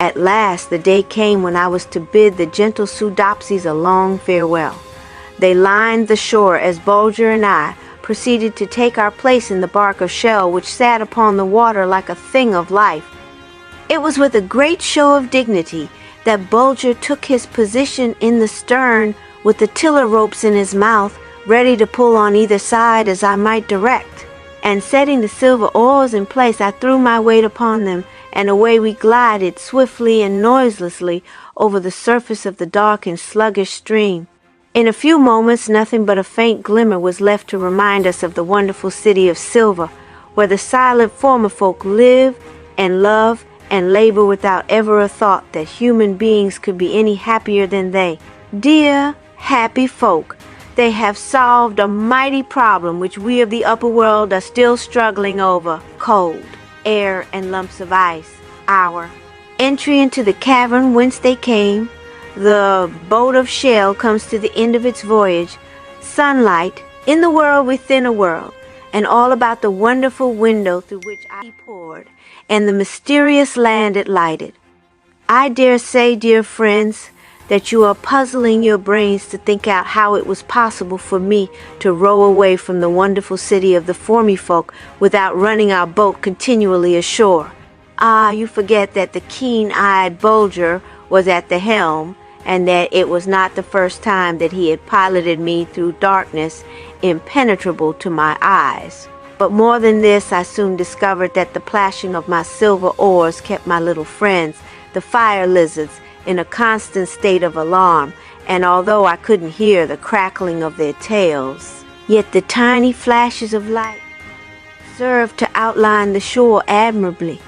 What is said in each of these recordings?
At last the day came when I was to bid the gentle Soodopsies a long farewell. They lined the shore as Bulger and I proceeded to take our place in the bark of shell which sat upon the water like a thing of life. It was with a great show of dignity that Bulger took his position in the stern with the tiller ropes in his mouth, ready to pull on either side as I might direct. And setting the silver oars in place, I threw my weight upon them, and away we glided swiftly and noiselessly over the surface of the dark and sluggish stream. In a few moments nothing but a faint glimmer was left to remind us of the wonderful city of silver, where the silent former folk live and love and labor without ever a thought that human beings could be any happier than they. Dear, happy folk, they have solved a mighty problem which we of the upper world are still struggling over: cold, air, and lumps of ice. Our entry into the cavern whence they came, the boat of shell comes to the end of its voyage, sunlight in the world within a world, and all about the wonderful window through which I poured, and the mysterious land it lighted. I dare say, dear friends, that you are puzzling your brains to think out how it was possible for me to row away from the wonderful city of the Formifolk without running our boat continually ashore. Ah, you forget that the keen-eyed Bulger was at the helm, and that it was not the first time that he had piloted me through darkness impenetrable to my eyes. But more than this, I soon discovered that the plashing of my silver oars kept my little friends, the fire lizards, in a constant state of alarm, and although I couldn't hear the crackling of their tails, yet the tiny flashes of light served to outline the shore admirably.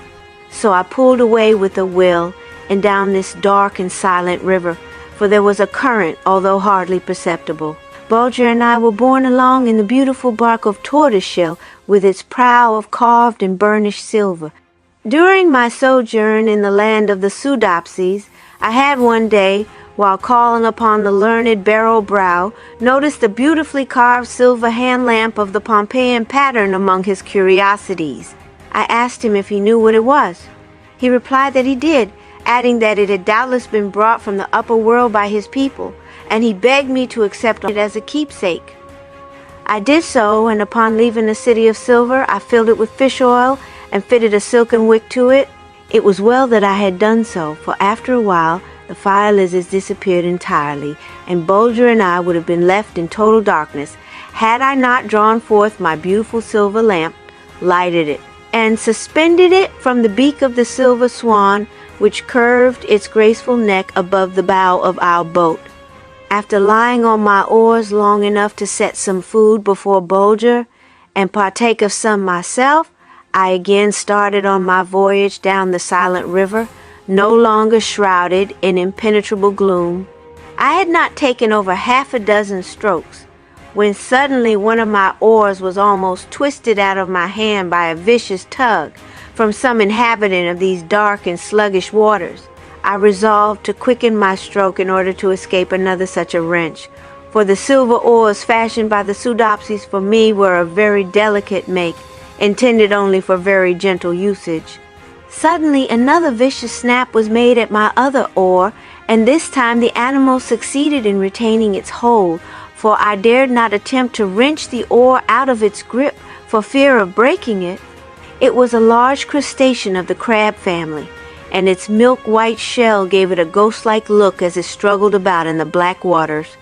So I pulled away with a will, and down this dark and silent river, for there was a current, although hardly perceptible. Bulger and I were borne along in the beautiful bark of tortoiseshell, with its prow of carved and burnished silver. During my sojourn in the land of the Soodopsies, I had one day, while calling upon the learned Barrowbrow, noticed the beautifully carved silver hand lamp of the Pompeian pattern among his curiosities. I asked him if he knew what it was. He replied that he did, adding that it had doubtless been brought from the upper world by his people, and he begged me to accept it as a keepsake. I did so, and upon leaving the city of silver, I filled it with fish oil and fitted a silken wick to it. It was well that I had done so, for after a while the fire lizards disappeared entirely, and Bulger and I would have been left in total darkness had I not drawn forth my beautiful silver lamp, lighted it, and suspended it from the beak of the silver swan which curved its graceful neck above the bow of our boat. After lying on my oars long enough to set some food before Bulger and partake of some myself, I again started on my voyage down the silent river, no longer shrouded in impenetrable gloom. I had not taken over half a dozen strokes, when suddenly one of my oars was almost twisted out of my hand by a vicious tug from some inhabitant of these dark and sluggish waters. I resolved to quicken my stroke in order to escape another such a wrench, for the silver oars fashioned by the Soodopsies for me were of very delicate make, intended only for very gentle usage. Suddenly another vicious snap was made at my other oar, and this time the animal succeeded in retaining its hold, for I dared not attempt to wrench the oar out of its grip for fear of breaking it. It was a large crustacean of the crab family, and its milk-white shell gave it a ghost-like look as it struggled about in the black waters,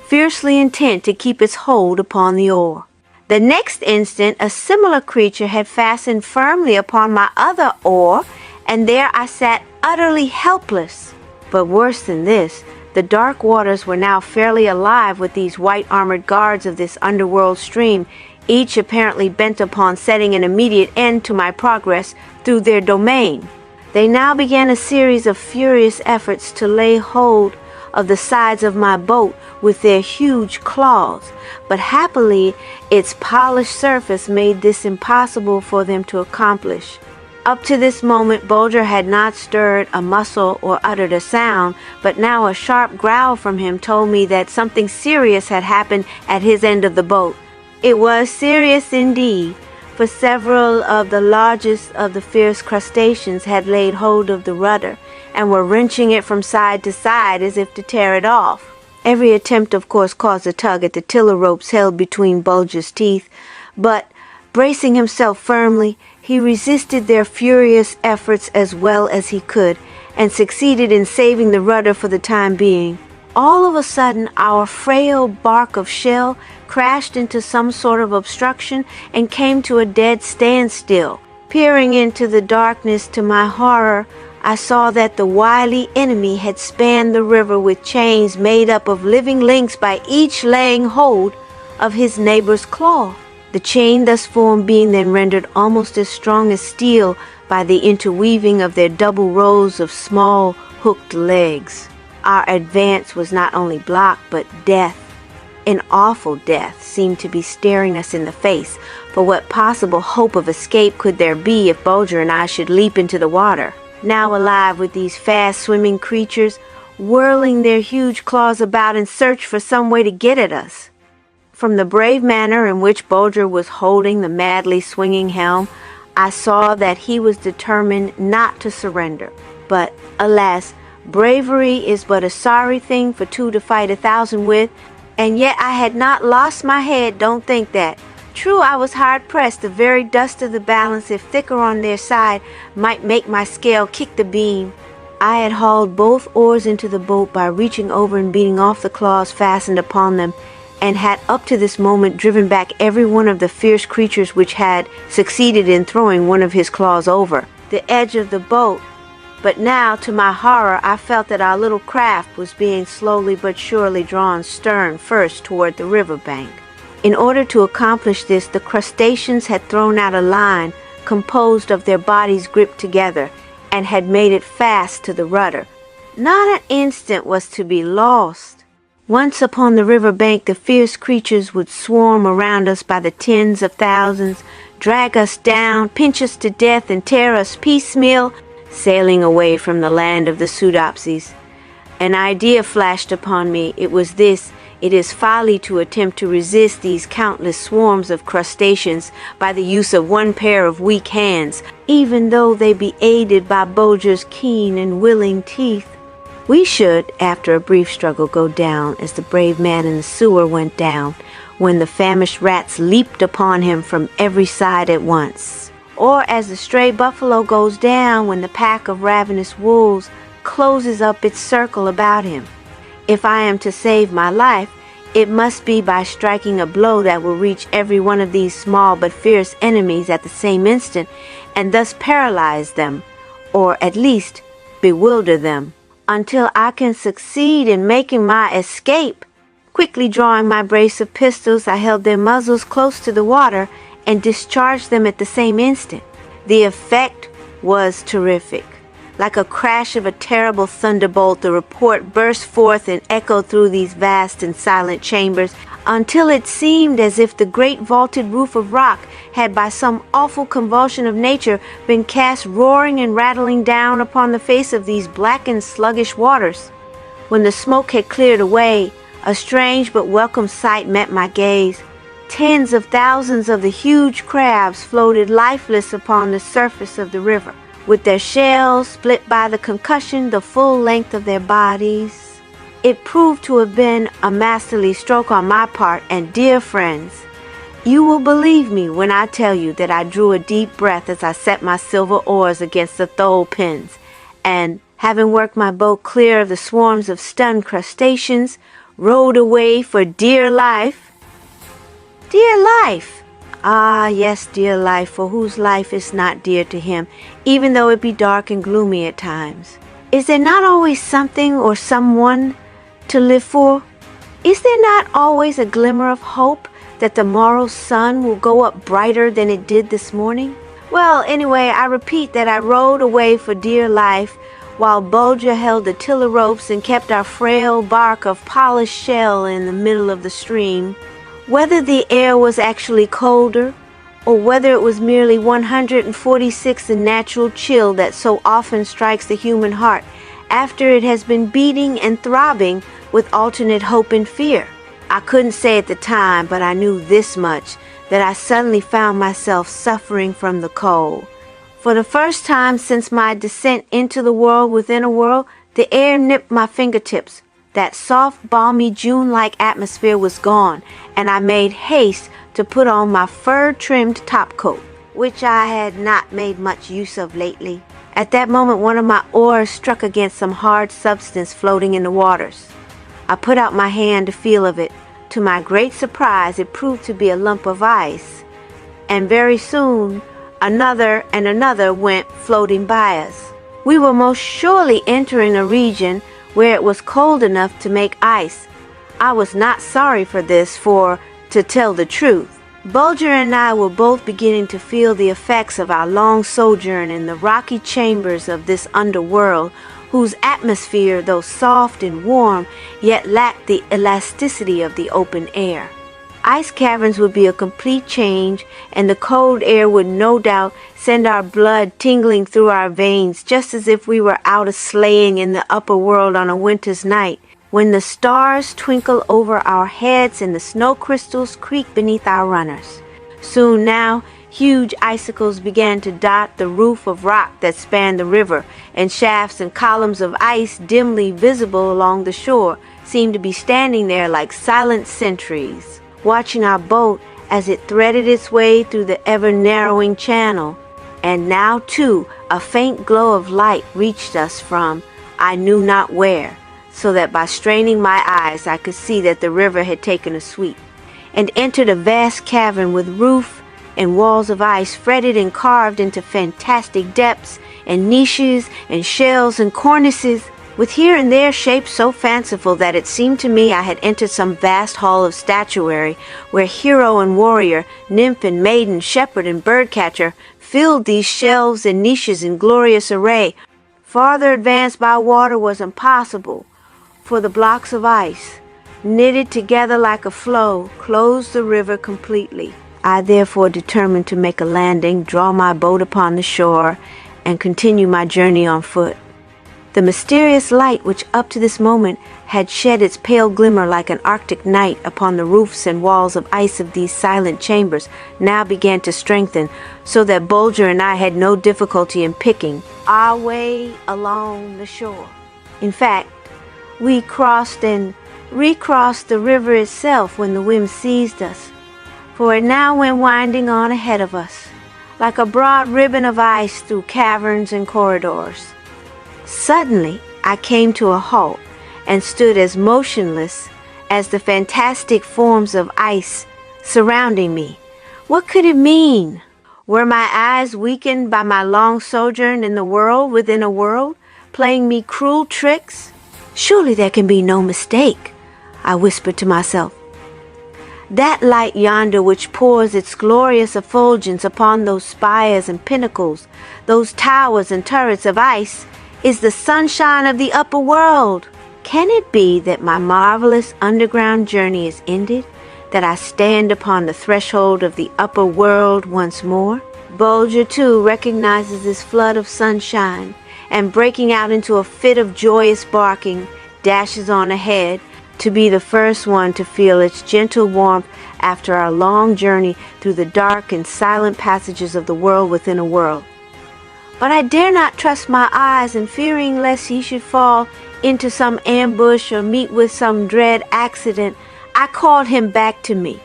fiercely intent to keep its hold upon the oar. The next instant a similar creature had fastened firmly upon my other oar, and there I sat utterly helpless. But worse than this, the dark waters were now fairly alive with these white-armored guards of this underworld stream, each apparently bent upon setting an immediate end to my progress through their domain. They now began a series of furious efforts to lay hold of the sides of my boat with their huge claws, but happily its polished surface made this impossible for them to accomplish. Up to this moment Bulger had not stirred a muscle or uttered a sound, but now a sharp growl from him told me that something serious had happened at his end of the boat. It was serious indeed, for several of the largest of the fierce crustaceans had laid hold of the rudder and were wrenching it from side to side as if to tear it off. Every attempt, of course, caused a tug at the tiller ropes held between Bulger's teeth, but, bracing himself firmly, he resisted their furious efforts as well as he could, and succeeded in saving the rudder for the time being. All of a sudden, our frail bark of shell crashed into some sort of obstruction and came to a dead standstill. Peering into the darkness, to my horror, I saw that the wily enemy had spanned the river with chains made up of living links by each laying hold of his neighbor's claw. The chain thus formed being then rendered almost as strong as steel by the interweaving of their double rows of small hooked legs. Our advance was not only blocked, but death, an awful death, seemed to be staring us in the face. For what possible hope of escape could there be if Bulger and I should leap into the water? Now alive with these fast-swimming creatures, whirling their huge claws about in search for some way to get at us. From the brave manner in which Bulger was holding the madly swinging helm, I saw that he was determined not to surrender. But, alas, bravery is but a sorry thing for two to fight 1,000 with, and yet I had not lost my head, don't think that. True, I was hard-pressed. The very dust of the balance, if thicker on their side, might make my scale kick the beam. I had hauled both oars into the boat by reaching over and beating off the claws fastened upon them, and had up to this moment driven back every one of the fierce creatures which had succeeded in throwing one of his claws over the edge of the boat. But now, to my horror, I felt that our little craft was being slowly but surely drawn stern first toward the river bank. In order to accomplish this, the crustaceans had thrown out a line composed of their bodies gripped together, and had made it fast to the rudder. Not an instant was to be lost. Once upon the river bank, the fierce creatures would swarm around us by the tens of thousands, drag us down, pinch us to death, and tear us piecemeal, sailing away from the land of the Pseudopsies. An idea flashed upon me. It was this: it is folly to attempt to resist these countless swarms of crustaceans by the use of one pair of weak hands, even though they be aided by Bulger's keen and willing teeth. We should, after a brief struggle, go down as the brave man in the sewer went down, when the famished rats leaped upon him from every side at once. Or as the stray buffalo goes down when the pack of ravenous wolves closes up its circle about him. If I am to save my life, it must be by striking a blow that will reach every one of these small but fierce enemies at the same instant, and thus paralyze them, or at least bewilder them, until I can succeed in making my escape. Quickly drawing my brace of pistols, I held their muzzles close to the water and discharged them at the same instant. The effect was terrific. Like a crash of a terrible thunderbolt, the report burst forth and echoed through these vast and silent chambers until it seemed as if the great vaulted roof of rock had by some awful convulsion of nature been cast roaring and rattling down upon the face of these black and sluggish waters. When the smoke had cleared away, a strange but welcome sight met my gaze. Tens of thousands of the huge crabs floated lifeless upon the surface of the river, with their shells split by the concussion the full length of their bodies. It proved to have been a masterly stroke on my part, and dear friends, you will believe me when I tell you that I drew a deep breath as I set my silver oars against the thole pins, and, having worked my boat clear of the swarms of stunned crustaceans, rowed away for dear life. Dear life! Ah, yes, dear life, for whose life is not dear to him, even though it be dark and gloomy at times. Is there not always something or someone to live for? Is there not always a glimmer of hope that the morrow's sun will go up brighter than it did this morning? Well, anyway, I repeat that I rowed away for dear life, while Bulger held the tiller ropes and kept our frail bark of polished shell in the middle of the stream. Whether the air was actually colder, or whether it was merely 146 the natural chill that so often strikes the human heart after it has been beating and throbbing with alternate hope and fear, I couldn't say at the time, but I knew this much, that I suddenly found myself suffering from the cold. For the first time since my descent into the world within a world, the air nipped my fingertips. That soft, balmy, June-like atmosphere was gone, and I made haste to put on my fur-trimmed topcoat, which I had not made much use of lately. At that moment, one of my oars struck against some hard substance floating in the waters. I put out my hand to feel of it. To my great surprise, it proved to be a lump of ice, and very soon another and another went floating by us. We were most surely entering a region where it was cold enough to make ice. I was not sorry for this, for, to tell the truth, Bulger and I were both beginning to feel the effects of our long sojourn in the rocky chambers of this underworld, whose atmosphere, though soft and warm, yet lacked the elasticity of the open air. Ice caverns would be a complete change, and the cold air would no doubt send our blood tingling through our veins, just as if we were out a-sleighing in the upper world on a winter's night, when the stars twinkle over our heads and the snow crystals creak beneath our runners. Soon now, huge icicles began to dot the roof of rock that spanned the river, and shafts and columns of ice dimly visible along the shore seemed to be standing there like silent sentries, watching our boat as it threaded its way through the ever-narrowing channel. And now, too, a faint glow of light reached us from I knew not where, so that by straining my eyes I could see that the river had taken a sweep, and entered a vast cavern with roof and walls of ice fretted and carved into fantastic depths, and niches and shells and cornices, with here and there shapes so fanciful that it seemed to me I had entered some vast hall of statuary, where hero and warrior, nymph and maiden, shepherd and birdcatcher filled these shelves and niches in glorious array. Farther advance by water was impossible, for the blocks of ice, knitted together like a floe, closed the river completely. I therefore determined to make a landing, draw my boat upon the shore, and continue my journey on foot. The mysterious light which up to this moment had shed its pale glimmer like an Arctic night upon the roofs and walls of ice of these silent chambers now began to strengthen, so that Bulger and I had no difficulty in picking our way along the shore. In fact, we crossed and recrossed the river itself when the whim seized us, for it now went winding on ahead of us, like a broad ribbon of ice through caverns and corridors. Suddenly, I came to a halt and stood as motionless as the fantastic forms of ice surrounding me. What could it mean? Were my eyes weakened by my long sojourn in the world within a world, playing me cruel tricks? Surely there can be no mistake, I whispered to myself. That light yonder which pours its glorious effulgence upon those spires and pinnacles, those towers and turrets of ice, is the sunshine of the upper world. Can it be that my marvelous underground journey is ended, that I stand upon the threshold of the upper world once more? Bulger, too, recognizes this flood of sunshine, and breaking out into a fit of joyous barking, dashes on ahead to be the first one to feel its gentle warmth after our long journey through the dark and silent passages of the world within a world. But I dare not trust my eyes, and fearing lest he should fall into some ambush or meet with some dread accident, I called him back to me.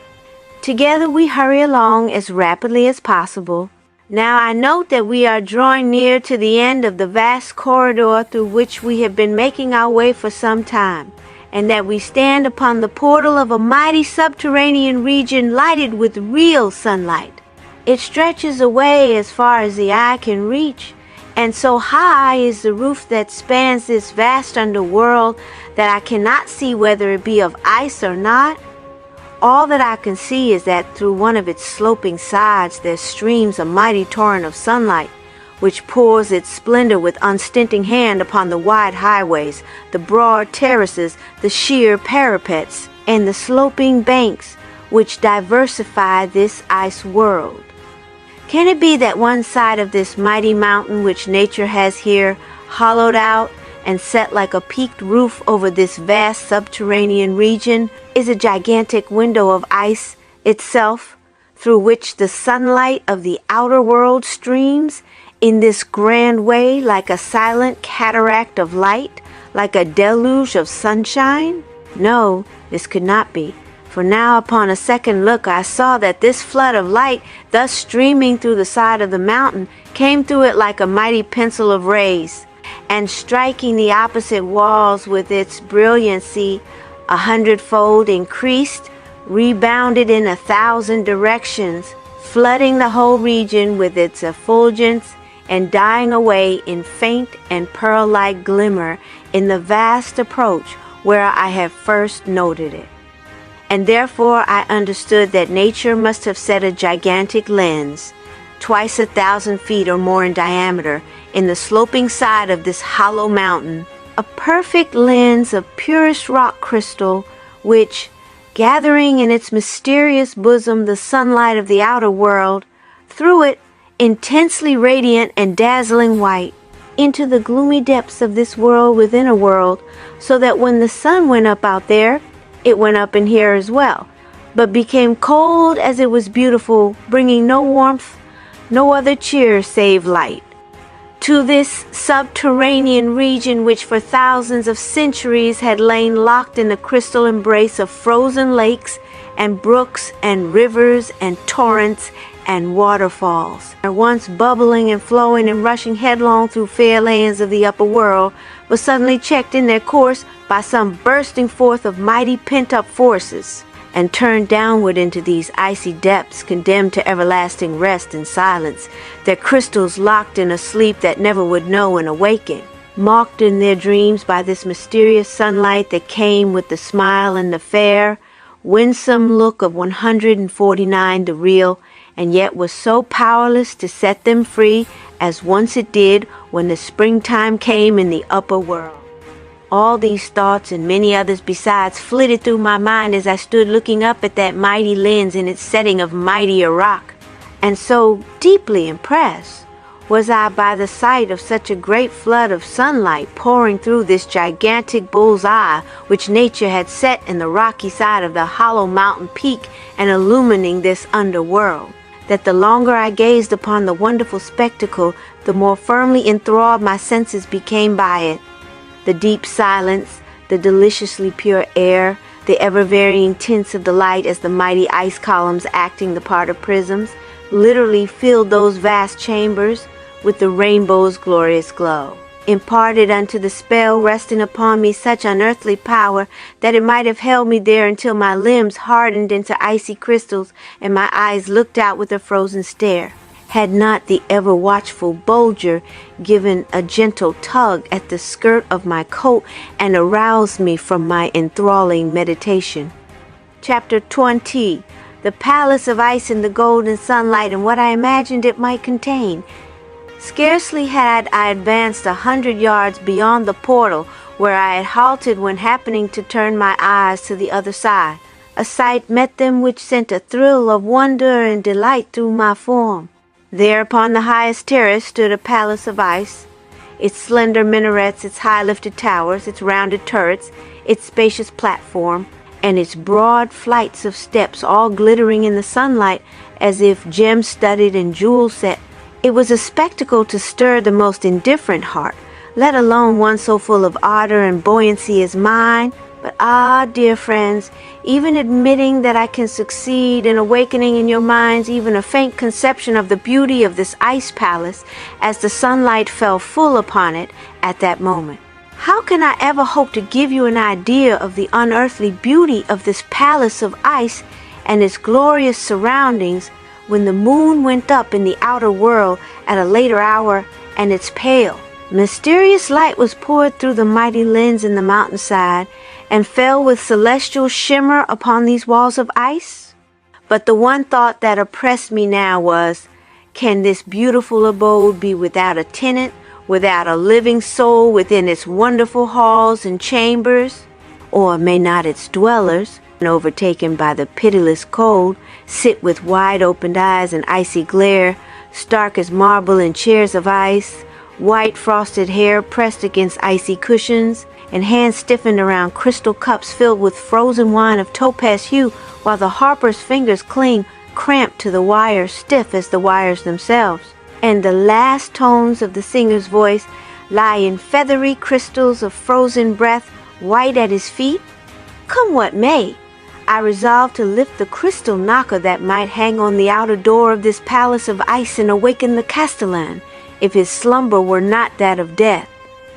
Together we hurry along as rapidly as possible. Now I note that we are drawing near to the end of the vast corridor through which we have been making our way for some time, and that we stand upon the portal of a mighty subterranean region lighted with real sunlight. It stretches away as far as the eye can reach, and so high is the roof that spans this vast underworld that I cannot see whether it be of ice or not. All that I can see is that through one of its sloping sides there streams a mighty torrent of sunlight, which pours its splendor with unstinting hand upon the wide highways, the broad terraces, the sheer parapets, and the sloping banks which diversify this ice world. Can it be that one side of this mighty mountain which nature has here hollowed out and set like a peaked roof over this vast subterranean region is a gigantic window of ice itself, through which the sunlight of the outer world streams in this grand way like a silent cataract of light, like a deluge of sunshine? No, this could not be. For now upon a second look I saw that this flood of light, thus streaming through the side of the mountain, came through it like a mighty pencil of rays, and striking the opposite walls with its brilliancy 100-fold increased, rebounded in 1,000 directions, flooding the whole region with its effulgence and dying away in faint and pearl-like glimmer in the vast approach where I had first noted it. And therefore I understood that nature must have set a gigantic lens, twice 1,000 feet or more in diameter, in the sloping side of this hollow mountain, a perfect lens of purest rock crystal, which, gathering in its mysterious bosom the sunlight of the outer world, threw it, intensely radiant and dazzling white, into the gloomy depths of this world within a world, so that when the sun went up out there, it went up in here as well, but became cold as it was beautiful, bringing no warmth, no other cheer save light. To this subterranean region which for thousands of centuries had lain locked in the crystal embrace of frozen lakes and brooks and rivers and torrents and waterfalls, are once bubbling and flowing and rushing headlong through fair lands of the upper world, was suddenly checked in their course by some bursting forth of mighty pent-up forces, and turned downward into these icy depths, condemned to everlasting rest and silence, their crystals locked in a sleep that never would know an awaking, mocked in their dreams by this mysterious sunlight that came with the smile and the fair, winsome look of 149, the real, and yet was so powerless to set them free as once it did when the springtime came in the upper world. All these thoughts and many others besides flitted through my mind as I stood looking up at that mighty lens in its setting of mightier rock, and so deeply impressed was I by the sight of such a great flood of sunlight pouring through this gigantic bull's eye which nature had set in the rocky side of the hollow mountain peak and illumining this underworld, that the longer I gazed upon the wonderful spectacle, the more firmly enthralled my senses became by it. The deep silence, the deliciously pure air, the ever-varying tints of the light as the mighty ice columns acting the part of prisms, literally filled those vast chambers with the rainbow's glorious glow, imparted unto the spell resting upon me such unearthly power that it might have held me there until my limbs hardened into icy crystals and my eyes looked out with a frozen stare, had not the ever-watchful Bulger given a gentle tug at the skirt of my coat and aroused me from my enthralling meditation. Chapter 20. The Palace of Ice in the Golden Sunlight and what I imagined it might contain. Scarcely had I advanced 100 yards beyond the portal where I had halted when happening to turn my eyes to the other side. A sight met them which sent a thrill of wonder and delight through my form. There upon the highest terrace stood a palace of ice, its slender minarets, its high-lifted towers, its rounded turrets, its spacious platform, and its broad flights of steps all glittering in the sunlight as if gem-studded and jewel-set. It was a spectacle to stir the most indifferent heart, let alone one so full of ardor and buoyancy as mine. But ah, dear friends, even admitting that I can succeed in awakening in your minds even a faint conception of the beauty of this ice palace as the sunlight fell full upon it at that moment, how can I ever hope to give you an idea of the unearthly beauty of this palace of ice and its glorious surroundings when the moon went up in the outer world at a later hour and its pale, mysterious light was poured through the mighty lens in the mountainside and fell with celestial shimmer upon these walls of ice? But the one thought that oppressed me now was, can this beautiful abode be without a tenant, without a living soul within its wonderful halls and chambers? Or may not its dwellers, overtaken by the pitiless cold, sit with wide-opened eyes and icy glare, stark as marble in chairs of ice, white frosted hair pressed against icy cushions, and hands stiffened around crystal cups filled with frozen wine of topaz hue, while the harper's fingers cling cramped to the wires, stiff as the wires themselves, and the last tones of the singer's voice lie in feathery crystals of frozen breath, white at his feet? Come what may, I resolved to lift the crystal knocker that might hang on the outer door of this palace of ice and awaken the castellan, if his slumber were not that of death.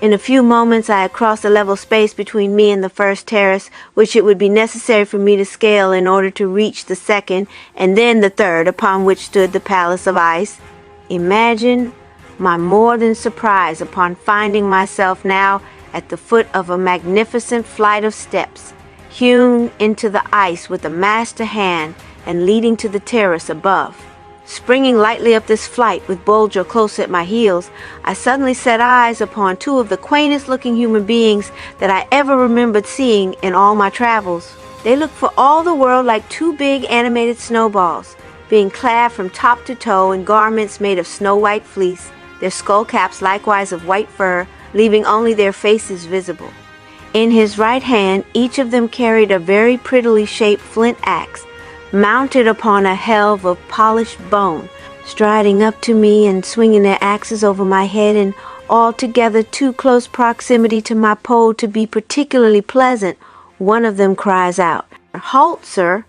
In a few moments I had crossed the level space between me and the first terrace, which it would be necessary for me to scale in order to reach the second and then the third, upon which stood the palace of ice. Imagine my more than surprise upon finding myself now at the foot of a magnificent flight of steps, hewn into the ice with a master hand and leading to the terrace above. Springing lightly up this flight with Bulger close at my heels, I suddenly set eyes upon two of the quaintest-looking human beings that I ever remembered seeing in all my travels. They looked for all the world like two big animated snowballs, being clad from top to toe in garments made of snow-white fleece, their skull caps likewise of white fur, leaving only their faces visible. In his right hand, each of them carried a very prettily shaped flint axe, mounted upon a helve of polished bone. Striding up to me and swinging their axes over my head in altogether too close proximity to my pole to be particularly pleasant, one of them cries out, "Halt, sir!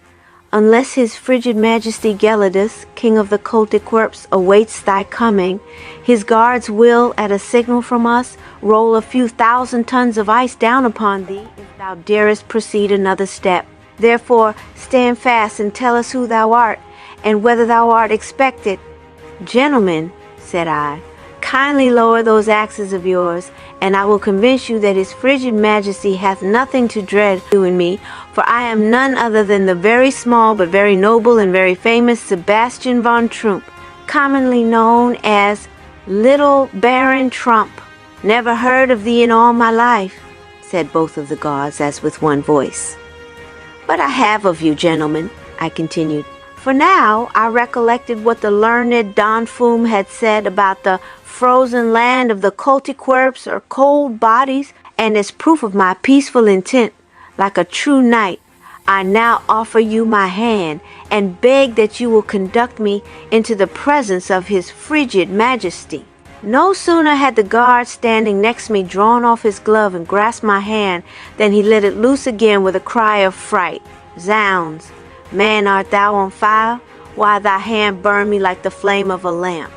Unless his frigid majesty Gelidus, king of the koltytwerps, awaits thy coming, his guards will, at a signal from us, roll a few thousand tons of ice down upon thee if thou darest proceed another step. Therefore stand fast and tell us who thou art, and whether thou art expected." "Gentlemen," said I, "kindly lower those axes of yours, and I will convince you that his frigid majesty hath nothing to dread you and me, for I am none other than the very small but very noble and very famous Sebastian von Trump, commonly known as Little Baron Trump." "Never heard of thee in all my life," said both of the guards as with one voice. "But I have of you, gentlemen," I continued, for now I recollected what the learned daunting had said about the frozen land of the koltytwerps or cold bodies, and as proof of my peaceful intent, like a true knight, I now offer you my hand and beg that you will conduct me into the presence of his frigid majesty. No sooner had the guard standing next me drawn off his glove and grasped my hand than he let it loose again with a cry of fright. "Zounds! Man, art thou on fire? Why, thy hand burned me like the flame of a lamp."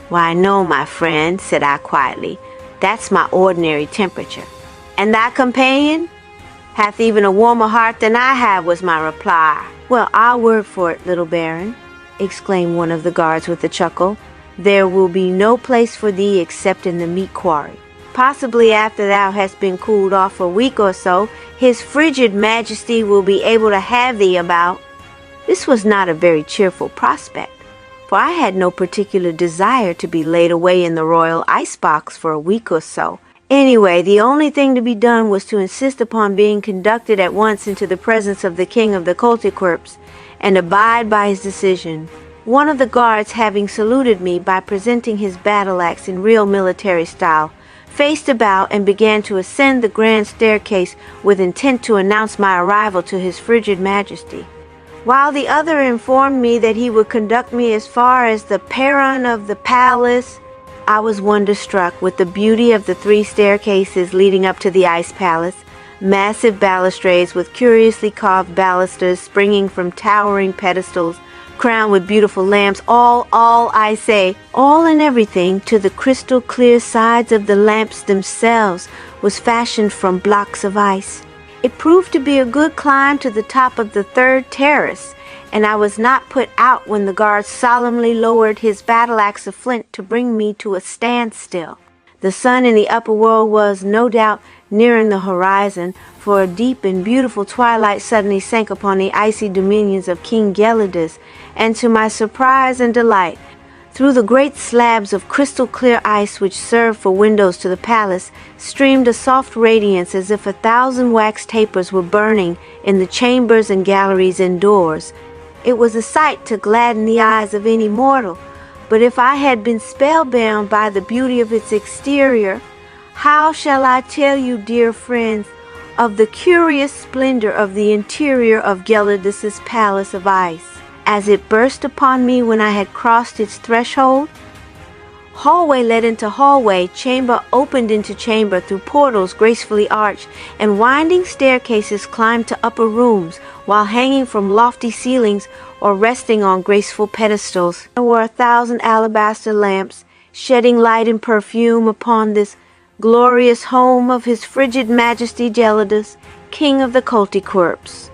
"Why, no, my friend," said I quietly. "That's my ordinary temperature." "And thy companion?" "Hath even a warmer heart than I have," was my reply. "Well, I'll word for it, little baron," exclaimed one of the guards with a chuckle. "There will be no place for thee except in the meat quarry. Possibly after thou hast been cooled off for a week or so, his frigid majesty will be able to have thee about." This was not a very cheerful prospect, for I had no particular desire to be laid away in the royal icebox for a week or so. Anyway, the only thing to be done was to insist upon being conducted at once into the presence of the king of the koltytwerps, and abide by his decision. One of the guards, having saluted me by presenting his battle-axe in real military style, faced about and began to ascend the grand staircase with intent to announce my arrival to his frigid majesty, while the other informed me that he would conduct me as far as the perron of the palace. I was wonderstruck with the beauty of the three staircases leading up to the ice palace, massive balustrades with curiously carved balusters springing from towering pedestals, crowned with beautiful lamps, all I say, all and everything to the crystal clear sides of the lamps themselves was fashioned from blocks of ice. It proved to be a good climb to the top of the third terrace, and I was not put out when the guard solemnly lowered his battle-axe of flint to bring me to a standstill. The sun in the upper world was, no doubt, nearing the horizon, for a deep and beautiful twilight suddenly sank upon the icy dominions of King Gelidus, and to my surprise and delight, through the great slabs of crystal-clear ice which served for windows to the palace, streamed a soft radiance as if 1,000 wax tapers were burning in the chambers and galleries indoors. It was a sight to gladden the eyes of any mortal, but if I had been spellbound by the beauty of its exterior, how shall I tell you, dear friends, of the curious splendor of the interior of Gelidus's palace of ice? as it burst upon me when I had crossed its threshold. Hallway led into hallway, chamber opened into chamber through portals gracefully arched, and winding staircases climbed to upper rooms, while hanging from lofty ceilings or resting on graceful pedestals. There were 1,000 alabaster lamps, shedding light and perfume upon this glorious home of His frigid Majesty Gelidus, King of the koltytwerps.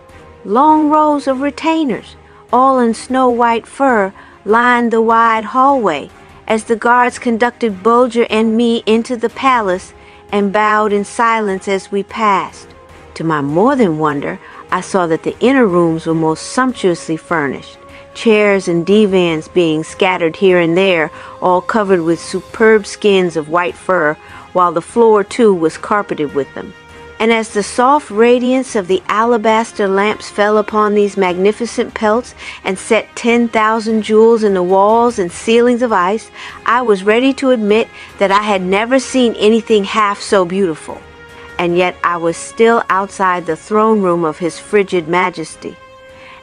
Long rows of retainers, all in snow-white fur, lined the wide hallway, as the guards conducted Bulger and me into the palace and bowed in silence as we passed. To my more than wonder, I saw that the inner rooms were most sumptuously furnished, chairs and divans being scattered here and there, all covered with superb skins of white fur, while the floor too was carpeted with them. And as the soft radiance of the alabaster lamps fell upon these magnificent pelts and set 10,000 jewels in the walls and ceilings of ice, I was ready to admit that I had never seen anything half so beautiful. And yet I was still outside the throne room of His frigid Majesty.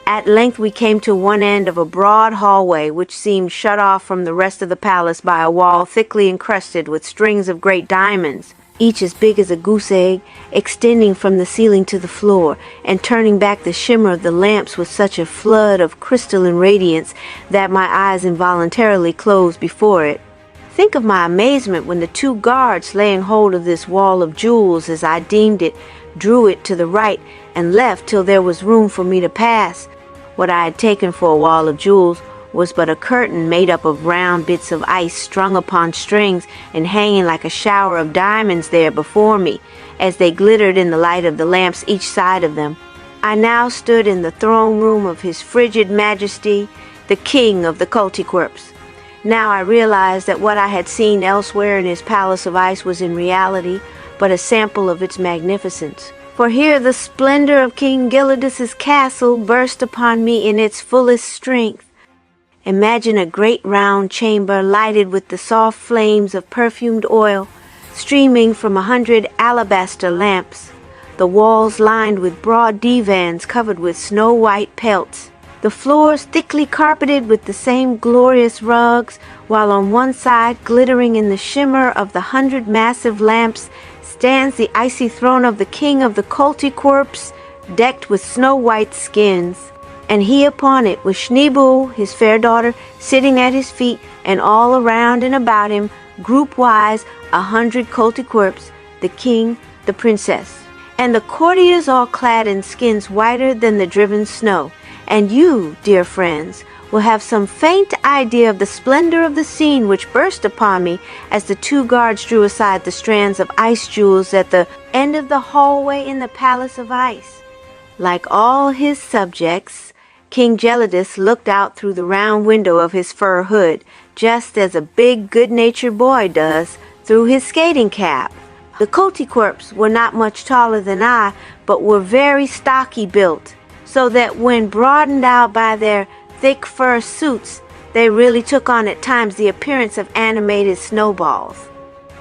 At length we came to one end of a broad hallway which seemed shut off from the rest of the palace by a wall thickly encrusted with strings of great diamonds, each as big as a goose egg, extending from the ceiling to the floor, and turning back the shimmer of the lamps with such a flood of crystalline radiance that my eyes involuntarily closed before it. Think of my amazement when the 2 guards, laying hold of this wall of jewels as I deemed it, drew it to the right and left till there was room for me to pass. What I had taken for a wall of jewels was but a curtain made up of round bits of ice strung upon strings and hanging like a shower of diamonds there before me, as they glittered in the light of the lamps each side of them. I now stood in the throne room of His frigid Majesty, the King of the koltytwerps. Now I realized that what I had seen elsewhere in His palace of ice was in reality but a sample of its magnificence. For here the splendor of King Gelidus's castle burst upon me in its fullest strength. Imagine a great round chamber lighted with the soft flames of perfumed oil streaming from 100 alabaster lamps, the walls lined with broad divans covered with snow-white pelts, the floors thickly carpeted with the same glorious rugs, while on one side, glittering in the shimmer of the 100 massive lamps, stands the icy throne of the King of the koltytwerps, decked with snow-white skins. And he upon it, with Schneebule, his fair daughter, sitting at his feet, and all around and about him, group-wise, 100 koltytwerps, the king, the princess, and the courtiers all clad in skins whiter than the driven snow. And you, dear friends, will have some faint idea of the splendor of the scene which burst upon me as the 2 guards drew aside the strands of ice jewels at the end of the hallway in the palace of ice. Like all his subjects, King Gelidus looked out through the round window of his fur hood, just as a big, good-natured boy does through his skating cap. The koltytwerps were not much taller than I, but were very stocky built, so that when broadened out by their thick fur suits, they really took on at times the appearance of animated snowballs.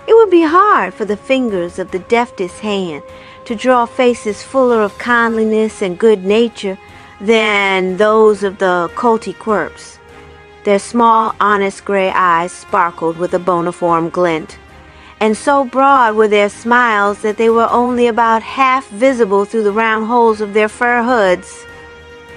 It would be hard for the fingers of the deftest hand to draw faces fuller of kindliness and good nature than those of the koltytwerps. Their small, honest gray eyes sparkled with a boniform glint, and so broad were their smiles that they were only about half visible through the round holes of their fur hoods.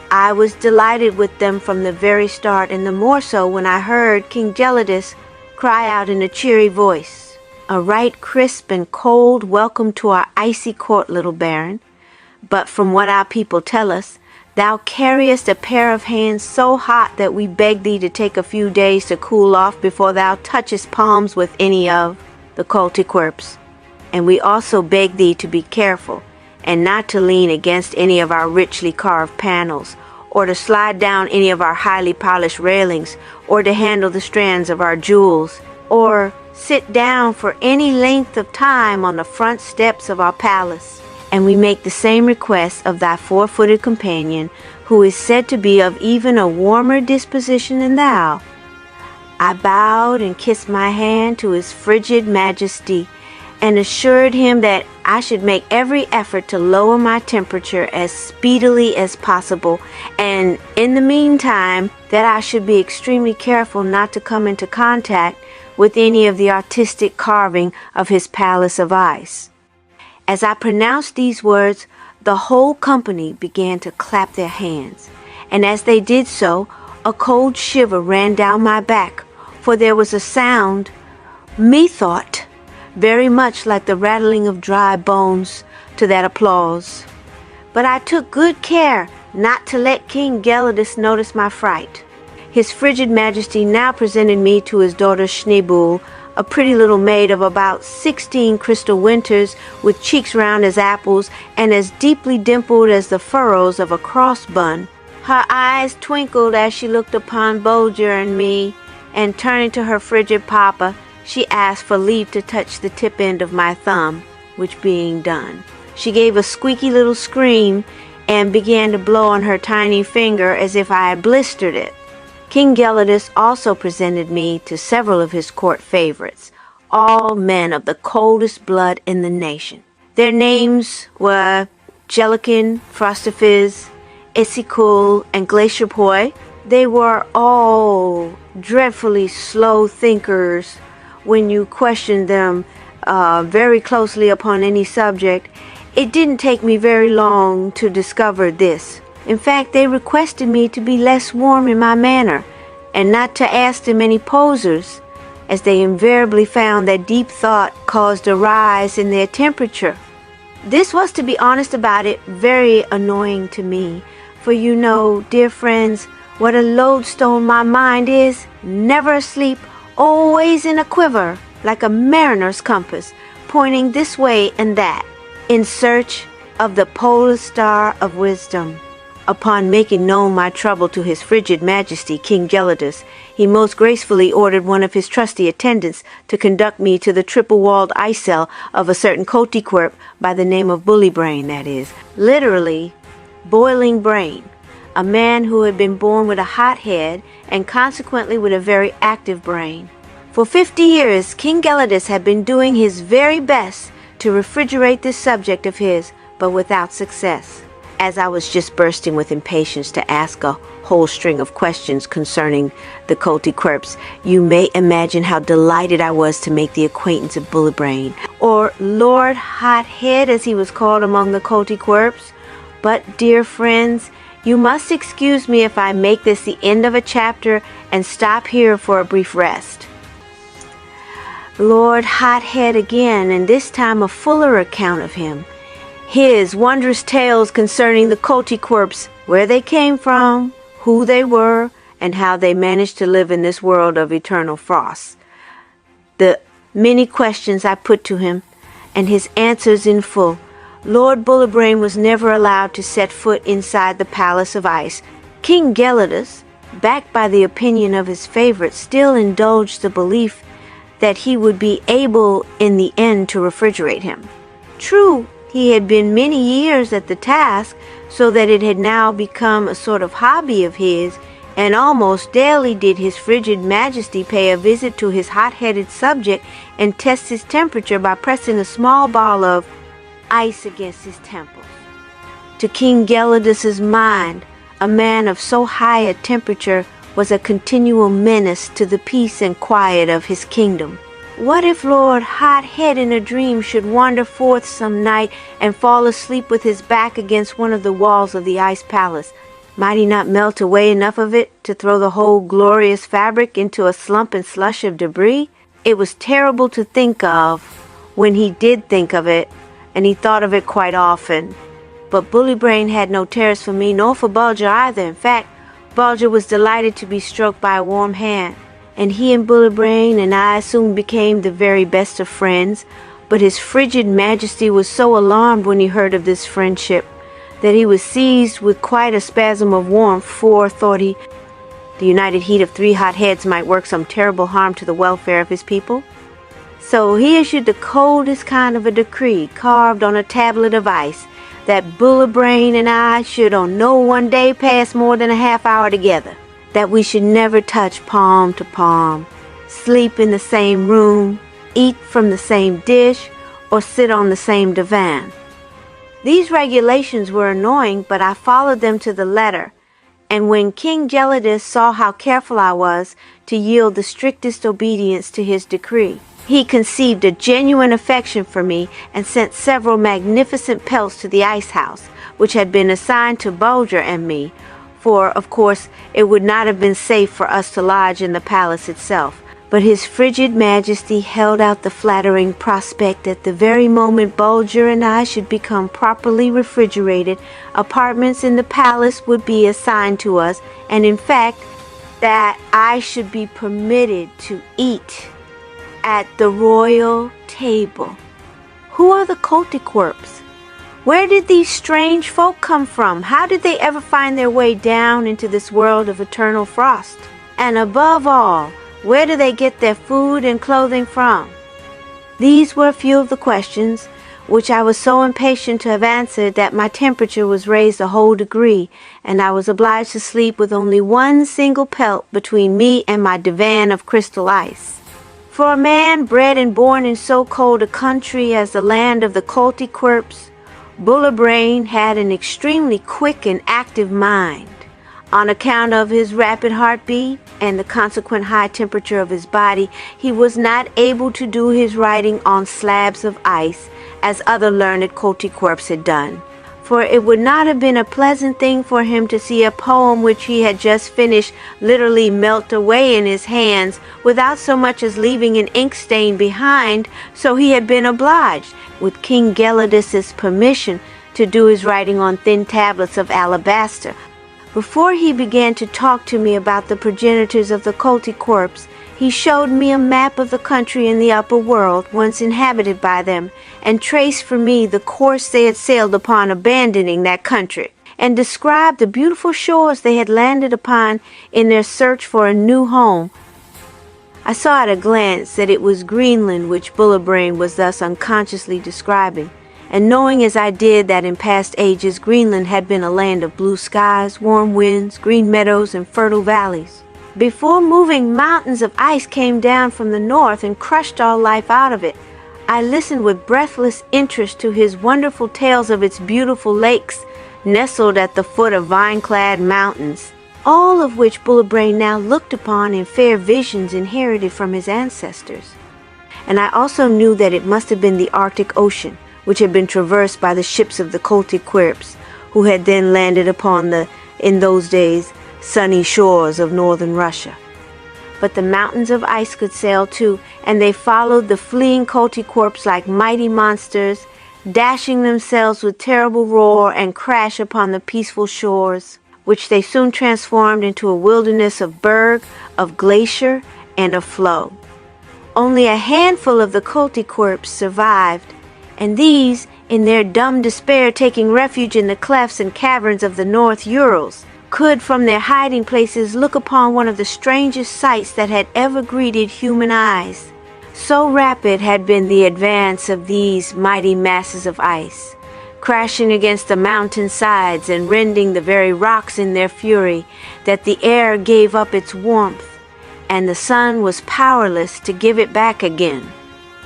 I was delighted with them from the very start, and the more so when I heard King Gelidus cry out in a cheery voice, "A right crisp and cold welcome to our icy court, little baron. But from what our people tell us, thou carriest a pair of hands so hot that we beg thee to take a few days to cool off before thou touchest palms with any of the koltytwerps. And we also beg thee to be careful, and not to lean against any of our richly carved panels, or to slide down any of our highly polished railings, or to handle the strands of our jewels, or sit down for any length of time on the front steps of our palace. And we make the same request of thy 4-footed companion, who is said to be of even a warmer disposition than thou." I bowed and kissed my hand to His frigid Majesty, and assured him that I should make every effort to lower my temperature as speedily as possible, and in the meantime that I should be extremely careful not to come into contact with any of the artistic carving of his palace of ice. As I pronounced these words, the whole company began to clap their hands, and as they did so, a cold shiver ran down my back, for there was a sound, methought, very much like the rattling of dry bones to that applause. But I took good care not to let King Gelidus notice my fright. His frigid majesty now presented me to his daughter Schneeboule, a pretty little maid of about 16 crystal winters, with cheeks round as apples and as deeply dimpled as the furrows of a cross bun. Her eyes twinkled as she looked upon Bulger and me, and turning to her frigid papa, she asked for leave to touch the tip end of my thumb, which being done, she gave a squeaky little scream and began to blow on her tiny finger as if I had blistered it. King Gelidus also presented me to several of his court favorites, all men of the coldest blood in the nation. Their names were Jelikin, Frostifiz, Issycool, and Glacierpoy. They were all dreadfully slow thinkers when you questioned them very closely upon any subject. It didn't take me very long to discover this. In fact, they requested me to be less warm in my manner, and not to ask them any posers, as they invariably found that deep thought caused a rise in their temperature. This was, to be honest about it, very annoying to me, for you know, dear friends, what a lodestone my mind is, never asleep, always in a quiver, like a mariner's compass, pointing this way and that, in search of the polar star of wisdom. Upon making known my trouble to his frigid majesty, King Gelidus, he most gracefully ordered one of his trusty attendants to conduct me to the triple-walled ice cell of a certain koltytwerp by the name of Bullybrain, that is, literally, boiling brain, a man who had been born with a hot head and consequently with a very active brain. For 50 years, King Gelidus had been doing his very best to refrigerate this subject of his, but without success. As I was just bursting with impatience to ask a whole string of questions concerning the koltytwerps, you may imagine how delighted I was to make the acquaintance of Bullybrain, or Lord Hothead as he was called among the koltytwerps. But, dear friends, you must excuse me if I make this the end of a chapter and stop here for a brief rest. Lord Hothead again, and this time a fuller account of him. His wondrous tales concerning the koltytwerps, where they came from, who they were, and how they managed to live in this world of eternal frost. The many questions I put to him, and his answers in full. Lord Bullybrain was never allowed to set foot inside the palace of ice. King Gelidus, backed by the opinion of his favorite, still indulged the belief that he would be able in the end to refrigerate him. True, he had been many years at the task, so that it had now become a sort of hobby of his, and almost daily did his frigid majesty pay a visit to his hot-headed subject and test his temperature by pressing a small ball of ice against his temples. To King Gelidus's mind, a man of so high a temperature was a continual menace to the peace and quiet of his kingdom. What if Lord Hothead in a dream should wander forth some night and fall asleep with his back against one of the walls of the ice palace? Might he not melt away enough of it to throw the whole glorious fabric into a slump and slush of debris? It was terrible to think of when he did think of it, and he thought of it quite often. But Bullybrain had no terrors for me, nor for Bulger either. In fact, Bulger was delighted to be stroked by a warm hand, and he and Bullybrain and I soon became the very best of friends. But his frigid majesty was so alarmed when he heard of this friendship that he was seized with quite a spasm of warmth, for, thought he, the united heat of 3 hot heads might work some terrible harm to the welfare of his people. So he issued the coldest kind of a decree, carved on a tablet of ice, that Bullybrain and I should on no one day pass more than a half hour together, that we should never touch palm to palm, sleep in the same room, eat from the same dish, or sit on the same divan. These regulations were annoying, but I followed them to the letter, and when King Gelidus saw how careful I was to yield the strictest obedience to his decree, he conceived a genuine affection for me and sent several magnificent pelts to the ice house, which had been assigned to Bulger and me, for, of course, it would not have been safe for us to lodge in the palace itself. But his frigid majesty held out the flattering prospect that the very moment Bulger and I should become properly refrigerated, apartments in the palace would be assigned to us, and in fact, that I should be permitted to eat at the royal table. Who are the koltytwerps? Where did these strange folk come from? How did they ever find their way down into this world of eternal frost? And above all, where do they get their food and clothing from? These were a few of the questions which I was so impatient to have answered that my temperature was raised a whole degree, and I was obliged to sleep with only one single pelt between me and my divan of crystal ice. For a man bred and born in so cold a country as the land of the koltytwerps, Bulger had an extremely quick and active mind. On account of his rapid heartbeat and the consequent high temperature of his body, he was not able to do his writing on slabs of ice as other learned koltytwerps had done. For it would not have been a pleasant thing for him to see a poem which he had just finished literally melt away in his hands without so much as leaving an ink stain behind, so he had been obliged, with King Gelidus's permission, to do his writing on thin tablets of alabaster. Before he began to talk to me about the progenitors of the koltytwerps, he showed me a map of the country in the upper world once inhabited by them, and traced for me the course they had sailed upon abandoning that country, and described the beautiful shores they had landed upon in their search for a new home. I saw at a glance that it was Greenland which Bulger was thus unconsciously describing, and knowing as I did that in past ages Greenland had been a land of blue skies, warm winds, green meadows, and fertile valleys, before moving mountains of ice came down from the north and crushed all life out of it, I listened with breathless interest to his wonderful tales of its beautiful lakes nestled at the foot of vine-clad mountains, all of which Bulger now looked upon in fair visions inherited from his ancestors. And I also knew that it must have been the Arctic Ocean, which had been traversed by the ships of the koltytwerps, who had then landed upon the, in those days, sunny shores of northern Russia. But the mountains of ice could sail too, and they followed the fleeing koltytwerps like mighty monsters, dashing themselves with terrible roar and crash upon the peaceful shores, which they soon transformed into a wilderness of berg, of glacier, and of floe. Only a handful of the koltytwerps survived, and these, in their dumb despair taking refuge in the clefts and caverns of the North Urals, could from their hiding places look upon one of the strangest sights that had ever greeted human eyes. So rapid had been the advance of these mighty masses of ice, crashing against the mountain sides and rending the very rocks in their fury, that the air gave up its warmth, and the sun was powerless to give it back again.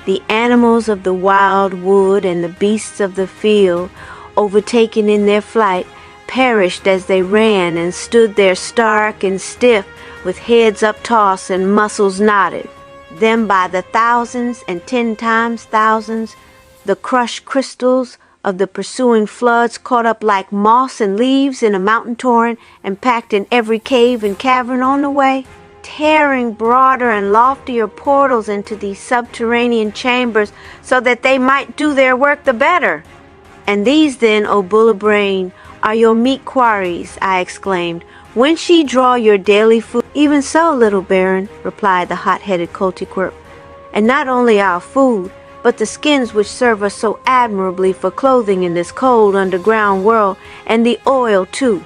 The animals of the wild wood and the beasts of the field, overtaken in their flight, perished as they ran and stood there stark and stiff, with heads uptossed and muscles knotted. Then by the thousands and 10 times thousands, the crushed crystals of the pursuing floods caught up like moss and leaves in a mountain torrent and packed in every cave and cavern on the way, tearing broader and loftier portals into these subterranean chambers so that they might do their work the better. And these then, O Bulger, are your meat quarries, I exclaimed, whence ye draw your daily food. Even so, little baron, replied the hot-headed koltytwerp, and not only our food, but the skins which serve us so admirably for clothing in this cold underground world, and the oil too,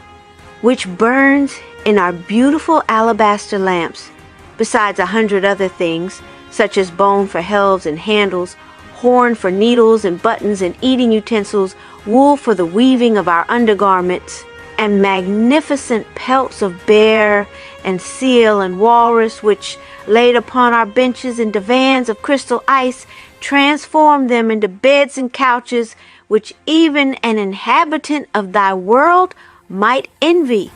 which burns in our beautiful alabaster lamps, besides 100 other things, such as bone for helves and handles, horn for needles and buttons and eating utensils, wool for the weaving of our undergarments, and magnificent pelts of bear and seal and walrus, which, laid upon our benches and divans of crystal ice, transform them into beds and couches which even an inhabitant of thy world might envy.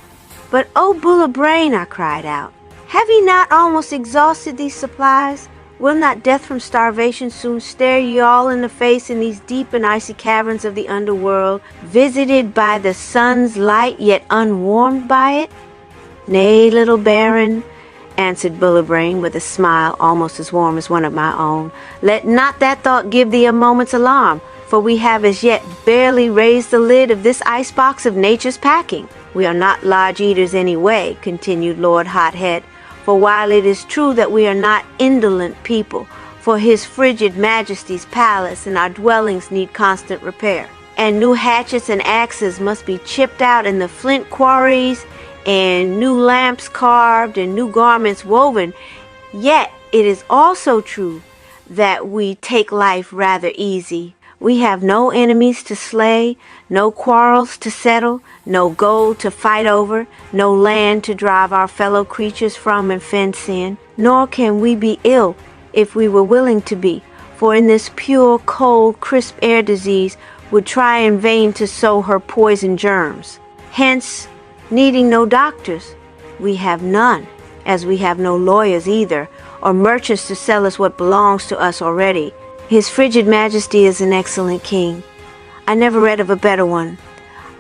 But, O bull of brain, I cried out, have ye not almost exhausted these supplies? Will not death from starvation soon stare ye all in the face in these deep and icy caverns of the underworld, visited by the sun's light, yet unwarmed by it? Nay, little baron, answered Bulger with a smile almost as warm as one of my own, let not that thought give thee a moment's alarm, for we have as yet barely raised the lid of this icebox of nature's packing. We are not lodge eaters anyway, continued Lord Hothead, for while it is true that we are not indolent people, for his frigid majesty's palace and our dwellings need constant repair, and new hatchets and axes must be chipped out in the flint quarries, and new lamps carved and new garments woven, yet it is also true that we take life rather easy. We have no enemies to slay, no quarrels to settle, no gold to fight over, no land to drive our fellow creatures from and fence in, nor can we be ill if we were willing to be, for in this pure, cold, crisp air disease would try in vain to sow her poison germs. Hence, needing no doctors, we have none, as we have no lawyers either, or merchants to sell us what belongs to us already. His frigid majesty is an excellent king. I never read of a better one.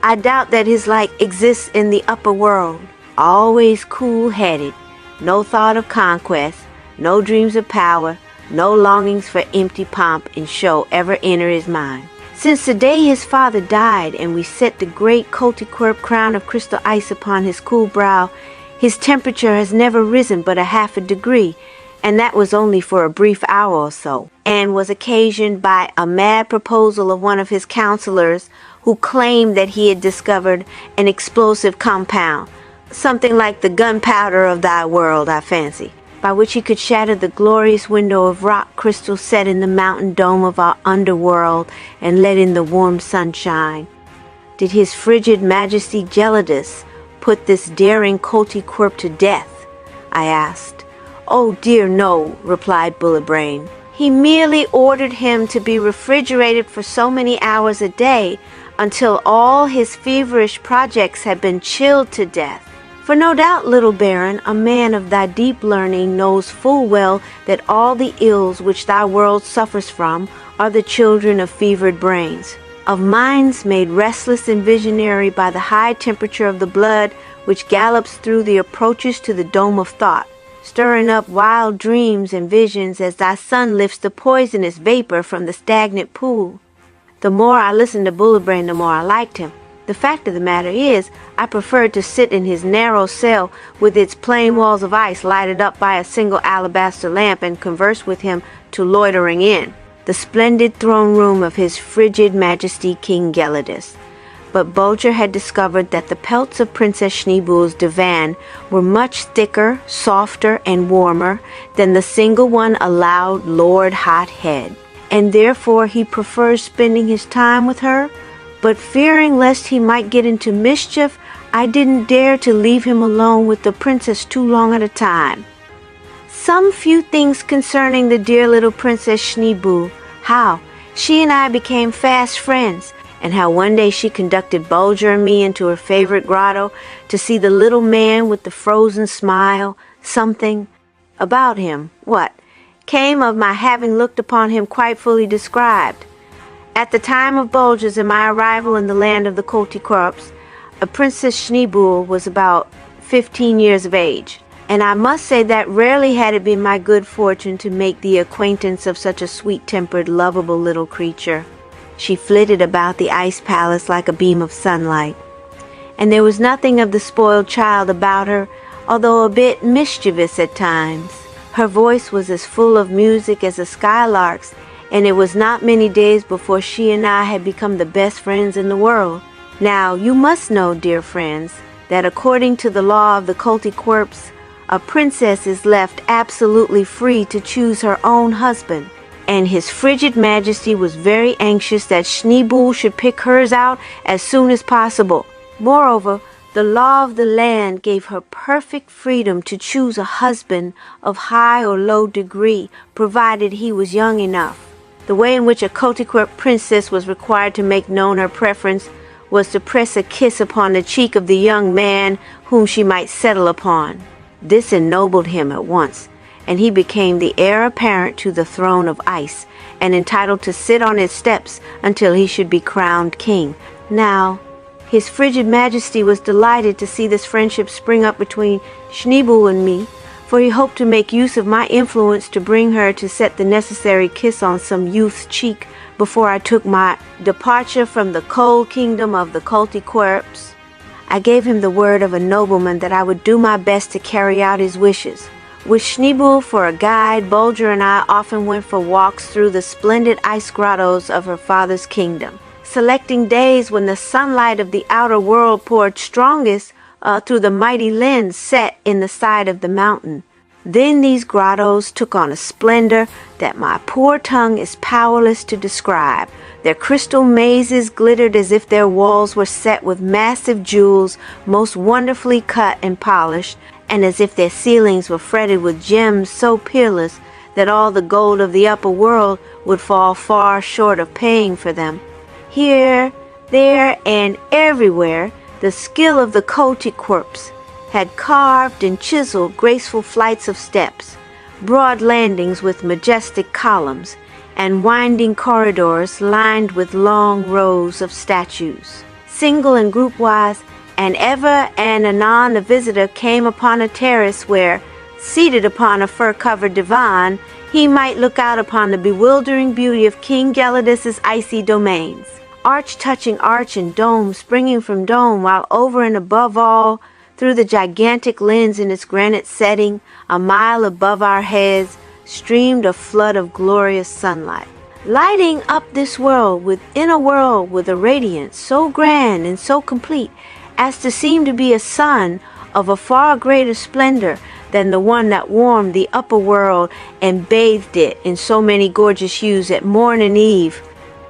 I doubt that his like exists in the upper world. Always cool-headed, no thought of conquest, no dreams of power, no longings for empty pomp and show ever enter his mind. Since the day his father died and we set the great koltytwerp crown of crystal ice upon his cool brow, his temperature has never risen but a half a degree, and that was only for a brief hour or so, and was occasioned by a mad proposal of one of his counselors who claimed that he had discovered an explosive compound, something like the gunpowder of thy world, I fancy, by which he could shatter the glorious window of rock crystal set in the mountain dome of our underworld and let in the warm sunshine. Did his frigid majesty Gelidus put this daring koltytwerp to death? I asked. Oh dear no, replied Bulger. He merely ordered him to be refrigerated for so many hours a day until all his feverish projects had been chilled to death. For no doubt, little baron, a man of thy deep learning knows full well that all the ills which thy world suffers from are the children of fevered brains, of minds made restless and visionary by the high temperature of the blood which gallops through the approaches to the dome of thought, stirring up wild dreams and visions as thy sun lifts the poisonous vapor from the stagnant pool. The more I listened to Bulger, the more I liked him. The fact of the matter is, I preferred to sit in his narrow cell with its plain walls of ice lighted up by a single alabaster lamp and converse with him to loitering in the splendid throne room of his frigid majesty King Gelidus. But Bulger had discovered that the pelts of Princess Schneeboule's divan were much thicker, softer, and warmer than the single one allowed Lord Hothead, and therefore he preferred spending his time with her, but fearing lest he might get into mischief, I didn't dare to leave him alone with the princess too long at a time. Some few things concerning the dear little Princess Schneeboule, how she and I became fast friends, and how one day she conducted Bulger and me into her favorite grotto to see the little man with the frozen smile. Something about him, came of my having looked upon him quite fully described. At the time of Bulger's and my arrival in the land of the koltytwerps, Princess Schneeboule was about 15 years of age, and I must say that rarely had it been my good fortune to make the acquaintance of such a sweet-tempered, lovable little creature. She flitted about the ice palace like a beam of sunlight, and there was nothing of the spoiled child about her, although a bit mischievous at times. Her voice was as full of music as a skylark's, and it was not many days before she and I had become the best friends in the world. Now, you must know, dear friends, that according to the law of the koltytwerps, a princess is left absolutely free to choose her own husband, and his frigid majesty was very anxious that Schneeboule should pick hers out as soon as possible. Moreover, the law of the land gave her perfect freedom to choose a husband of high or low degree, provided he was young enough. The way in which a koltytwerp princess was required to make known her preference was to press a kiss upon the cheek of the young man whom she might settle upon. This ennobled him at once, and he became the heir apparent to the throne of ice, and entitled to sit on its steps until he should be crowned king. Now, His frigid majesty was delighted to see this friendship spring up between Schneebel and me, for he hoped to make use of my influence to bring her to set the necessary kiss on some youth's cheek before I took my departure from the cold kingdom of the koltytwerps. I gave him the word of a nobleman that I would do my best to carry out his wishes. With Schneebel for a guide, Bulger and I often went for walks through the splendid ice grottos of her father's kingdom, selecting days when the sunlight of the outer world poured strongest through the mighty lens set in the side of the mountain. Then these grottos took on a splendor that my poor tongue is powerless to describe. Their crystal mazes glittered as if their walls were set with massive jewels most wonderfully cut and polished, and as if their ceilings were fretted with gems so peerless that all the gold of the upper world would fall far short of paying for them. Here, there, and everywhere, the skill of the koltytwerps had carved and chiseled graceful flights of steps, broad landings with majestic columns, and winding corridors lined with long rows of statues, single and group-wise, and ever and anon the visitor came upon a terrace where, seated upon a fur-covered divan, he might look out upon the bewildering beauty of King Gelidus's icy domains, arch touching arch and dome springing from dome, while over and above all, through the gigantic lens in its granite setting, a mile above our heads, streamed a flood of glorious sunlight, lighting up this world within a world with a radiance so grand and so complete as to seem to be a sun of a far greater splendor than the one that warmed the upper world and bathed it in so many gorgeous hues at morn and eve.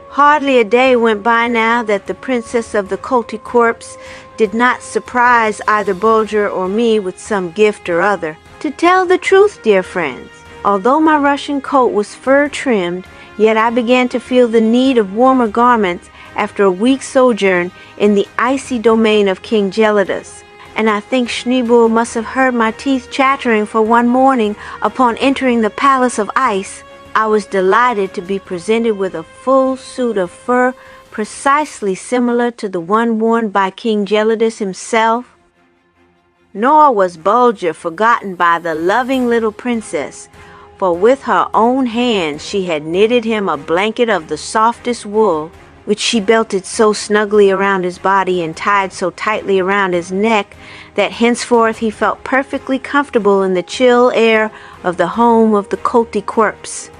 Hardly a day went by now that the princess of the koltytwerps did not surprise either Bulger or me with some gift or other. To tell the truth, dear friends, although my Russian coat was fur-trimmed, yet I began to feel the need of warmer garments after a week's sojourn in the icy domain of King Gelidus, and I think Schneebel must have heard my teeth chattering, for one morning, upon entering the palace of ice, I was delighted to be presented with a full suit of fur precisely similar to the one worn by King Gelidus himself. Nor was Bulger forgotten by the loving little princess, for with her own hands she had knitted him a blanket of the softest wool, which she belted so snugly around his body and tied so tightly around his neck that henceforth he felt perfectly comfortable in the chill air of the home of the koltytwerps.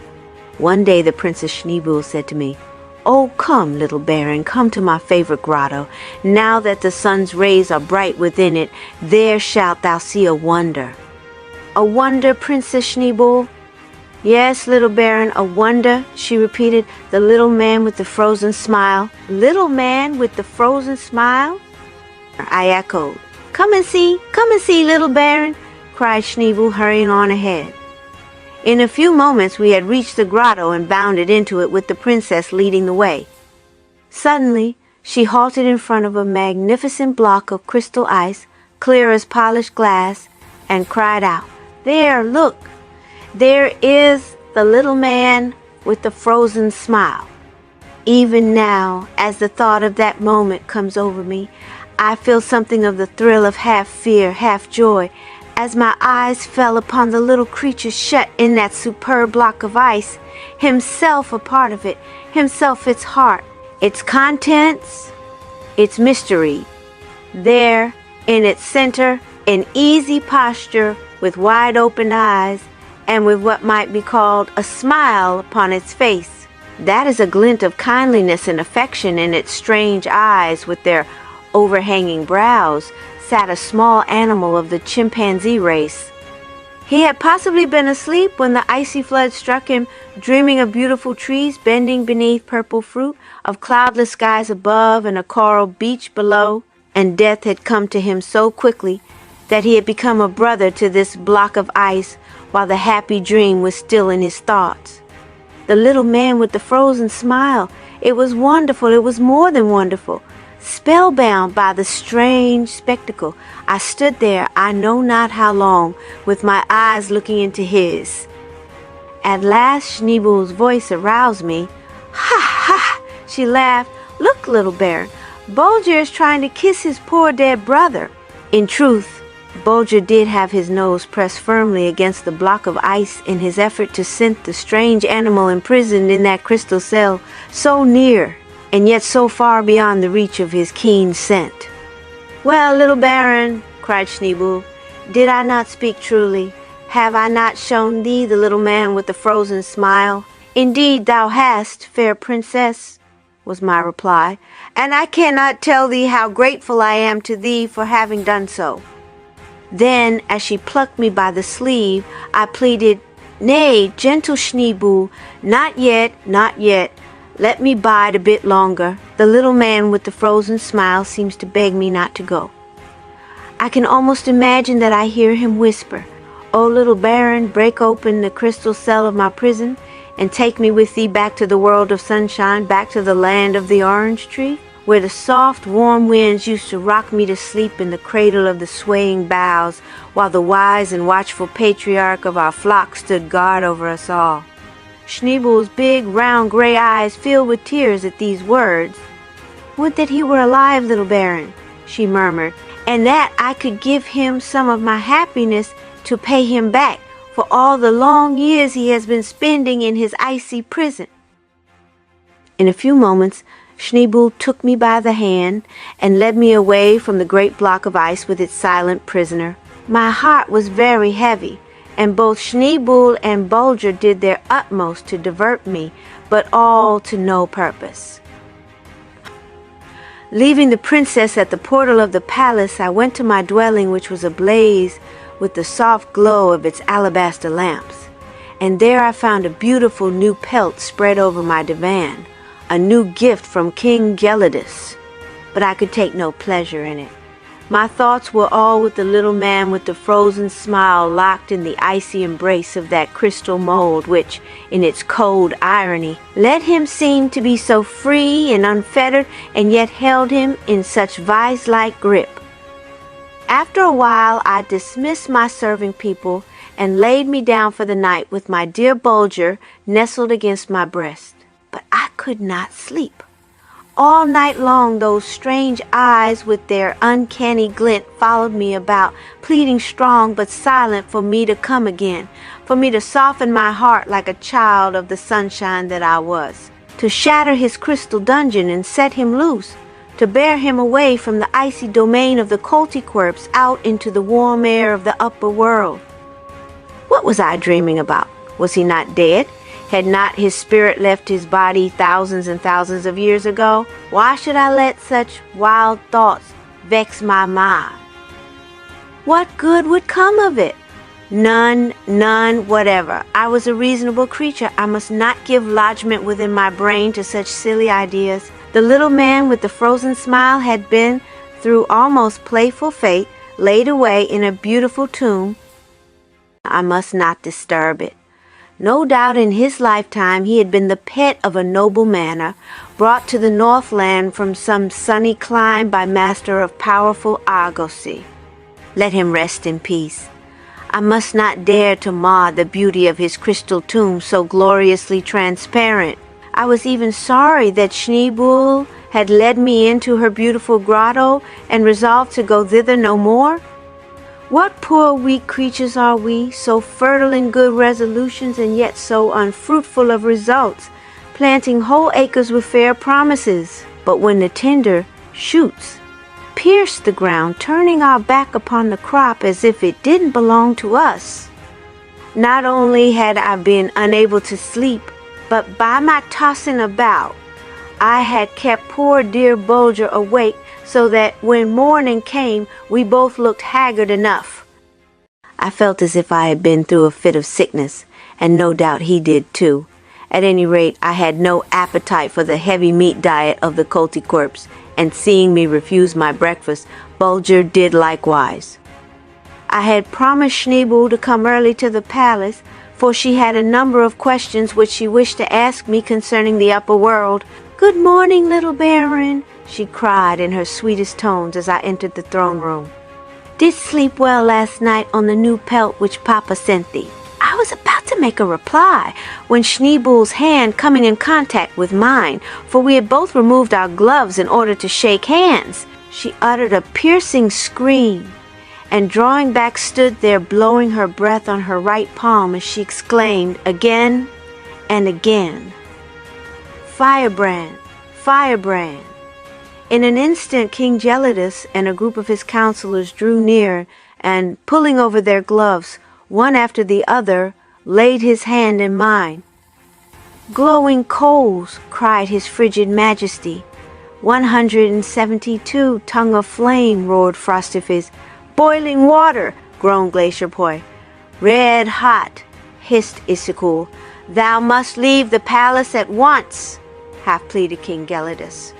One day the Princess Schneebel said to me, "Oh, come, little baron, come to my favorite grotto. Now that the sun's rays are bright within it, there shalt thou see a wonder." "A wonder, Princess Schneebel?" "Yes, little baron, a wonder," she repeated, the little man with the frozen smile. "Little man with the frozen smile?" I echoed. Come and see, little baron," cried Schneebel, hurrying on ahead. In a few moments we had reached the grotto and bounded into it with the princess leading the way. Suddenly, she halted in front of a magnificent block of crystal ice, clear as polished glass, and cried out, "There, look! There is the little man with the frozen smile." Even now, as the thought of that moment comes over me, I feel something of the thrill of half fear, half joy, as my eyes fell upon the little creature shut in that superb block of ice, himself a part of it, himself its heart, its contents, its mystery. There, in its center, in easy posture, with wide-opened eyes, and with what might be called a smile upon its face. That is a glint of kindliness and affection in its strange eyes, with their overhanging brows, sat a small animal of the chimpanzee race. He had possibly been asleep when the icy flood struck him, dreaming of beautiful trees bending beneath purple fruit, of cloudless skies above and a coral beach below, and death had come to him so quickly that he had become a brother to this block of ice while the happy dream was still in his thoughts. The little man with the frozen smile. It was wonderful. It was more than wonderful. Spellbound by the strange spectacle, I stood there, I know not how long, with my eyes looking into his. At last Schneebel's voice aroused me. "Ha, ha!" she laughed. "Look, little Baron, Bulger is trying to kiss his poor dead brother." In truth, Bulger did have his nose pressed firmly against the block of ice in his effort to scent the strange animal imprisoned in that crystal cell, so near and yet so far beyond the reach of his keen scent. "Well, little Baron," cried Schneebel, "did I not speak truly? Have I not shown thee the little man with the frozen smile?" "Indeed thou hast, fair princess," was my reply, "and I cannot tell thee how grateful I am to thee for having done so." Then, as she plucked me by the sleeve, I pleaded, "Nay, gentle Schneebel, not yet, not yet. Let me bide a bit longer. The little man with the frozen smile seems to beg me not to go." I can almost imagine that I hear him whisper, "O little Baron, break open the crystal cell of my prison, and take me with thee back to the world of sunshine, back to the land of the orange tree, where the soft, warm winds used to rock me to sleep in the cradle of the swaying boughs, while the wise and watchful patriarch of our flock stood guard over us all." Schneebel's big, round, gray eyes filled with tears at these words. "Would that he were alive, little Baron," she murmured, "and that I could give him some of my happiness to pay him back for all the long years he has been spending in his icy prison." In a few moments, Schneebel took me by the hand and led me away from the great block of ice with its silent prisoner. My heart was very heavy, and both Schneebel and Bulger did their utmost to divert me, but all to no purpose. Leaving the princess at the portal of the palace, I went to my dwelling, which was ablaze with the soft glow of its alabaster lamps, and there I found a beautiful new pelt spread over my divan, a new gift from King Gelidus, but I could take no pleasure in it. My thoughts were all with the little man with the frozen smile locked in the icy embrace of that crystal mold which, in its cold irony, let him seem to be so free and unfettered and yet held him in such vice-like grip. After a while I dismissed my serving people and laid me down for the night with my dear Bulger nestled against my breast. But I could not sleep. All night long those strange eyes with their uncanny glint followed me about, pleading strong but silent for me to come again, for me to soften my heart like a child of the sunshine that I was, to shatter his crystal dungeon and set him loose, to bear him away from the icy domain of the koltytwerps out into the warm air of the upper world. What was I dreaming about? Was he not dead? Had not his spirit left his body thousands and thousands of years ago? Why should I let such wild thoughts vex my mind? What good would come of it? None whatever. I was a reasonable creature. I must not give lodgment within my brain to such silly ideas. The little man with the frozen smile had been, through almost playful fate, laid away in a beautiful tomb. I must not disturb it. No doubt in his lifetime he had been the pet of a noble manor, brought to the Northland from some sunny clime by master of powerful argosy. Let him rest in peace. I must not dare to mar the beauty of his crystal tomb so gloriously transparent. I was even sorry that Schneebel had led me into her beautiful grotto and resolved to go thither no more. What poor weak creatures are we, so fertile in good resolutions and yet so unfruitful of results, planting whole acres with fair promises, but when the tender shoots pierce the ground, turning our back upon the crop as if it didn't belong to us. Not only had I been unable to sleep, but by my tossing about, I had kept poor dear Bulger awake, so that when morning came, we both looked haggard enough. I felt as if I had been through a fit of sickness, and no doubt he did too. At any rate, I had no appetite for the heavy meat diet of the koltytwerps, and seeing me refuse my breakfast, Bulger did likewise. I had promised Schneebel to come early to the palace, for she had a number of questions which she wished to ask me concerning the upper world. "Good morning, little Baron," she cried in her sweetest tones as I entered the throne room. "Didst sleep well last night on the new pelt which Papa sent thee?" I was about to make a reply when Schneebul's hand coming in contact with mine, for we had both removed our gloves in order to shake hands, she uttered a piercing scream, and drawing back stood there blowing her breath on her right palm as she exclaimed again and again, "Firebrand! Firebrand!" In an instant King Gelidus and a group of his counselors drew near and, pulling over their gloves, one after the other, laid his hand in mine. "Glowing coals!" cried his frigid majesty. 172 tongue of flame, roared Frostifizz. "Boiling water!" groaned Glacier Boy. "Red hot!" hissed Issycool. "Thou must leave the palace at once!" half-pleaded King Gelidus.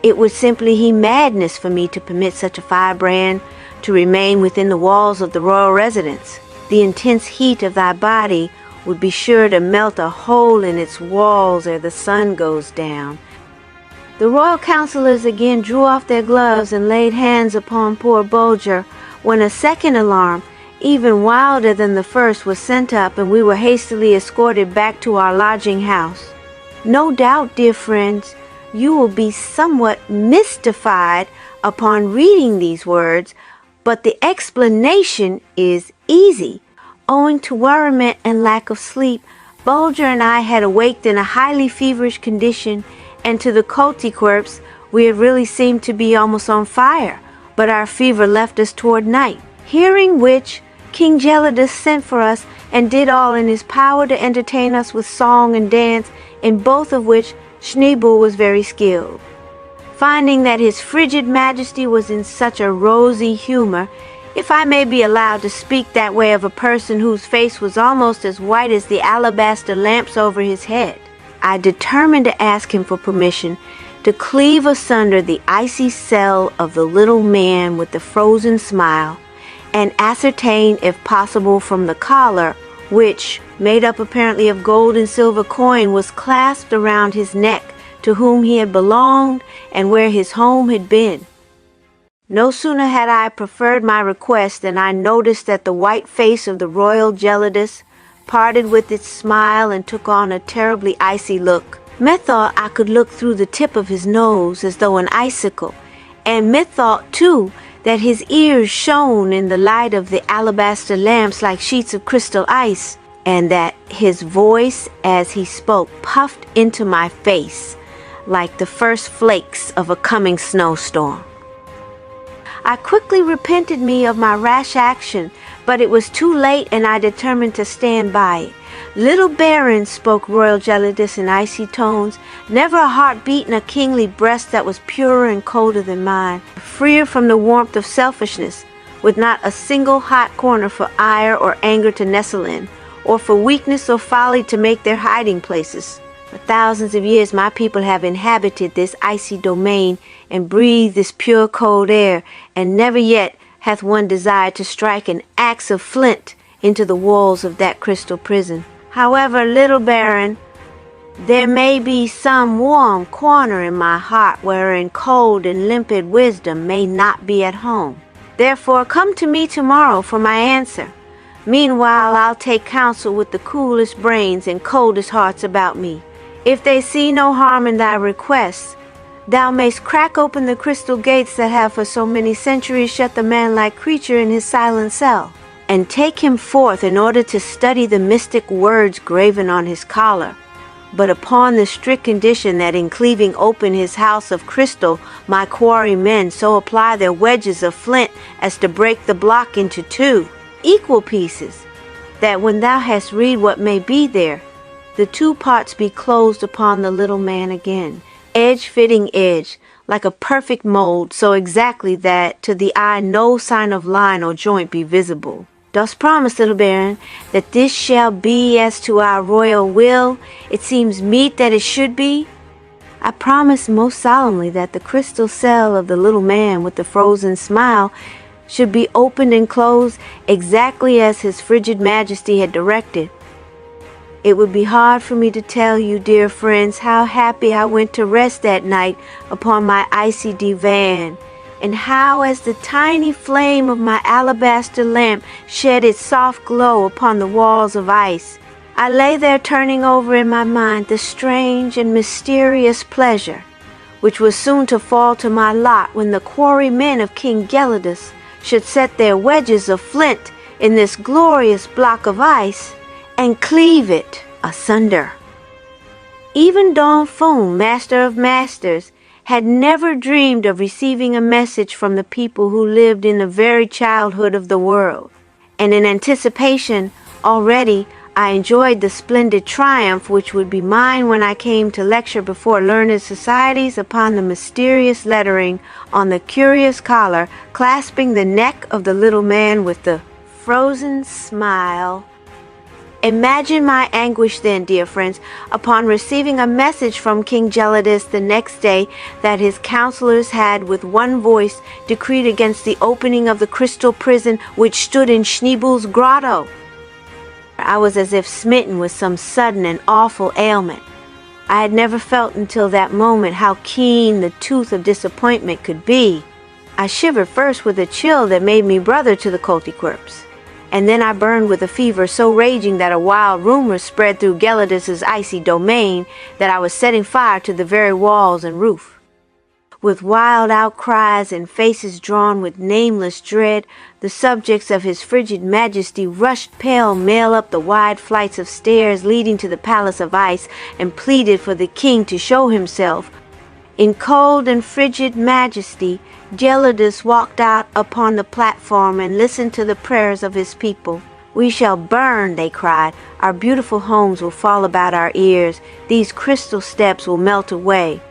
It would simply be madness for me to permit such a firebrand to remain within the walls of the royal residence. The intense heat of thy body would be sure to melt a hole in its walls ere the sun goes down. The royal counselors again drew off their gloves and laid hands upon poor Bulger, when a second alarm, even wilder than the first, was sent up, and we were hastily escorted back to our lodging house. No doubt, dear friends, you will be somewhat mystified upon reading these words, but the explanation is easy. Owing to worriment and lack of sleep, Bulger and I had awaked in a highly feverish condition, and to the koltytwerps we had really seemed to be almost on fire, but our fever left us toward night. Hearing which, King Gelidus sent for us and did all in his power to entertain us with song and dance, in both of which Schneebul was very skilled. Finding that his frigid majesty was in such a rosy humor, if I may be allowed to speak that way of a person whose face was almost as white as the alabaster lamps over his head, I determined to ask him for permission to cleave asunder the icy cell of the little man with the frozen smile, and ascertain if possible from the collar, which, made up apparently of gold and silver coin, was clasped around his neck, to whom he had belonged and where his home had been. No sooner had I preferred my request than I noticed that the white face of the royal Gelidus parted with its smile and took on a terribly icy look. Methought I could look through the tip of his nose as though an icicle, and methought too that his ears shone in the light of the alabaster lamps like sheets of crystal ice, and that his voice as he spoke puffed into my face like the first flakes of a coming snowstorm. I quickly repented me of my rash action, but it was too late, and I determined to stand by it. "Little Baron," spoke royal Gelidus in icy tones, "never a heart beat in a kingly breast that was purer and colder than mine, freer from the warmth of selfishness, with not a single hot corner for ire or anger to nestle in, or for weakness or folly to make their hiding places. For thousands of years my people have inhabited this icy domain and breathed this pure cold air, and never yet hath one desired to strike an axe of flint into the walls of that crystal prison. However, little Baron, there may be some warm corner in my heart wherein cold and limpid wisdom may not be at home. Therefore come to me tomorrow for my answer. Meanwhile I'll take counsel with the coolest brains and coldest hearts about me. If they see no harm in thy requests, thou mayst crack open the crystal gates that have for so many centuries shut the man-like creature in his silent cell, and take him forth in order to study the mystic words graven on his collar, but upon the strict condition that in cleaving open his house of crystal my quarrymen so apply their wedges of flint as to break the block into two equal pieces, that when thou hast read what may be there, the two parts be closed upon the little man again, edge fitting edge, like a perfect mold, so exactly that to the eye no sign of line or joint be visible. Dost promise, little Baron, that this shall be as to our royal will it seems meet that it should be?" I promised most solemnly that the crystal cell of the little man with the frozen smile should be opened and closed exactly as his frigid majesty had directed. It would be hard for me to tell you, dear friends, how happy I went to rest that night upon my icy divan, and how, as the tiny flame of my alabaster lamp shed its soft glow upon the walls of ice, I lay there turning over in my mind the strange and mysterious pleasure which was soon to fall to my lot when the quarrymen of King Gelidus should set their wedges of flint in this glorious block of ice and cleave it asunder. Even daunting, master of masters, had never dreamed of receiving a message from the people who lived in the very childhood of the world, and in anticipation already I enjoyed the splendid triumph which would be mine when I came to lecture before learned societies upon the mysterious lettering on the curious collar clasping the neck of the little man with the frozen smile. Imagine my anguish then, dear friends, upon receiving a message from King Gelidus the next day that his counselors had with one voice decreed against the opening of the crystal prison which stood in Schneebel's grotto. I was as if smitten with some sudden and awful ailment. I had never felt until that moment how keen the tooth of disappointment could be. I shivered first with a chill that made me brother to the koltytwerps, and then I burned with a fever so raging that a wild rumor spread through Gelidus's icy domain that I was setting fire to the very walls and roof. With wild outcries and faces drawn with nameless dread, the subjects of his frigid majesty rushed pell-mell up the wide flights of stairs leading to the palace of ice and pleaded for the king to show himself. In cold and frigid majesty, Gelidus walked out upon the platform and listened to the prayers of his people. "We shall burn," they cried. "Our beautiful homes will fall about our ears. These crystal steps will melt away.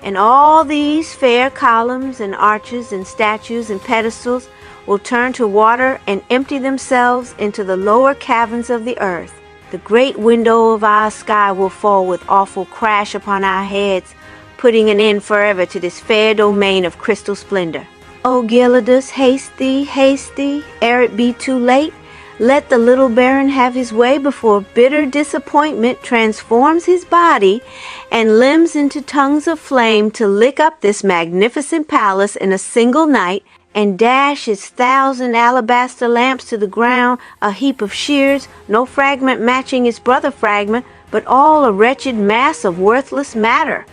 And all these fair columns and arches and statues and pedestals will turn to water and empty themselves into the lower caverns of the earth. The great window of our sky will fall with awful crash upon our heads, putting an end forever to this fair domain of crystal splendor. O Gelidus, haste thee, ere it be too late. Let the little baron have his way before bitter disappointment transforms his body and limbs into tongues of flame to lick up this magnificent palace in a single night and dash its 1,000 alabaster lamps to the ground, a heap of shears, no fragment matching its brother fragment, but all a wretched mass of worthless matter."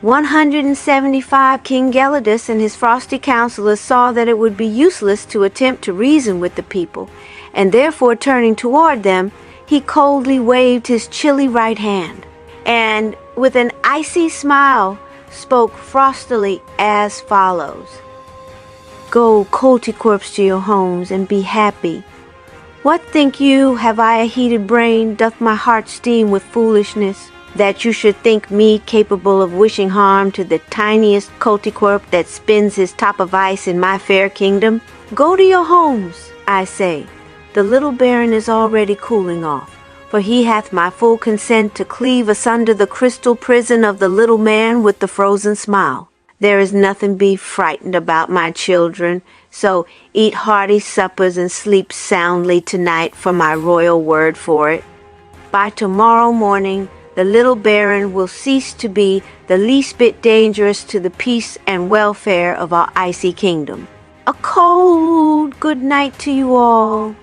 175 King Gelidus and his frosty counselors saw that it would be useless to attempt to reason with the people, and therefore turning toward them, he coldly waved his chilly right hand, and with an icy smile spoke frostily as follows: "Go, koltytwerps, to your homes, and be happy. What think you, have I a heated brain, doth my heart steam with foolishness, that you should think me capable of wishing harm to the tiniest koltytwerp that spins his top of ice in my fair kingdom? Go to your homes, I say. The little baron is already cooling off, for he hath my full consent to cleave asunder the crystal prison of the little man with the frozen smile. There is nothing be frightened about, my children, so eat hearty suppers and sleep soundly tonight for my royal word for it. By tomorrow morning the little baron will cease to be the least bit dangerous to the peace and welfare of our icy kingdom. A cold good night to you all."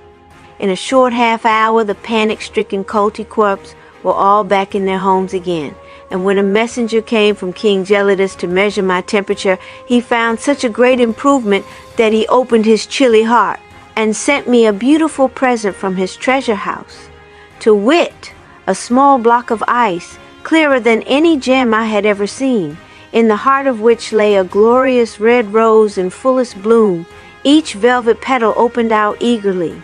In a short half hour the panic-stricken koltytwerps were all back in their homes again, and when a messenger came from King Gelidus to measure my temperature, he found such a great improvement that he opened his chilly heart and sent me a beautiful present from his treasure house, to wit, a small block of ice, clearer than any gem I had ever seen, in the heart of which lay a glorious red rose in fullest bloom, each velvet petal opened out eagerly.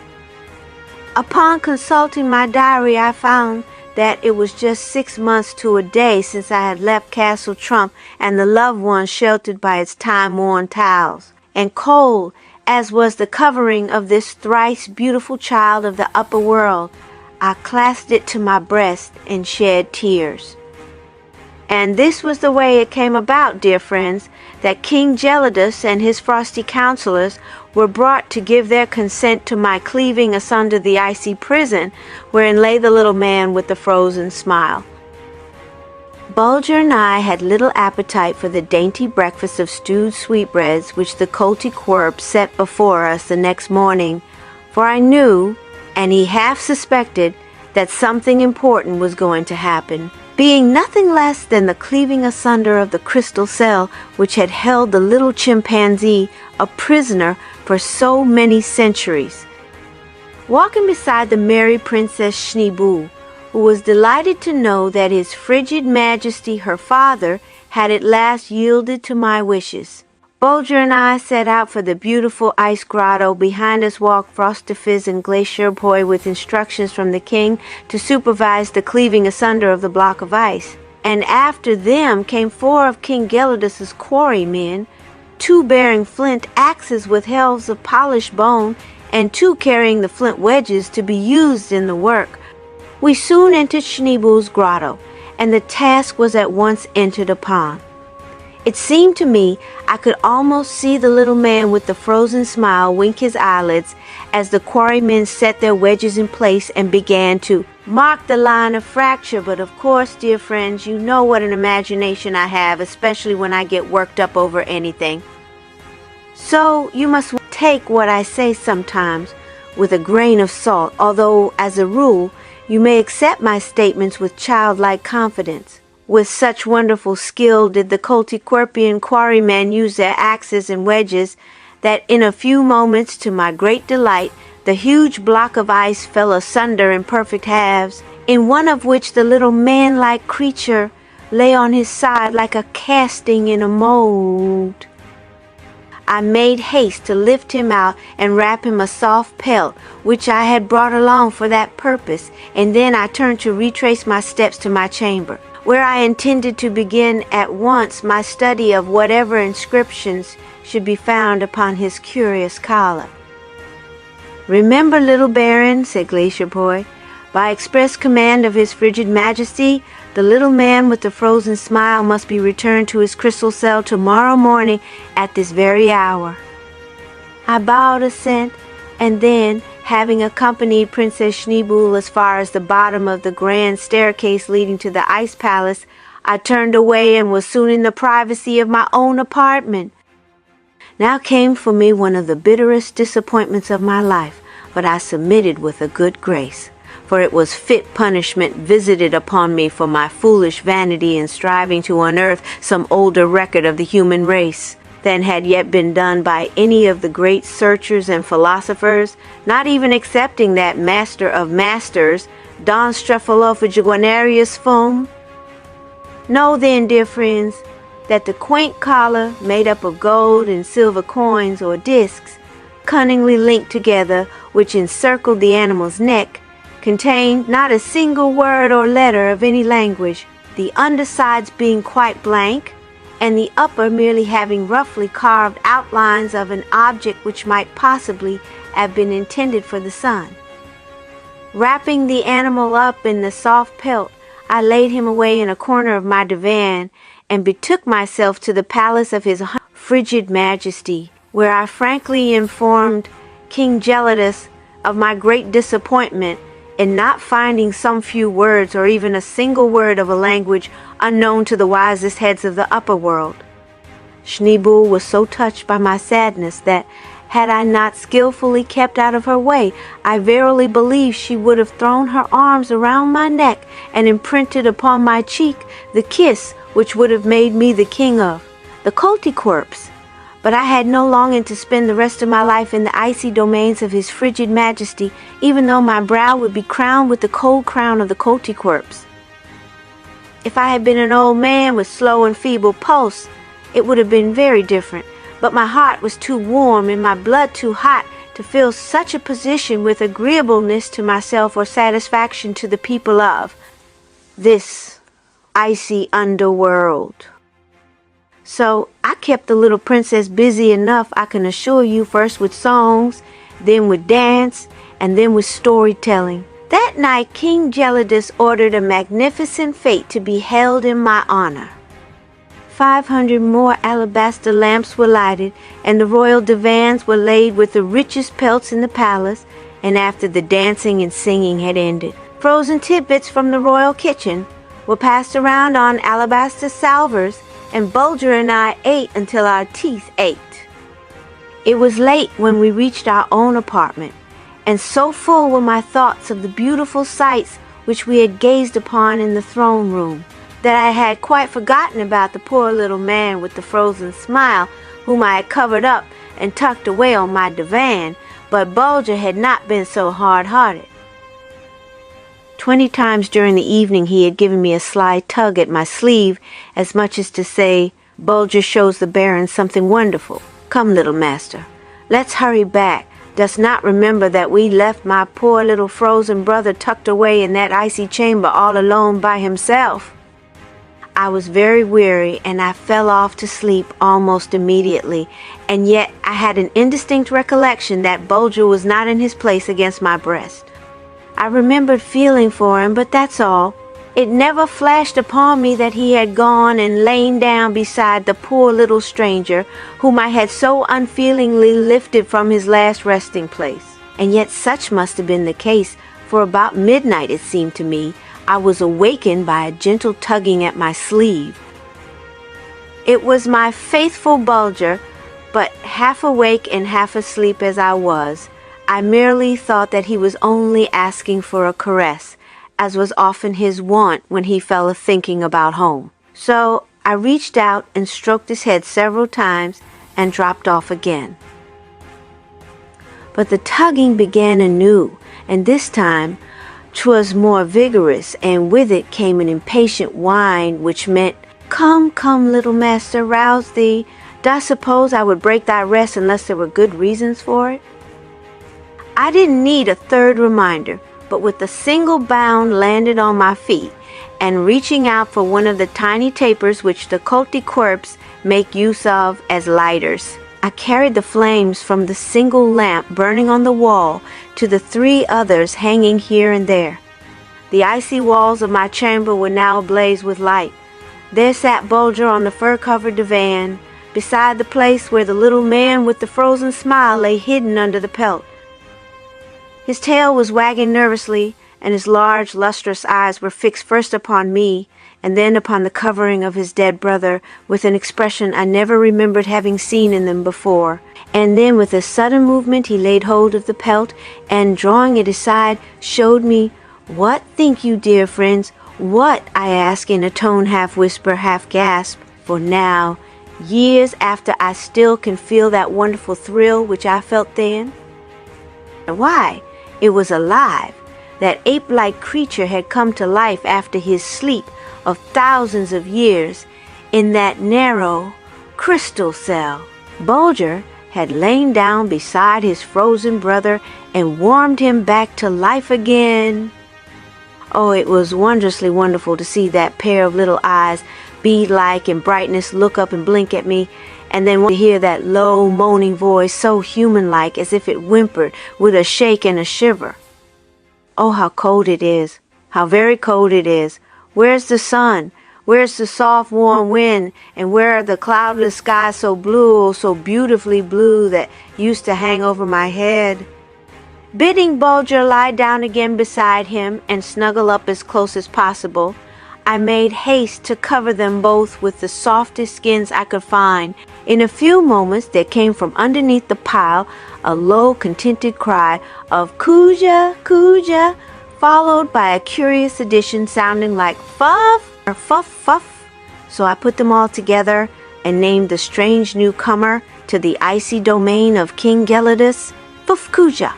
Upon consulting my diary, I found that it was just 6 months to a day since I had left Castle Trump and the loved one sheltered by its time-worn tiles, and cold as was the covering of this thrice beautiful child of the upper world, I clasped it to my breast and shed tears. And this was the way it came about, dear friends, that King Gelidus and his frosty counselors were brought to give their consent to my cleaving asunder the icy prison wherein lay the little man with the frozen smile. Bulger and I had little appetite for the dainty breakfast of stewed sweetbreads which the koltytwerp set before us the next morning, for I knew, and he half suspected, that something important was going to happen, being nothing less than the cleaving asunder of the crystal cell which had held the little chimpanzee a prisoner for so many centuries. Walking beside the merry Princess Schneeboo, who was delighted to know that His Frigid Majesty her father had at last yielded to my wishes, Bulger and I set out for the beautiful ice grotto. Behind us walked Frostifiz and Glacier Boy with instructions from the king to supervise the cleaving asunder of the block of ice. And after them came 4 of King Gelidus's quarrymen, 2 bearing flint axes with helves of polished bone, and 2 carrying the flint wedges to be used in the work. We soon entered Schneeboo's grotto, and the task was at once entered upon. It seemed to me I could almost see the little man with the frozen smile wink his eyelids as the quarrymen set their wedges in place and began to mark the line of fracture. But of course, dear friends, you know what an imagination I have, especially when I get worked up over anything. So you must take what I say sometimes with a grain of salt, although as a rule you may accept my statements with childlike confidence. With such wonderful skill did the koltytwerpian quarrymen use their axes and wedges that in a few moments, to my great delight, the huge block of ice fell asunder in perfect halves, in one of which the little man-like creature lay on his side like a casting in a mold. I made haste to lift him out and wrap him a soft pelt, which I had brought along for that purpose, and then I turned to retrace my steps to my chamber, where I intended to begin at once my study of whatever inscriptions should be found upon his curious collar. "Remember, little Baron," said Glacier Boy, "by express command of His Frigid Majesty, the little man with the frozen smile must be returned to his crystal cell tomorrow morning at this very hour." I bowed assent, and then, having accompanied Princess Schneeboo as far as the bottom of the grand staircase leading to the ice palace, I turned away and was soon in the privacy of my own apartment. Now came for me one of the bitterest disappointments of my life, but I submitted with a good grace, for it was fit punishment visited upon me for my foolish vanity in striving to unearth some older record of the human race than had yet been done by any of the great searchers and philosophers, not even excepting that master of masters, Don Strephalophaguanarius Foam. Know then, dear friends, that the quaint collar, made up of gold and silver coins or discs, cunningly linked together, which encircled the animal's neck, contained not a single word or letter of any language, the undersides being quite blank, and the upper merely having roughly carved outlines of an object which might possibly have been intended for the sun. Wrapping the animal up in the soft pelt, I laid him away in a corner of my divan, and betook myself to the palace of His Frigid Majesty, where I frankly informed King Gelidus of my great disappointment in not finding some few words or even a single word of a language unknown to the wisest heads of the upper world. Schneeboo was so touched by my sadness that, had I not skillfully kept out of her way, I verily believe she would have thrown her arms around my neck and imprinted upon my cheek the kiss which would have made me the king of the koltytwerps. But I had no longing to spend the rest of my life in the icy domains of His Frigid Majesty, even though my brow would be crowned with the cold crown of the koltytwerps. If I had been an old man with slow and feeble pulse, it would have been very different, but my heart was too warm and my blood too hot to fill such a position with agreeableness to myself or satisfaction to the people of this icy underworld. So I kept the little princess busy enough, I can assure you, first with songs, then with dance, and then with storytelling. That night King Gelidus ordered a magnificent fete to be held in my honor. 500 more alabaster lamps were lighted, and the royal divans were laid with the richest pelts in the palace, and after the dancing and singing had ended, frozen tidbits from the royal kitchen were passed around on alabaster salvers, and Bulger and I ate until our teeth ached. It was late when we reached our own apartment, and so full were my thoughts of the beautiful sights which we had gazed upon in the throne room, that I had quite forgotten about the poor little man with the frozen smile, whom I had covered up and tucked away on my divan. But Bulger had not been so hard-hearted. 20 times during the evening he had given me a sly tug at my sleeve, as much as to say, "Bulger shows the Baron something wonderful. Come, little master, let's hurry back. Dost not remember that we left my poor little frozen brother tucked away in that icy chamber all alone by himself?" I was very weary, and I fell off to sleep almost immediately, and yet I had an indistinct recollection that Bulger was not in his place against my breast. I remembered feeling for him, but that's all. It never flashed upon me that he had gone and lain down beside the poor little stranger whom I had so unfeelingly lifted from his last resting place. And yet such must have been the case, for about midnight, it seemed to me, I was awakened by a gentle tugging at my sleeve. It was my faithful Bulger, but half awake and half asleep as I was, I merely thought that he was only asking for a caress, as was often his wont when he fell a-thinking about home. So I reached out and stroked his head several times and dropped off again. But the tugging began anew, and this time 'twas more vigorous, and with it came an impatient whine, which meant, "Come, come, little master, rouse thee. Dost suppose I would break thy rest unless there were good reasons for it?" I didn't need a third reminder, but with a single bound landed on my feet, and reaching out for one of the tiny tapers which the koltytwerps make use of as lighters, I carried the flames from the single lamp burning on the wall to the 3 others hanging here and there. The icy walls of my chamber were now ablaze with light. There sat Bulger on the fur-covered divan, beside the place where the little man with the frozen smile lay hidden under the pelt. His tail was wagging nervously, and his large, lustrous eyes were fixed first upon me, and then upon the covering of his dead brother, with an expression I never remembered having seen in them before. And then with a sudden movement he laid hold of the pelt, and drawing it aside, showed me. "What think you, dear friends? What?" I asked in a tone half whisper, half gasp, for now, years after, I still can feel that wonderful thrill which I felt then. Why, it was alive. That ape-like creature had come to life after his sleep of thousands of years in that narrow crystal cell. Bulger had lain down beside his frozen brother and warmed him back to life again. Oh, it was wondrously wonderful to see that pair of little eyes, bead-like in brightness, look up and blink at me, and then to hear that low, moaning voice, so human-like as if it whimpered with a shake and a shiver. Oh, how cold it is, how very cold it is. Where's the sun? Where's the soft, warm wind? And where are the cloudless skies so blue, oh, so beautifully blue, that used to hang over my head? Bidding Bulger lie down again beside him and snuggle up as close as possible, I made haste to cover them both with the softest skins I could find. In a few moments there came from underneath the pile a low, contented cry of "Kuja, Kuja," followed by a curious addition sounding like "Fuff" or "Fuff, Fuff." So I put them all together and named the strange newcomer to the icy domain of King Gelidus, Kuja.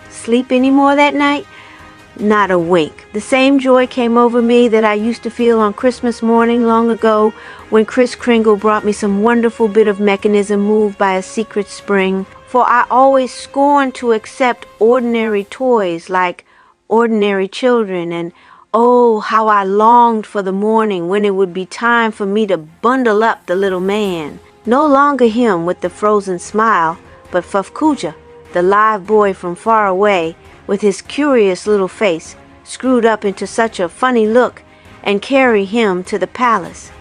Sleep any more that night? Not a wink. The same joy came over me that I used to feel on Christmas morning long ago when Kris Kringle brought me some wonderful bit of mechanism moved by a secret spring, for I always scorned to accept ordinary toys like ordinary children, and oh, how I longed for the morning when it would be time for me to bundle up the little man. No longer him with the frozen smile, but Kuja, the live boy from far away, with his curious little face screwed up into such a funny look, and carry him to the palace.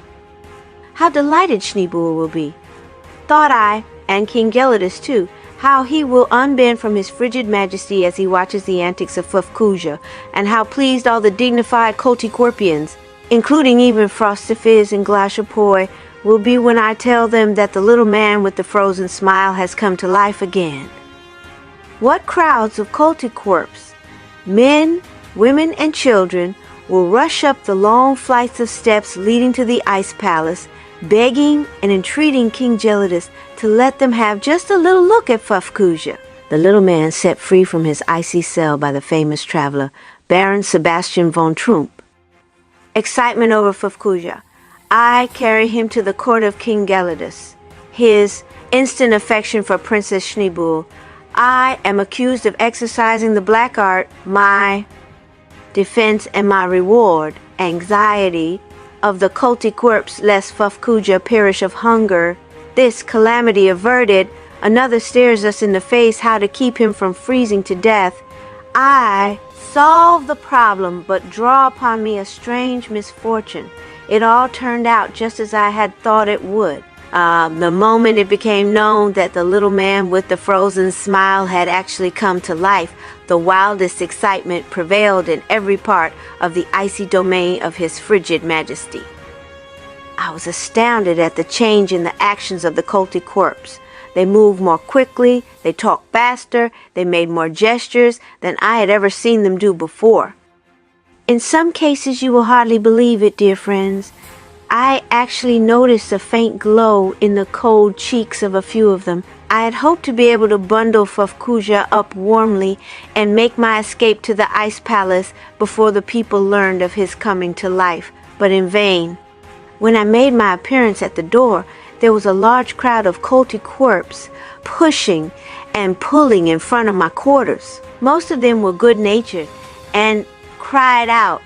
How delighted Schneeboule will be. Thought I, and King Gelidus too, how he will unbend from his frigid majesty as he watches the antics of Fufkuja, and how pleased all the dignified koltytwerpians, including even Frostifiz and Glashapoi, will be when I tell them that the little man with the frozen smile has come to life again. What crowds of koltytwerps, men, women, and children, will rush up the long flights of steps leading to the ice palace, begging and entreating King Gelidus to let them have just a little look at Fufkuja, the little man set free from his icy cell by the famous traveler, Baron Sebastian von Trump. Excitement over Fufkuja. I carry him to the court of King Gelidus. His instant affection for Princess Schneeboule. I am accused of exercising the black art, my defense and my reward, anxiety of the koltytwerps lest Fufkuja perish of hunger. This calamity averted, another stares us in the face how to keep him from freezing to death. I solve the problem, but draw upon me a strange misfortune. It all turned out just as I had thought it would. The moment it became known that the little man with the frozen smile had actually come to life, the wildest excitement prevailed in every part of the icy domain of his frigid majesty. I was astounded at the change in the actions of the koltytwerps. They moved more quickly, they talked faster, they made more gestures than I had ever seen them do before. In some cases you will hardly believe it, dear friends. I actually noticed a faint glow in the cold cheeks of a few of them. I had hoped to be able to bundle Fufkuja up warmly and make my escape to the ice palace before the people learned of his coming to life, but in vain. When I made my appearance at the door, there was a large crowd of koltytwerps pushing and pulling in front of my quarters. Most of them were good-natured and cried out,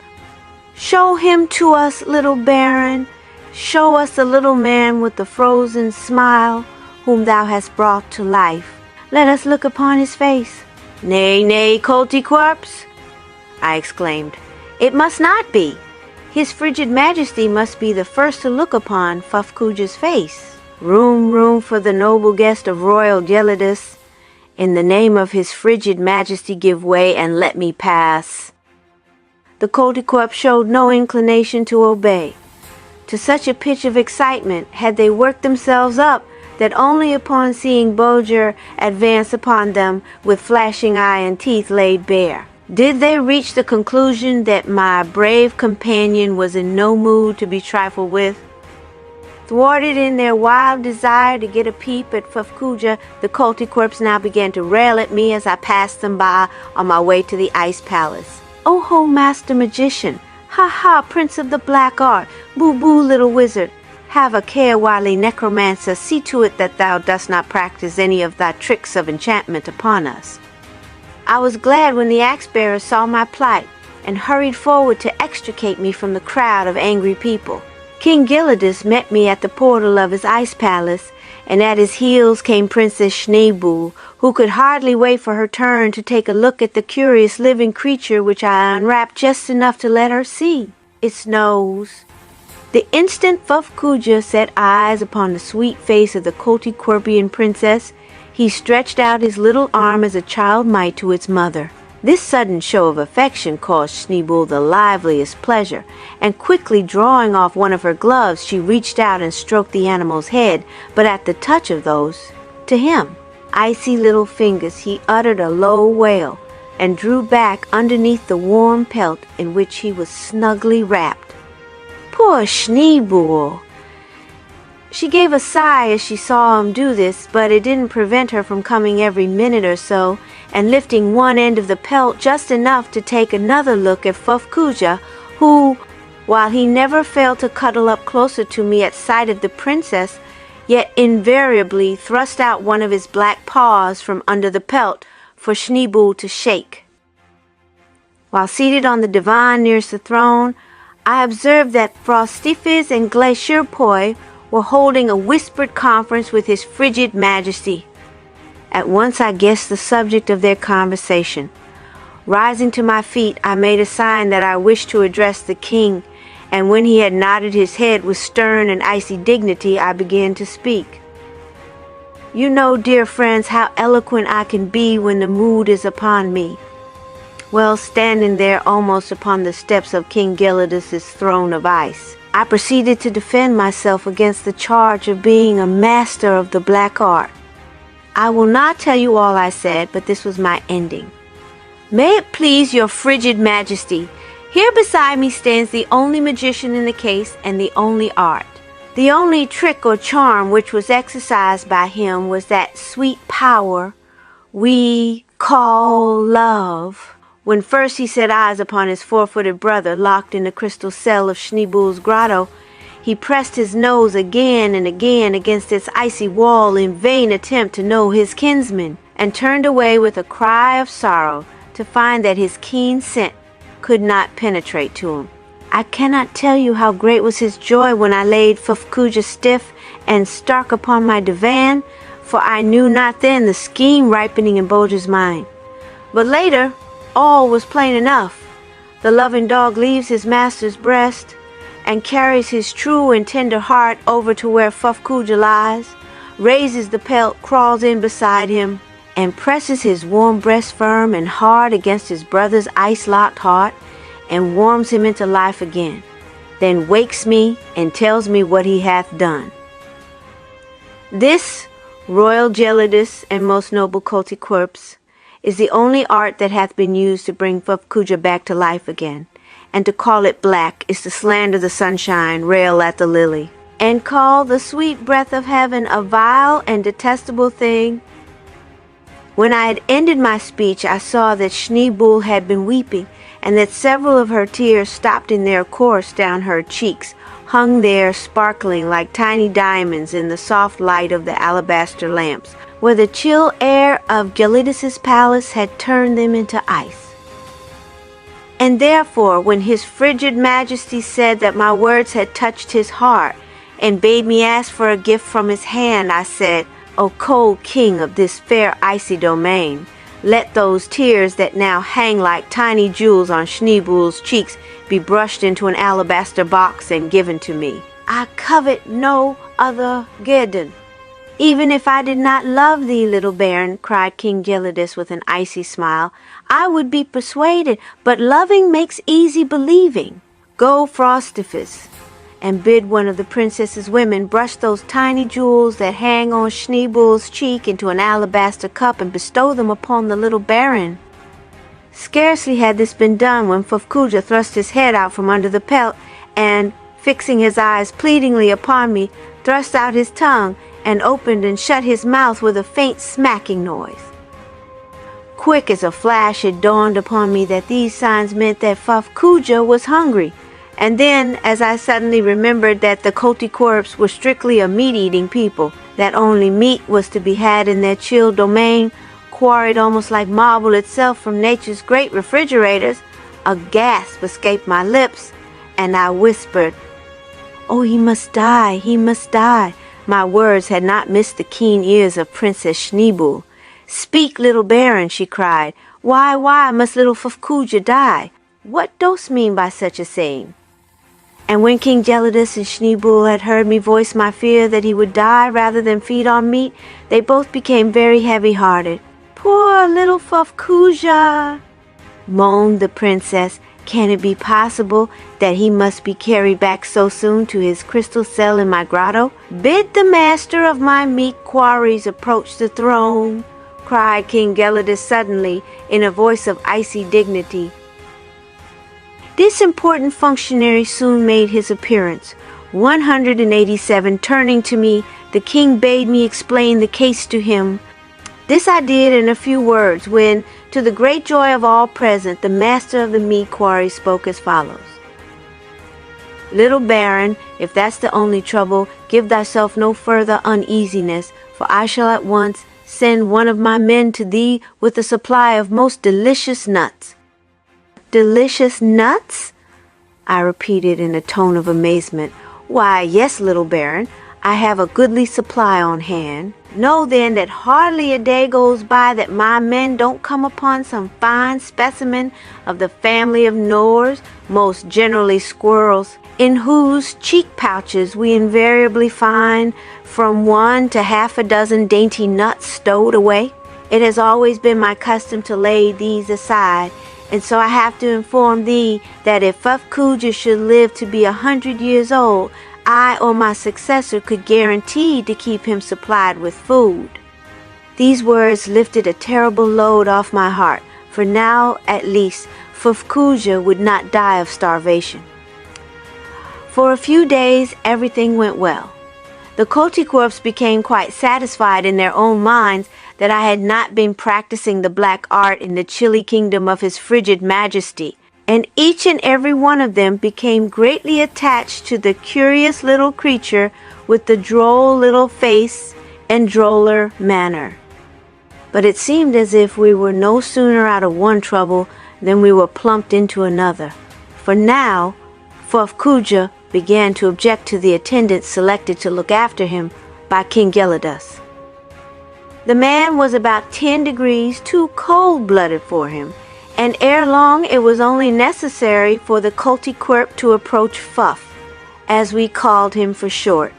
"Show him to us, little baron. Show us the little man with the frozen smile, whom thou hast brought to life. Let us look upon his face." "Nay, nay, koltytwerps," I exclaimed. "It must not be. His frigid majesty must be the first to look upon Fufkuja's face. Room for the noble guest of royal Gelidus. In the name of his frigid majesty give way and let me pass." The koltytwerp showed no inclination to obey. To such a pitch of excitement had they worked themselves up that only upon seeing Bulger advance upon them with flashing eye and teeth laid bare, did they reach the conclusion that my brave companion was in no mood to be trifled with. Thwarted in their wild desire to get a peep at Fufkuja, the koltytwerps now began to rail at me as I passed them by on my way to the ice palace. "Oh ho, master magician! Ha ha, prince of the black art! Boo boo, little wizard! Have a care, wily necromancer! See to it that thou dost not practice any of thy tricks of enchantment upon us." I was glad when the axe-bearer saw my plight and hurried forward to extricate me from the crowd of angry people. King Gelidus met me at the portal of his ice palace, and at his heels came Princess Schneeboule, who could hardly wait for her turn to take a look at the curious living creature which I unwrapped just enough to let her see its nose. The instant Fufkuja set eyes upon the sweet face of the koltytwerpian princess, he stretched out his little arm as a child might to its mother. This sudden show of affection caused Schneeboule the liveliest pleasure, and quickly drawing off one of her gloves, she reached out and stroked the animal's head, but at the touch of those, to him, icy little fingers, he uttered a low wail, and drew back underneath the warm pelt in which he was snugly wrapped. Poor Schneeboule! She gave a sigh as she saw him do this, but it didn't prevent her from coming every minute or so and lifting one end of the pelt just enough to take another look at Fufkuja, who, while he never failed to cuddle up closer to me at sight of the princess, yet invariably thrust out one of his black paws from under the pelt for Schneeboule to shake. While seated on the divan nearest the throne, I observed that Frostifiz and Glashapoi were holding a whispered conference with his frigid majesty. At once I guessed the subject of their conversation. Rising to my feet, I made a sign that I wished to address the king, and when he had nodded his head with stern and icy dignity, I began to speak. You know, dear friends, how eloquent I can be when the mood is upon me. Well, standing there almost upon the steps of King Gelidus' throne of ice, I proceeded to defend myself against the charge of being a master of the black art. I will not tell you all I said, but this was my ending. May it please your frigid majesty, here beside me stands the only magician in the case and the only art. The only trick or charm which was exercised by him was that sweet power we call love. When first he set eyes upon his four-footed brother locked in the crystal cell of Schneebul's grotto, he pressed his nose again and again against its icy wall in vain attempt to know his kinsman, and turned away with a cry of sorrow to find that his keen scent could not penetrate to him. I cannot tell you how great was his joy when I laid Fufkuja stiff and stark upon my divan, for I knew not then the scheme ripening in Bulger's mind. But later, all was plain enough. The loving dog leaves his master's breast and carries his true and tender heart over to where Fufkuja lies, raises the pelt, crawls in beside him, and presses his warm breast firm and hard against his brother's ice-locked heart, and warms him into life again, then wakes me and tells me what he hath done. This, royal Gelidus and most noble koltytwerps, is the only art that hath been used to bring Fufkuja back to life again, and to call it black is to slander the sunshine, rail at the lily, and call the sweet breath of heaven a vile and detestable thing. When I had ended my speech, I saw that Schneebul had been weeping, and that several of her tears stopped in their course down her cheeks, hung there sparkling like tiny diamonds in the soft light of the alabaster lamps, where the chill air of Gelidus' palace had turned them into ice. And therefore, when his frigid majesty said that my words had touched his heart, and bade me ask for a gift from his hand, I said, O cold king of this fair icy domain, let those tears that now hang like tiny jewels on Schneebul's cheeks be brushed into an alabaster box and given to me. I covet no other guerdon. Even if I did not love thee, little baron, cried King Gelidus with an icy smile, I would be persuaded, but loving makes easy believing. Go, Frostifus, and bid one of the princess's women brush those tiny jewels that hang on Schneebul's cheek into an alabaster cup and bestow them upon the little baron. Scarcely had this been done when Fufkuja thrust his head out from under the pelt and, fixing his eyes pleadingly upon me, thrust out his tongue and opened and shut his mouth with a faint smacking noise. Quick as a flash it dawned upon me that these signs meant that Fufkuja was hungry. And then, as I suddenly remembered that the koltytwerps were strictly a meat-eating people, that only meat was to be had in their chill domain, quarried almost like marble itself from nature's great refrigerators, a gasp escaped my lips, and I whispered, "Oh, he must die, he must die." My words had not missed the keen ears of Princess Schneebul. "Speak, little baron," she cried. Why must little Fufkuja die? What dost mean by such a saying?" And when King Gelidus and Schneebul had heard me voice my fear that he would die rather than feed on meat, they both became very heavy-hearted. "Poor little Fufkuja," moaned the princess. "Can it be possible that he must be carried back so soon to his crystal cell in my grotto? Bid the master of my meat quarries approach the throne," cried King Gelidus suddenly in a voice of icy dignity. This important functionary soon made his appearance. 187, turning to me, the king bade me explain the case to him. This I did in a few words, when, to the great joy of all present, the master of the meat quarry spoke as follows. "Little baron, if that's the only trouble, give thyself no further uneasiness, for I shall at once send one of my men to thee with a supply of most delicious nuts." "Delicious nuts?" I repeated in a tone of amazement. "Why, yes, little baron, I have a goodly supply on hand. Know then that hardly a day goes by that my men don't come upon some fine specimen of the family of gnawers, most generally squirrels, in whose cheek pouches we invariably find from 1 to half a dozen dainty nuts stowed away. It has always been my custom to lay these aside, and so I have to inform thee that if Fufkuja should live to be 100 years old, I or my successor could guarantee to keep him supplied with food." These words lifted a terrible load off my heart, for now, at least, Fufkuja would not die of starvation. For a few days, everything went well. The koltytwerps became quite satisfied in their own minds that I had not been practicing the black art in the chilly kingdom of His frigid Majesty, and each and every one of them became greatly attached to the curious little creature with the droll little face and droller manner. But it seemed as if we were no sooner out of one trouble than we were plumped into another, for now Fufkuja began to object to the attendants selected to look after him by King Gelidus. The man was about 10 degrees too cold-blooded for him, and ere long it was only necessary for the koltytwerp to approach Fuf, as we called him for short,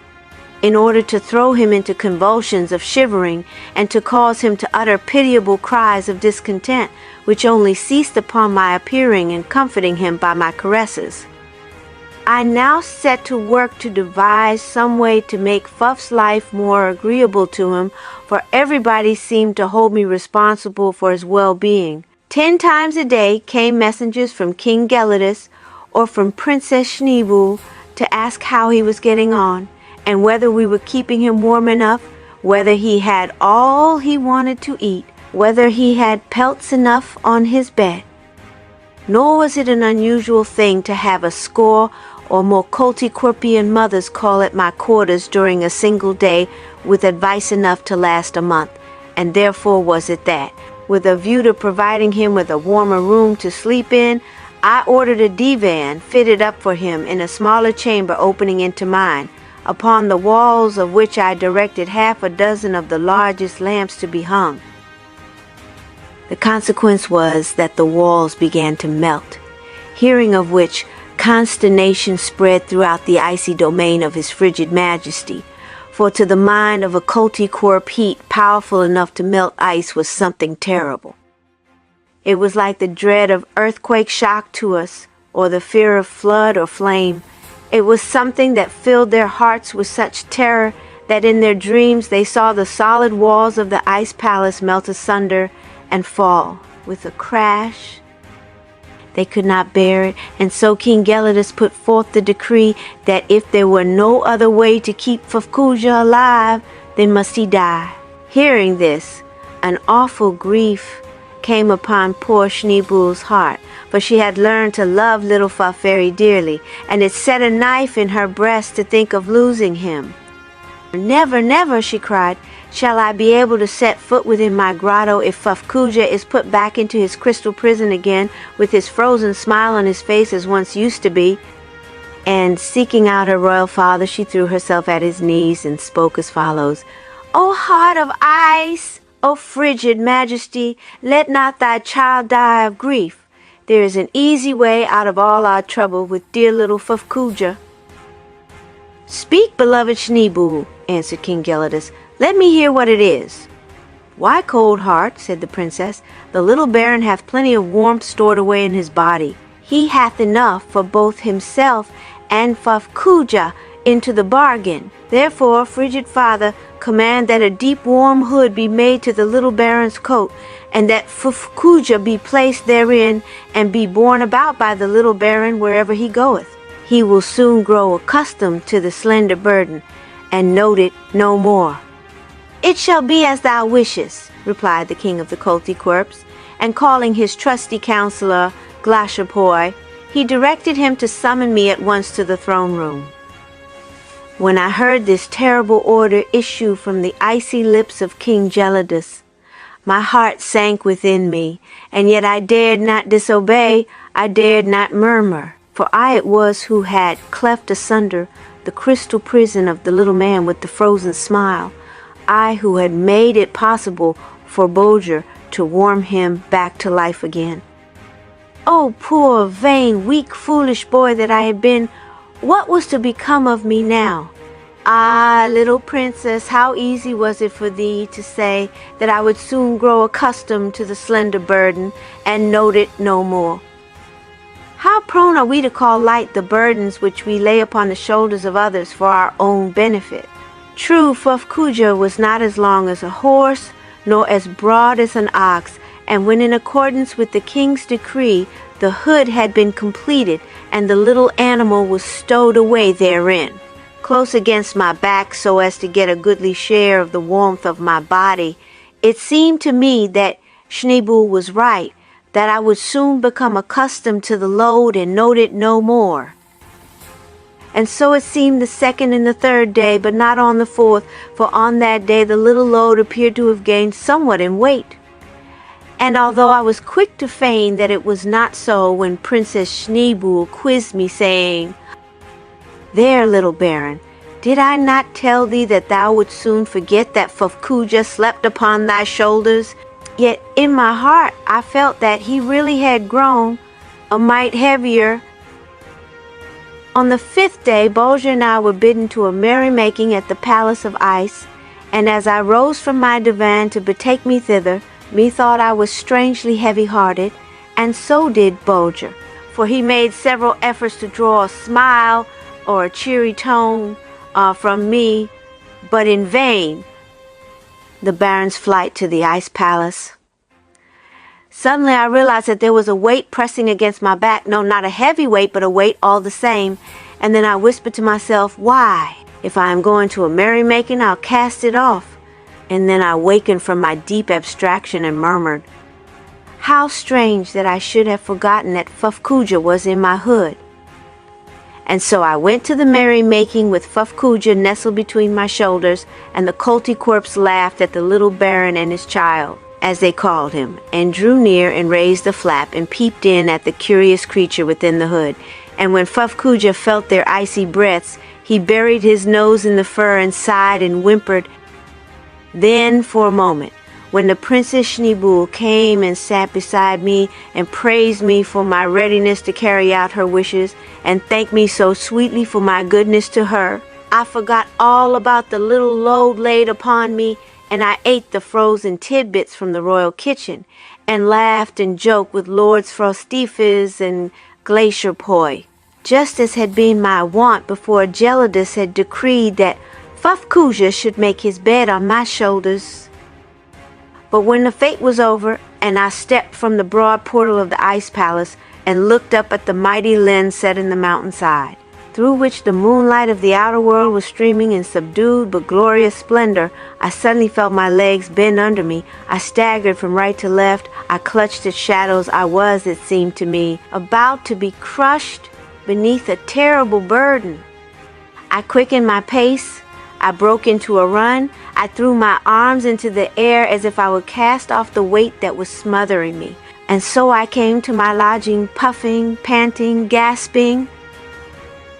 in order to throw him into convulsions of shivering and to cause him to utter pitiable cries of discontent, which only ceased upon my appearing and comforting him by my caresses. I now set to work to devise some way to make Fuf's life more agreeable to him, for everybody seemed to hold me responsible for his well-being. 10 times a day came messengers from King Gelidus or from Princess Schneebul to ask how he was getting on, and whether we were keeping him warm enough, whether he had all he wanted to eat, whether he had pelts enough on his bed. Nor was it an unusual thing to have a score or more koltytwerpian mothers call at my quarters during a single day with advice enough to last a month, and therefore was it that, with a view to providing him with a warmer room to sleep in, I ordered a divan fitted up for him in a smaller chamber opening into mine, upon the walls of which I directed half a dozen of the largest lamps to be hung. The consequence was that the walls began to melt, hearing of which consternation spread throughout the icy domain of His frigid Majesty, for to the mind of a koltytwerp heat powerful enough to melt ice was something terrible. It was like the dread of earthquake shock to us, or the fear of flood or flame. It was something that filled their hearts with such terror that in their dreams they saw the solid walls of the ice palace melt asunder and fall with a crash. They could not bear it, and so King Gelidus put forth the decree that if there were no other way to keep Fufkuja alive, then must he die. Hearing this, an awful grief came upon poor Schneebul's heart, for she had learned to love little Fuf very dearly, and it set a knife in her breast to think of losing him. "Never, never," she cried, "shall I be able to set foot within my grotto if Fufkuja is put back into his crystal prison again, with his frozen smile on his face as once used to be." And seeking out her royal father, she threw herself at his knees and spoke as follows: "O heart of ice, O frigid Majesty, let not thy child die of grief. There is an easy way out of all our trouble with dear little Fufkuja." "Speak, beloved Schneebul," answered King Gelidus. "Let me hear what it is." "Why, cold heart," said the princess, "the little baron hath plenty of warmth stored away in his body. He hath enough for both himself and Fufkuja into the bargain. Therefore, frigid father, command that a deep warm hood be made to the little baron's coat, and that Fufkuja be placed therein, and be borne about by the little baron wherever he goeth. He will soon grow accustomed to the slender burden, and note it no more." "It shall be as thou wishest," replied the king of the koltytwerps, and calling his trusty counselor, Glashapoi, he directed him to summon me at once to the throne room. When I heard this terrible order issue from the icy lips of King Gelidus, my heart sank within me, and yet I dared not disobey, I dared not murmur, for I it was who had cleft asunder the crystal prison of the little man with the frozen smile, I who had made it possible for Bulger to warm him back to life again. Oh, poor, vain, weak, foolish boy that I had been, What was to become of me now? Ah, little princess, how easy was it for thee to say that I would soon grow accustomed to the slender burden and note it no more. How prone are we to call light the burdens which we lay upon the shoulders of others for our own benefit. True, Fufkuja was not as long as a horse, nor as broad as an ox, and when in accordance with the king's decree, the hood had been completed, and the little animal was stowed away therein, close against my back so as to get a goodly share of the warmth of my body, it seemed to me that Schneebul was right, that I would soon become accustomed to the load and note it no more. And so it seemed the second and the third day, but not on the fourth, for on that day the little load appeared to have gained somewhat in weight. And although I was quick to feign that it was not so when Princess Schneebul quizzed me, saying, "There, little baron, did I not tell thee that thou wouldst soon forget that Fufkuja slept upon thy shoulders?" Yet in my heart I felt that he really had grown a mite heavier. On the 5th day, Bulger and I were bidden to a merrymaking at the Palace of Ice, and as I rose from my divan to betake me thither, methought I was strangely heavy-hearted, and so did Bulger, for he made several efforts to draw a smile or a cheery tone from me, but in vain. The Baron's flight to the Ice Palace. Suddenly I realized that there was a weight pressing against my back. No, not a heavy weight, but a weight all the same. And then I whispered to myself, why? If I am going to a merrymaking, I'll cast it off. And then I wakened from my deep abstraction and murmured, how strange that I should have forgotten that Fufkuja was in my hood. And so I went to the merrymaking with Fufkuja nestled between my shoulders, and the koltytwerps laughed at the little baron and his child, as they called him, and drew near and raised the flap and peeped in at the curious creature within the hood. And when Fufkuja felt their icy breaths, he buried his nose in the fur and sighed and whimpered. Then, for a moment, when the Princess Schneebul came and sat beside me and praised me for my readiness to carry out her wishes and thanked me so sweetly for my goodness to her, I forgot all about the little load laid upon me, and I ate the frozen tidbits from the royal kitchen and laughed and joked with Lords Frostifis and Glacierpoi, just as had been my wont before Gelidus had decreed that Fufkuja should make his bed on my shoulders. But when the fete was over, and I stepped from the broad portal of the Ice Palace and looked up at the mighty lens set in the mountainside, through which the moonlight of the outer world was streaming in subdued but glorious splendor, I suddenly felt my legs bend under me. I staggered from right to left. I clutched at shadows. I was, it seemed to me, about to be crushed beneath a terrible burden. I quickened my pace. I broke into a run. I threw my arms into the air as if I would cast off the weight that was smothering me. And so I came to my lodging, puffing, panting, gasping.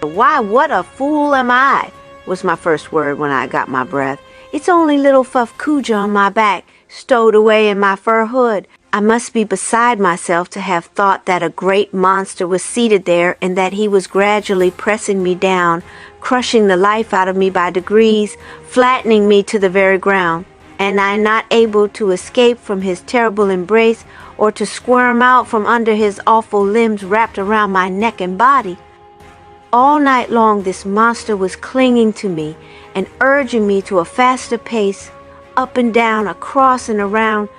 "Why, what a fool am I," was my first word when I got my breath. "It's only little Fufkuja on my back, stowed away in my fur hood. I must be beside myself to have thought that a great monster was seated there and that he was gradually pressing me down, crushing the life out of me by degrees, flattening me to the very ground, and I not able to escape from his terrible embrace or to squirm out from under his awful limbs wrapped around my neck and body. All night long this monster was clinging to me and urging me to a faster pace, up and down, across and around,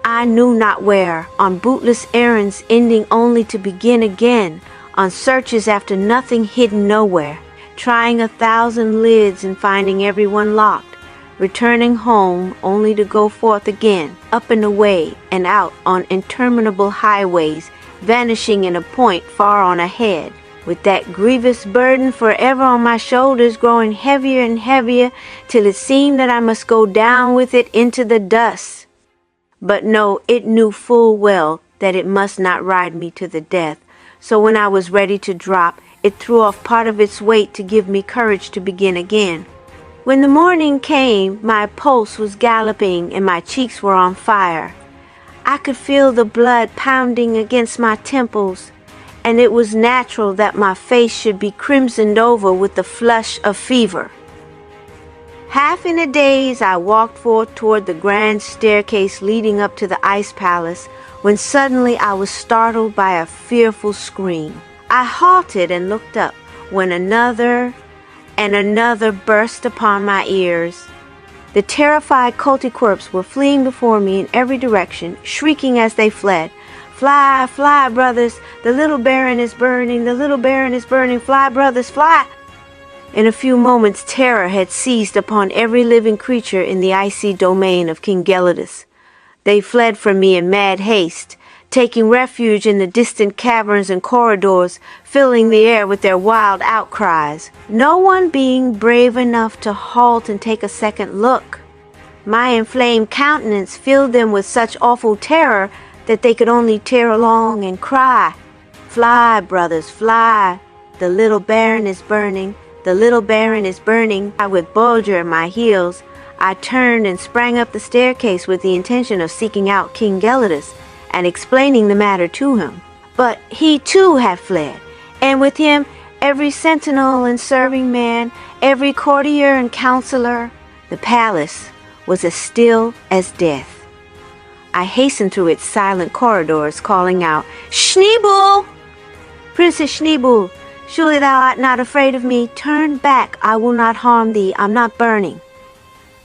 I knew not where, on bootless errands ending only to begin again, on searches after nothing hidden nowhere, trying 1,000 lids and finding every one locked, returning home only to go forth again, up and away and out on interminable highways, vanishing in a point far on ahead, with that grievous burden forever on my shoulders growing heavier and heavier till it seemed that I must go down with it into the dust. But no, it knew full well that it must not ride me to the death, so when I was ready to drop, it threw off part of its weight to give me courage to begin again. When the morning came, my pulse was galloping and my cheeks were on fire. I could feel the blood pounding against my temples, and it was natural that my face should be crimsoned over with the flush of fever. Half in a daze, I walked forth toward the grand staircase leading up to the ice palace, when suddenly I was startled by a fearful scream. I halted and looked up, when another and another burst upon my ears. The terrified koltytwerps were fleeing before me in every direction, shrieking as they fled. "Fly, fly, brothers! The little baron is burning! The little baron is burning! Fly, brothers, fly!" In a few moments, terror had seized upon every living creature in the icy domain of King Gelidus. They fled from me in mad haste, taking refuge in the distant caverns and corridors, filling the air with their wild outcries, no one being brave enough to halt and take a second look. My inflamed countenance filled them with such awful terror that they could only tear along and cry, "Fly, brothers, fly! The little baron is burning! The little baron is burning!" With Bulger at my heels, I turned and sprang up the staircase with the intention of seeking out King Gelidus and explaining the matter to him. But he too had fled, and with him every sentinel and serving man, every courtier and counselor. The palace was as still as death. I hastened through its silent corridors, calling out, "Schneebul! Princess Schneebul, surely thou art not afraid of me. Turn back, I will not harm thee. I'm not burning.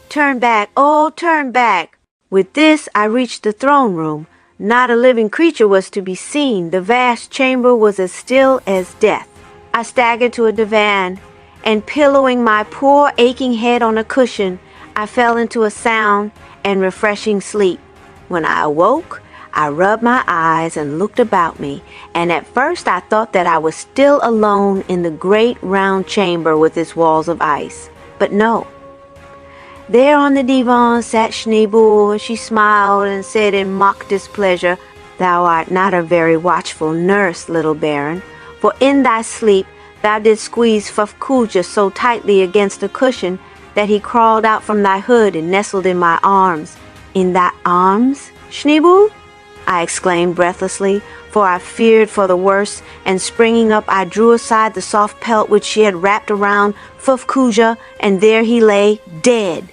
Turn back, oh, turn back." With this, I reached the throne room. Not a living creature was to be seen. The vast chamber was as still as death. I staggered to a divan, and pillowing my poor aching head on a cushion, I fell into a sound and refreshing sleep. When I awoke, I rubbed my eyes and looked about me, and at first I thought that I was still alone in the great round chamber with its walls of ice. But no. There on the divan sat Schneebul. She smiled and said in mock displeasure, "Thou art not a very watchful nurse, little baron, for in thy sleep thou didst squeeze Fufkuja so tightly against a cushion that he crawled out from thy hood and nestled in my arms." "In thy arms, Schneebul?" I exclaimed breathlessly, for I feared for the worst, and springing up I drew aside the soft pelt which she had wrapped around Fufkuja, and there he lay, dead.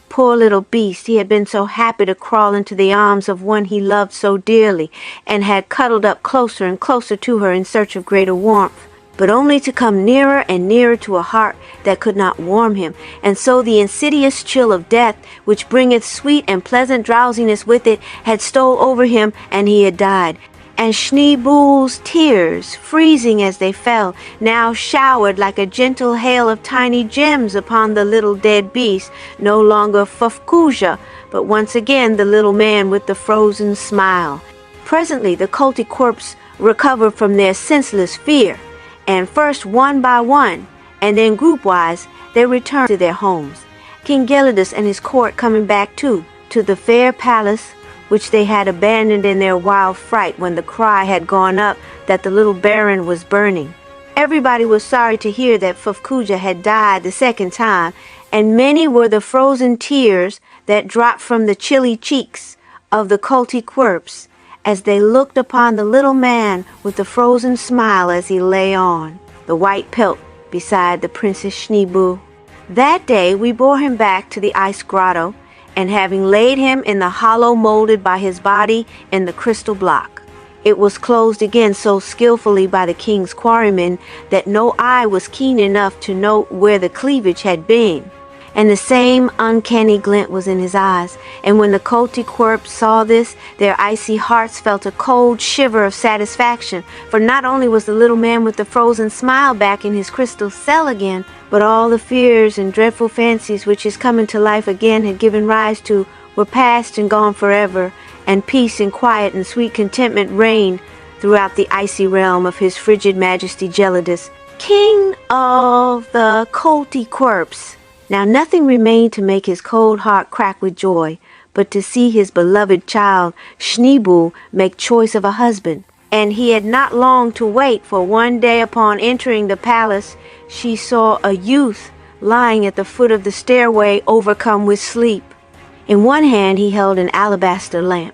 Poor little beast, he had been so happy to crawl into the arms of one he loved so dearly, and had cuddled up closer and closer to her in search of greater warmth, but only to come nearer and nearer to a heart that could not warm him, and so the insidious chill of death, which bringeth sweet and pleasant drowsiness with it, had stole over him, and he had died. And Schneebul's tears, freezing as they fell, now showered like a gentle hail of tiny gems upon the little dead beast, no longer Fufkuja, but once again the little man with the frozen smile. Presently the koltytwerps recovered from their senseless fear, and first one by one, and then groupwise, they returned to their homes. King Gelidus and his court coming back too, to the fair palace, which they had abandoned in their wild fright when the cry had gone up that the little baron was burning. Everybody was sorry to hear that Fufkuja had died the second time, and many were the frozen tears that dropped from the chilly cheeks of the koltytwerps as they looked upon the little man with the frozen smile as he lay on the white pelt beside the Princess Schneebul. That day we bore him back to the ice grotto, and having laid him in the hollow molded by his body in the crystal block, it was closed again so skillfully by the king's quarrymen that no eye was keen enough to note where the cleavage had been, and the same uncanny glint was in his eyes. And when the koltytwerps saw this, their icy hearts felt a cold shiver of satisfaction, for not only was the little man with the frozen smile back in his crystal cell again, but all the fears and dreadful fancies which his coming to life again had given rise to were past and gone forever, and peace and quiet and sweet contentment reigned throughout the icy realm of his frigid majesty Gelidus, king of the koltytwerps. Now nothing remained to make his cold heart crack with joy, but to see his beloved child Schneebul make choice of a husband. And he had not long to wait, for one day upon entering the palace, she saw a youth lying at the foot of the stairway, overcome with sleep. In one hand he held an alabaster lamp,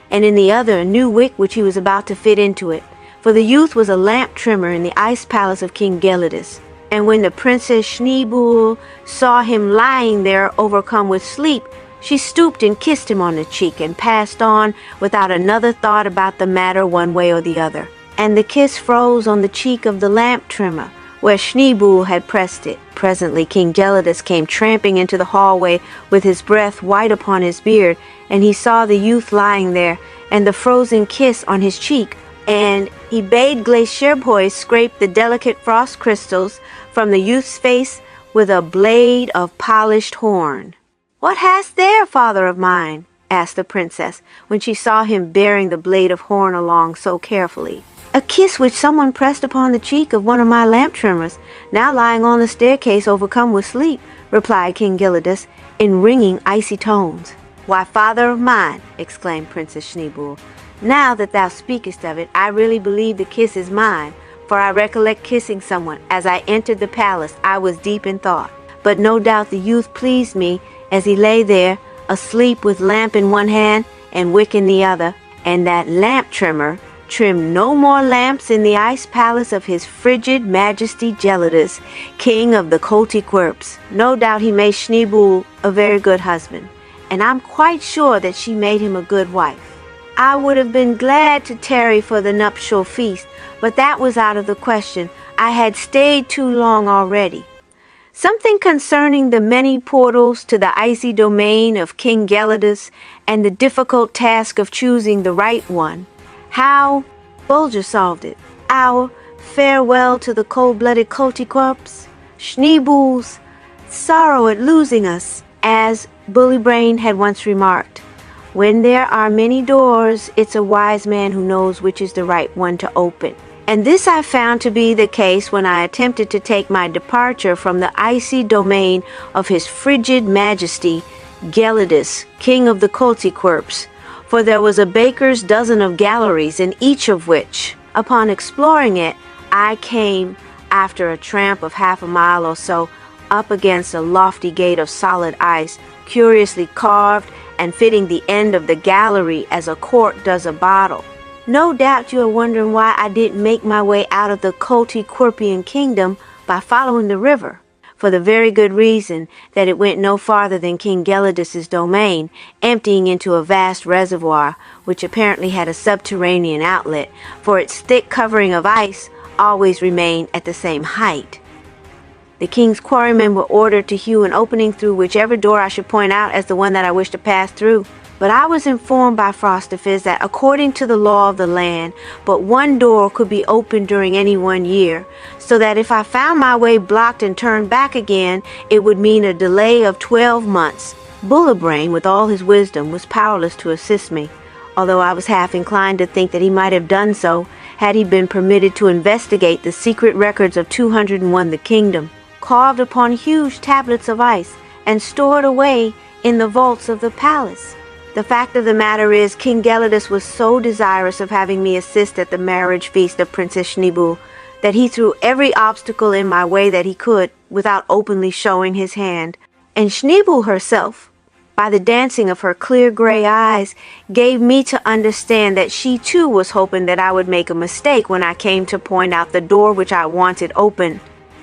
and in the other a new wick which he was about to fit into it. for the youth was a lamp trimmer in the ice palace of King Gelidus. And when the Princess Schneeboule saw him lying there overcome with sleep, she stooped and kissed him on the cheek and passed on without another thought about the matter one way or the other. And the kiss froze on the cheek of the lamp trimmer, where Schneeboule had pressed it. Presently King Gelidus came tramping into the hallway with his breath white upon his beard, and he saw the youth lying there, and the frozen kiss on his cheek, and he bade Glacierboy scrape the delicate frost crystals from the youth's face with a blade of polished horn. "What hast there, father of mine?" asked the princess, when she saw him bearing the blade of horn along so carefully. "A kiss which someone pressed upon the cheek of one of my lamp trimmers, now lying on the staircase overcome with sleep," replied King Gelidus in ringing, icy tones. "Why, father of mine," exclaimed Princess Schneeboule, "now that thou speakest of it, I really believe the kiss is mine, for I recollect kissing someone. As I entered the palace, I was deep in thought. But no doubt the youth pleased me, as he lay there, asleep with lamp in one hand and wick in the other, and that lamp trimmer trimmed no more lamps in the ice palace of his frigid majesty Gelidus, king of the koltytwerps. No doubt he made Schneeboule a very good husband, and I'm quite sure that she made him a good wife. I would have been glad to tarry for the nuptial feast, but that was out of the question. I had stayed too long already. Something concerning the many portals to the icy domain of King Gelidus and the difficult task of choosing the right one. How Bulger solved it. Our farewell to the cold-blooded koltytwerps. Schneeboule's sorrow at losing us, as Bullybrain had once remarked. When there are many doors, it's a wise man who knows which is the right one to open. And this I found to be the case when I attempted to take my departure from the icy domain of his frigid majesty, Gelidus, king of the koltytwerps, for there was a baker's dozen of galleries, in each of which, upon exploring it, I came, after a tramp of half a mile or so, up against a lofty gate of solid ice, curiously carved and fitting the end of the gallery as a cork does a bottle. No doubt you are wondering why I didn't make my way out of the koltytwerpian kingdom by following the river. For the very good reason that it went no farther than King Gelidus's domain, emptying into a vast reservoir, which apparently had a subterranean outlet, for its thick covering of ice always remained at the same height. The king's quarrymen were ordered to hew an opening through whichever door I should point out as the one that I wished to pass through. But I was informed by Frostifiz that according to the law of the land, but one door could be opened during any 1 year, so that if I found my way blocked and turned back again, it would mean a delay of 12 months. Bullerbrain, with all his wisdom, was powerless to assist me, although I was half inclined to think that he might have done so had he been permitted to investigate the secret records of 201 the kingdom, carved upon huge tablets of ice and stored away in the vaults of the palace. The fact of the matter is, King Gelidus was so desirous of having me assist at the marriage feast of Princess Schneeboule that he threw every obstacle in my way that he could without openly showing his hand. And Schneeboule herself, by the dancing of her clear gray eyes, gave me to understand that she too was hoping that I would make a mistake when I came to point out the door which I wanted open.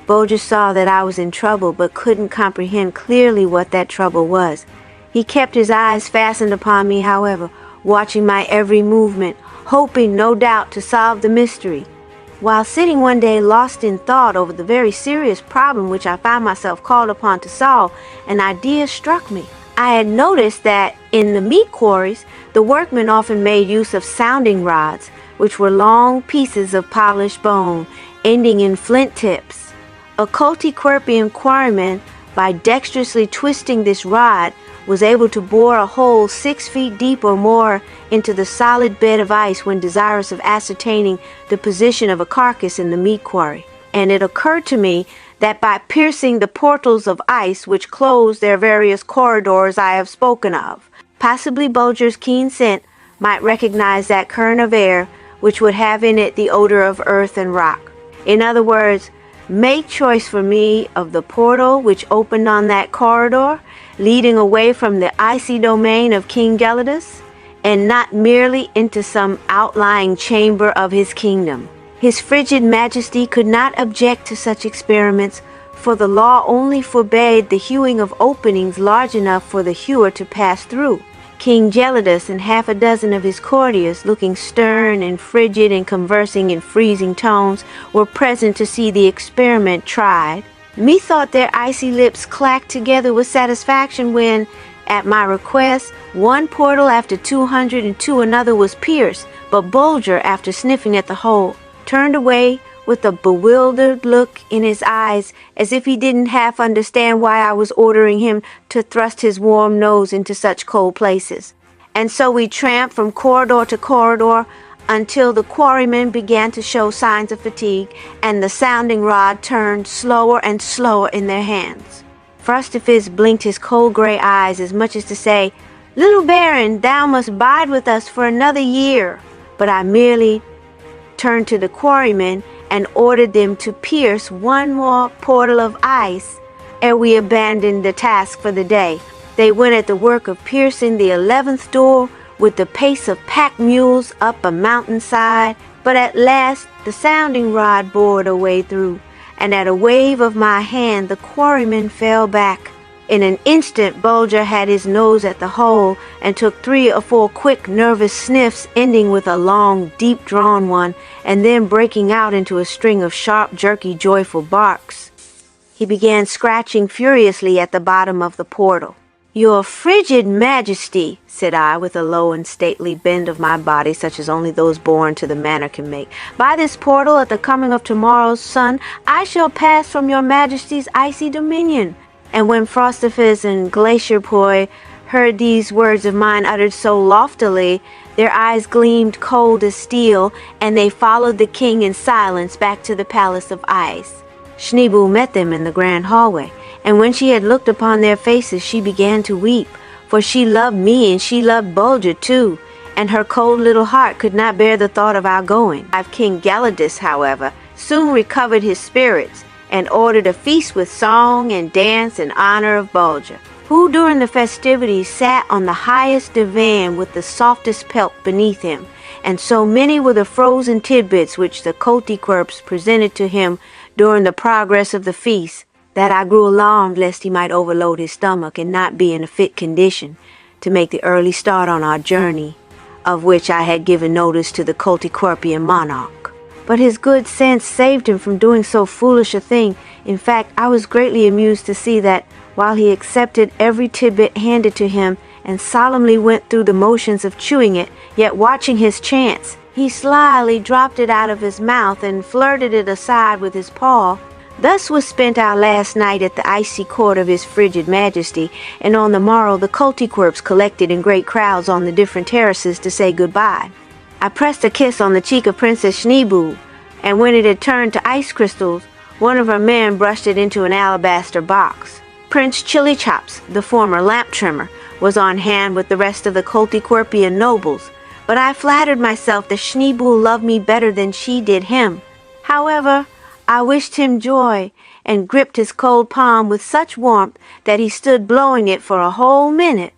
Bulger saw that I was in trouble but couldn't comprehend clearly what that trouble was. He kept his eyes fastened upon me, however, watching my every movement, hoping, no doubt, to solve the mystery. While sitting one day lost in thought over the very serious problem which I found myself called upon to solve, an idea struck me. I had noticed that in the meat quarries, the workmen often made use of sounding rods, which were long pieces of polished bone, ending in flint tips. A koltytwerpian quarryman, by dexterously twisting this rod, was able to bore a hole 6 feet deep or more into the solid bed of ice when desirous of ascertaining the position of a carcass in the meat quarry. And it occurred to me that by piercing the portals of ice which close their various corridors I have spoken of, possibly Bulger's keen scent might recognize that current of air which would have in it the odor of earth and rock. In other words, make choice for me of the portal which opened on that corridor, leading away from the icy domain of King Gelidus, and not merely into some outlying chamber of his kingdom. His frigid majesty could not object to such experiments, for the law only forbade the hewing of openings large enough for the hewer to pass through. King Gelidus and half a dozen of his courtiers, looking stern and frigid and conversing in freezing tones, were present to see the experiment tried. Methought their icy lips clacked together with satisfaction when, at my request, one portal after 202 another was pierced, but Bulger, after sniffing at the hole, turned away with a bewildered look in his eyes, as if he didn't half understand why I was ordering him to thrust his warm nose into such cold places. And so we tramped from corridor to corridor until the quarrymen began to show signs of fatigue, and the sounding rod turned slower and slower in their hands. Frostifus blinked his cold gray eyes as much as to say, "Little Baron, thou must bide with us for another year." But I merely turned to the quarrymen and ordered them to pierce one more portal of ice ere we abandoned the task for the day. They went at the work of piercing the 11th door with the pace of pack mules up a mountainside, but at last the sounding rod bored a way through, and at a wave of my hand the quarryman fell back. In an instant Bulger had his nose at the hole and took 3 or 4 quick, nervous sniffs, ending with a long, deep-drawn one, and then breaking out into a string of sharp, jerky, joyful barks. He began scratching furiously at the bottom of the portal. "Your frigid majesty," said I, with a low and stately bend of my body such as only those born to the manor can make, "by this portal at the coming of tomorrow's sun I shall pass from your majesty's icy dominion." And when Frostifus and Glacierpoi heard these words of mine uttered so loftily, their eyes gleamed cold as steel, and they followed the king in silence back to the palace of ice. Schneeboo met them in the grand hallway, and when she had looked upon their faces she began to weep, for she loved me and she loved Bulger too, and her cold little heart could not bear the thought of our going. King Gelidus, however, soon recovered his spirits, and ordered a feast with song and dance in honor of Bulger, who during the festivities sat on the highest divan with the softest pelt beneath him, and so many were the frozen tidbits which the koltytwerps presented to him during the progress of the feast, that I grew alarmed lest he might overload his stomach and not be in a fit condition to make the early start on our journey, of which I had given notice to the koltytwerpian monarch. But his good sense saved him from doing so foolish a thing. In fact, I was greatly amused to see that, while he accepted every tidbit handed to him and solemnly went through the motions of chewing it, yet watching his chance, he slyly dropped it out of his mouth and flirted it aside with his paw. Thus was spent our last night at the icy court of his frigid majesty, and on the morrow the koltytwerps collected in great crowds on the different terraces to say goodbye. I pressed a kiss on the cheek of Princess Schneeboo, and when it had turned to ice crystals, one of her men brushed it into an alabaster box. Prince Chilichops, the former lamp trimmer, was on hand with the rest of the koltytwerpian nobles, but I flattered myself that Schneeboo loved me better than she did him. However, I wished him joy, and gripped his cold palm with such warmth that he stood blowing it for a whole minute.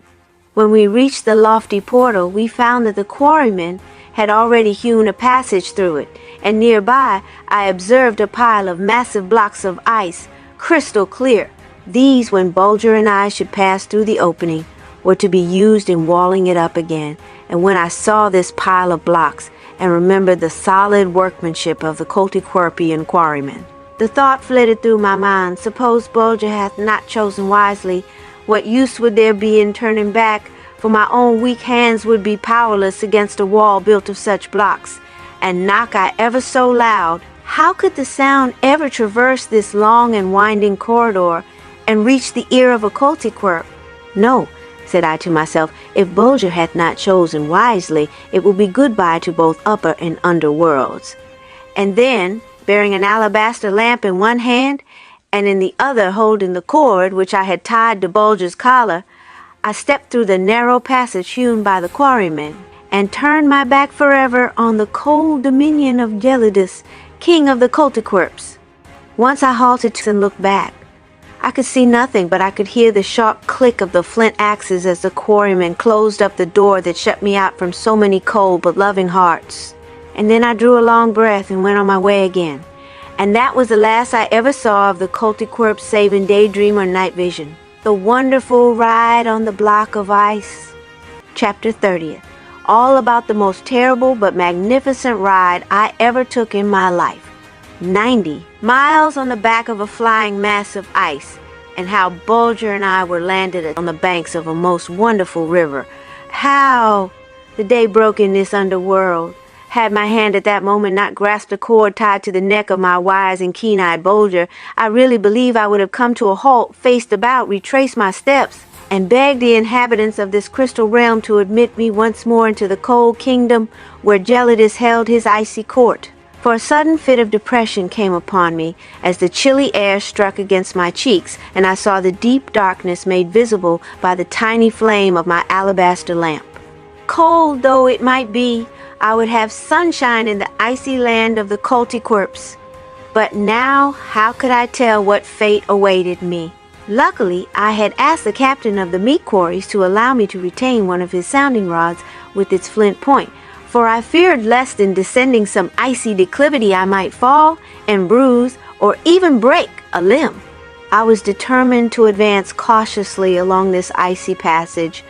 When we reached the lofty portal, we found that the quarrymen had already hewn a passage through it, and nearby I observed a pile of massive blocks of ice, crystal clear. These, when Bulger and I should pass through the opening, were to be used in walling it up again. And when I saw this pile of blocks, and remembered the solid workmanship of the koltytwerpian quarrymen, the thought flitted through my mind, suppose Bulger hath not chosen wisely, what use would there be in turning back? For my own weak hands would be powerless against a wall built of such blocks, and knock I ever so loud, how could the sound ever traverse this long and winding corridor and reach the ear of a koltytwerp? No, said I to myself, if Bulger hath not chosen wisely, it will be goodbye to both upper and under worlds. And then, bearing an alabaster lamp in one hand, and in the other holding the cord which I had tied to Bulger's collar, I stepped through the narrow passage hewn by the quarrymen, and turned my back forever on the cold dominion of Gelidus, king of the koltytwerps. Once I halted and looked back. I could see nothing, but I could hear the sharp click of the flint axes as the quarrymen closed up the door that shut me out from so many cold but loving hearts. And then I drew a long breath and went on my way again. And that was the last I ever saw of the koltytwerp saving daydream or night vision. The wonderful ride on the block of ice. Chapter 30th. All about the most terrible but magnificent ride I ever took in my life. 90 miles on the back of a flying mass of ice, and how Bulger and I were landed on the banks of a most wonderful river. How the day broke in this underworld. Had my hand at that moment not grasped a cord tied to the neck of my wise and keen-eyed Bulger, I really believe I would have come to a halt, faced about, retraced my steps, and begged the inhabitants of this crystal realm to admit me once more into the cold kingdom where Gelidus held his icy court. For a sudden fit of depression came upon me as the chilly air struck against my cheeks, and I saw the deep darkness made visible by the tiny flame of my alabaster lamp. Cold though it might be, I would have sunshine in the icy land of the koltytwerps. But now, how could I tell what fate awaited me? Luckily, I had asked the captain of the meat quarries to allow me to retain one of his sounding rods with its flint point, for I feared lest in descending some icy declivity I might fall and bruise or even break a limb. I was determined to advance cautiously along this icy passage,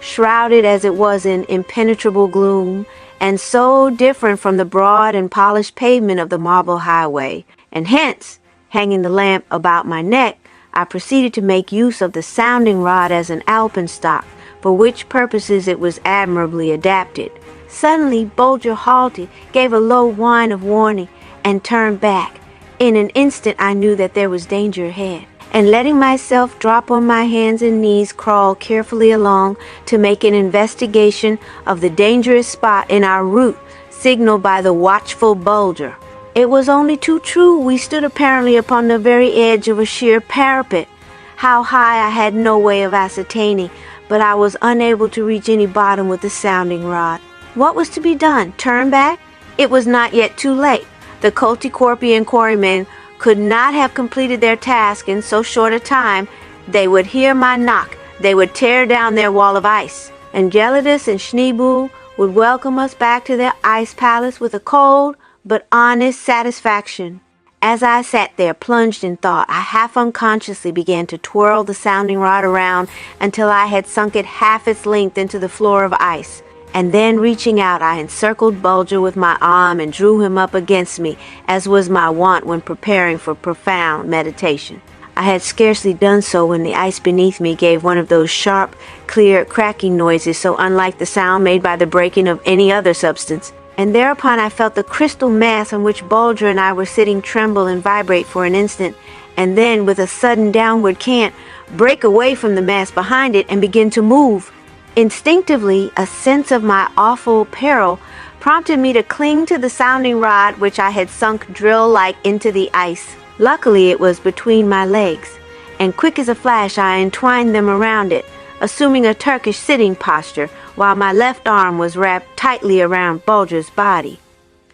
shrouded as it was in impenetrable gloom, and so different from the broad and polished pavement of the marble highway. And hence, hanging the lamp about my neck, I proceeded to make use of the sounding rod as an alpenstock, for which purposes it was admirably adapted. Suddenly, Bulger halted, gave a low whine of warning, and turned back. In an instant I knew that there was danger ahead, and letting myself drop on my hands and knees, crawled carefully along to make an investigation of the dangerous spot in our route, signaled by the watchful Bulger. It was only too true. We stood apparently upon the very edge of a sheer parapet. How high I had no way of ascertaining, but I was unable to reach any bottom with the sounding rod. What was to be done? Turn back? It was not yet too late. The koltytwerpian quarrymen could not have completed their task in so short a time. They would hear my knock. They would tear down their wall of ice. And Gelidus and Schneeboo would welcome us back to their ice palace with a cold but honest satisfaction. As I sat there plunged in thought, I half unconsciously began to twirl the sounding rod around until I had sunk it half its length into the floor of ice. And then reaching out, I encircled Bulger with my arm and drew him up against me, as was my wont when preparing for profound meditation. I had scarcely done so when the ice beneath me gave one of those sharp, clear, cracking noises so unlike the sound made by the breaking of any other substance. And thereupon I felt the crystal mass on which Bulger and I were sitting tremble and vibrate for an instant, and then, with a sudden downward cant, break away from the mass behind it and begin to move. Instinctively, a sense of my awful peril prompted me to cling to the sounding rod which I had sunk drill-like into the ice. Luckily, it was between my legs, and quick as a flash I entwined them around it, assuming a Turkish sitting posture, while my left arm was wrapped tightly around Bulger's body.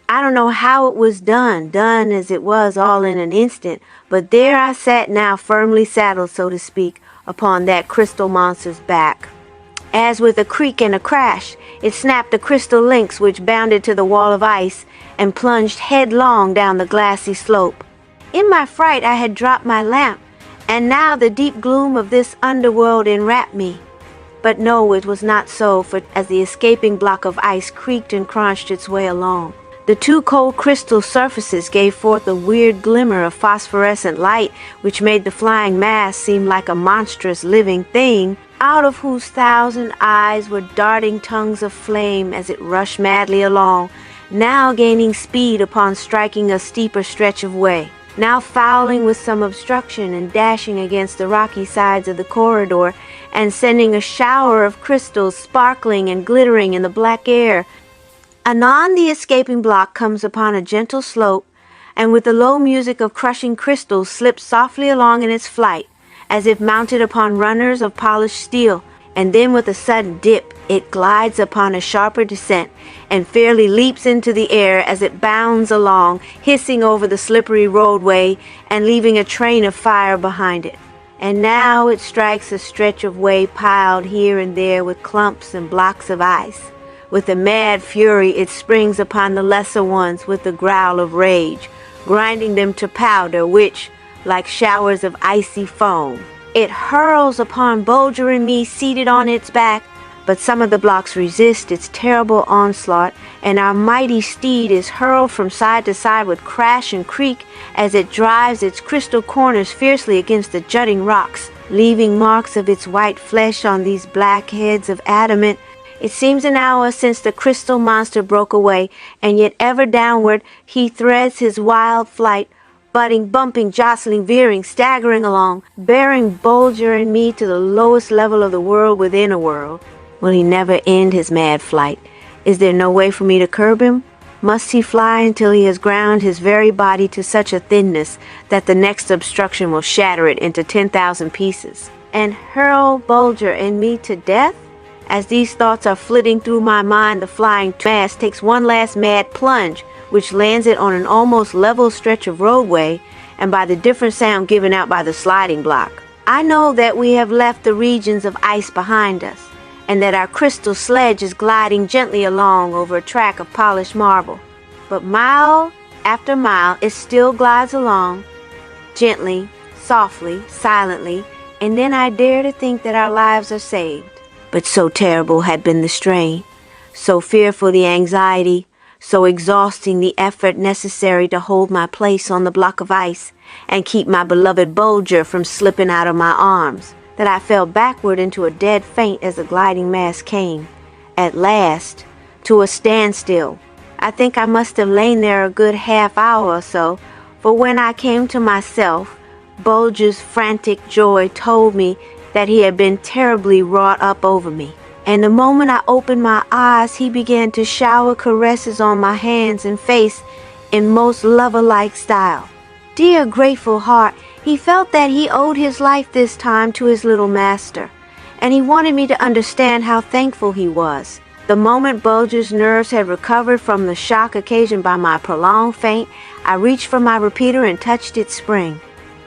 I don't know how it was done as it was all in an instant, but there I sat now firmly saddled, so to speak, upon that crystal monster's back. As with a creak and a crash, it snapped the crystal links which bounded to the wall of ice and plunged headlong down the glassy slope. In my fright I had dropped my lamp, and now the deep gloom of this underworld enwrapped me. But no, it was not so, for as the escaping block of ice creaked and crunched its way along, the two cold crystal surfaces gave forth a weird glimmer of phosphorescent light which made the flying mass seem like a monstrous living thing, out of whose 1,000 eyes were darting tongues of flame as it rushed madly along, now gaining speed upon striking a steeper stretch of way, now fouling with some obstruction and dashing against the rocky sides of the corridor and sending a shower of crystals sparkling and glittering in the black air. Anon the escaping block comes upon a gentle slope, and with the low music of crushing crystals slips softly along in its flight, as if mounted upon runners of polished steel, and then with a sudden dip it glides upon a sharper descent, and fairly leaps into the air as it bounds along, hissing over the slippery roadway and leaving a train of fire behind it. and now it strikes a stretch of way piled here and there with clumps and blocks of ice. With a mad fury it springs upon the lesser ones with a growl of rage, grinding them to powder, which, like showers of icy foam, it hurls upon Bulger and me seated on its back. But some of the blocks resist its terrible onslaught, and our mighty steed is hurled from side to side with crash and creak as it drives its crystal corners fiercely against the jutting rocks, leaving marks of its white flesh on these black heads of adamant. It seems an hour since the crystal monster broke away, and yet ever downward he threads his wild flight, butting, bumping, jostling, veering, staggering along, bearing Bulger and me to the lowest level of the world within a world. Will he never end his mad flight? Is there no way for me to curb him? Must he fly until he has ground his very body to such a thinness that the next obstruction will shatter it into 10,000 pieces, and hurl Bulger and me to death? As these thoughts are flitting through my mind, the flying mass takes one last mad plunge, which lands it on an almost level stretch of roadway, and by the different sound given out by the sliding block, I know that we have left the regions of ice behind us, and that our crystal sledge is gliding gently along over a track of polished marble. But mile after mile it still glides along, gently, softly, silently, and then I dare to think that our lives are saved. But so terrible had been the strain, so fearful the anxiety, so exhausting the effort necessary to hold my place on the block of ice and keep my beloved Bulger from slipping out of my arms, that I fell backward into a dead faint as the gliding mass came, at last, to a standstill. I think I must have lain there a good half hour or so, for when I came to myself, Bulger's frantic joy told me that he had been terribly wrought up over me. And the moment I opened my eyes, he began to shower caresses on my hands and face in most lover-like style. Dear grateful heart, he felt that he owed his life this time to his little master, and he wanted me to understand how thankful he was. The moment Bulger's nerves had recovered from the shock occasioned by my prolonged faint, I reached for my repeater and touched its spring.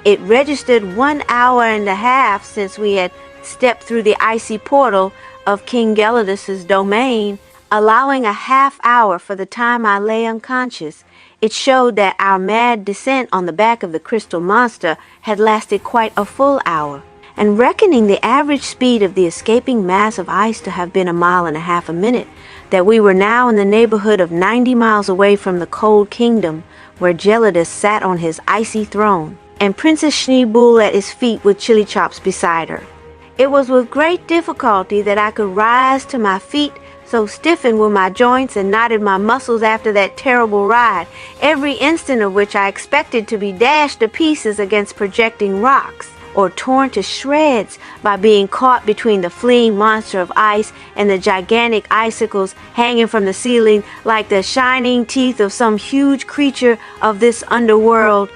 It registered 1 hour and a half since we had stepped through the icy portal of King Gelidus' domain, allowing a half hour for the time I lay unconscious. It showed that our mad descent on the back of the crystal monster had lasted quite a full hour, and reckoning the average speed of the escaping mass of ice to have been 1.5 miles a minute, that we were now in the neighborhood of 90 miles away from the cold kingdom where Gelidus sat on his icy throne, and Princess Schneeboule at his feet with chili chops beside her. It was with great difficulty that I could rise to my feet, so stiffened were my joints and knotted my muscles after that terrible ride, every instant of which I expected to be dashed to pieces against projecting rocks, or torn to shreds by being caught between the fleeing monster of ice and the gigantic icicles hanging from the ceiling like the shining teeth of some huge creature of this underworld.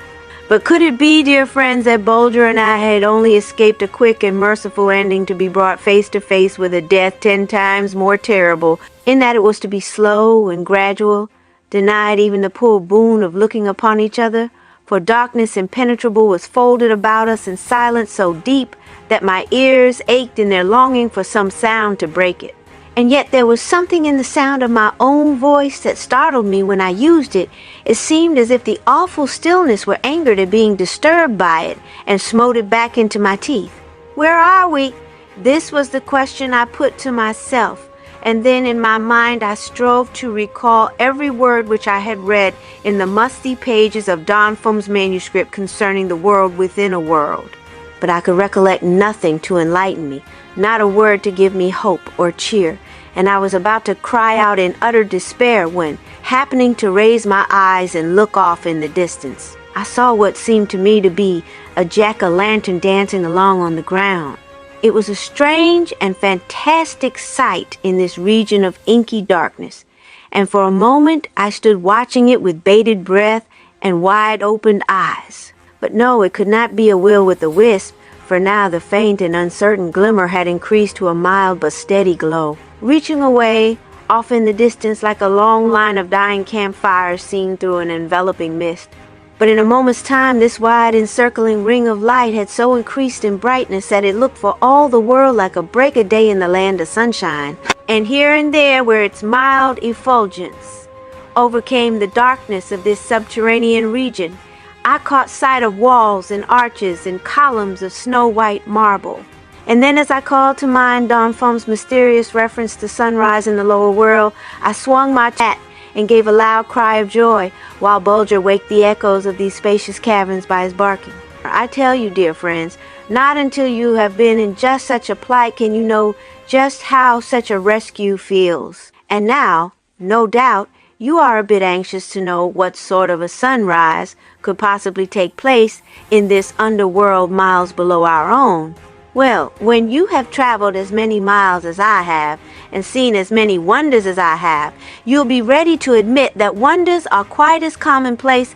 But could it be, dear friends, that Bulger and I had only escaped a quick and merciful ending to be brought face to face with a death 10 times more terrible, in that it was to be slow and gradual, denied even the poor boon of looking upon each other? For darkness impenetrable was folded about us and silence so deep that my ears ached in their longing for some sound to break it. And yet there was something in the sound of my own voice that startled me when I used it. It seemed as if the awful stillness were angered at being disturbed by it and smote it back into my teeth. Where are we? This was the question I put to myself, and then in my mind I strove to recall every word which I had read in the musty pages of Donfum's manuscript concerning the world within a world. But I could recollect nothing to enlighten me, not a word to give me hope or cheer, and I was about to cry out in utter despair when, happening to raise my eyes and look off in the distance, I saw what seemed to me to be a jack-o'-lantern dancing along on the ground. It was a strange and fantastic sight in this region of inky darkness, and for a moment I stood watching it with bated breath and wide-opened eyes. But no, it could not be a will-o'-the-wisp, for now the faint and uncertain glimmer had increased to a mild but steady glow, reaching away off in the distance like a long line of dying campfires seen through an enveloping mist. But in a moment's time, this wide encircling ring of light had so increased in brightness that it looked for all the world like a break of day in the land of sunshine. And here and there, where its mild effulgence overcame the darkness of this subterranean region, I caught sight of walls and arches and columns of snow-white marble. And then as I called to mind Don Fum's mysterious reference to sunrise in the lower world, I swung my hat and gave a loud cry of joy, while Bulger waked the echoes of these spacious caverns by his barking. I tell you, dear friends, not until you have been in just such a plight can you know just how such a rescue feels. And now, no doubt, you are a bit anxious to know what sort of a sunrise could possibly take place in this underworld miles below our own. Well, when you have traveled as many miles as I have, and seen as many wonders as I have, you'll be ready to admit that wonders are quite as commonplace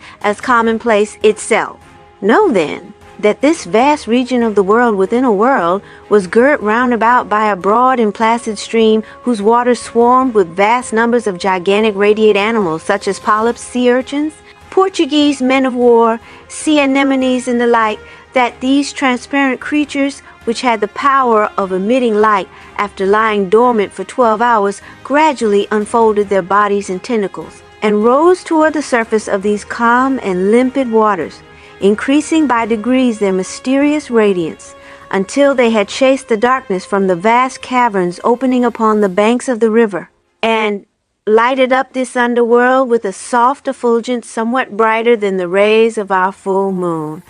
itself. Know then, that this vast region of the world within a world was girt round about by a broad and placid stream whose waters swarmed with vast numbers of gigantic radiate animals such as polyps, sea urchins, Portuguese men of war, sea anemones and the like, that these transparent creatures, which had the power of emitting light after lying dormant for 12 hours, gradually unfolded their bodies and tentacles, and rose toward the surface of these calm and limpid waters, increasing by degrees their mysterious radiance, until they had chased the darkness from the vast caverns opening upon the banks of the river, and lighted up this underworld with a soft effulgence somewhat brighter than the rays of our full moon.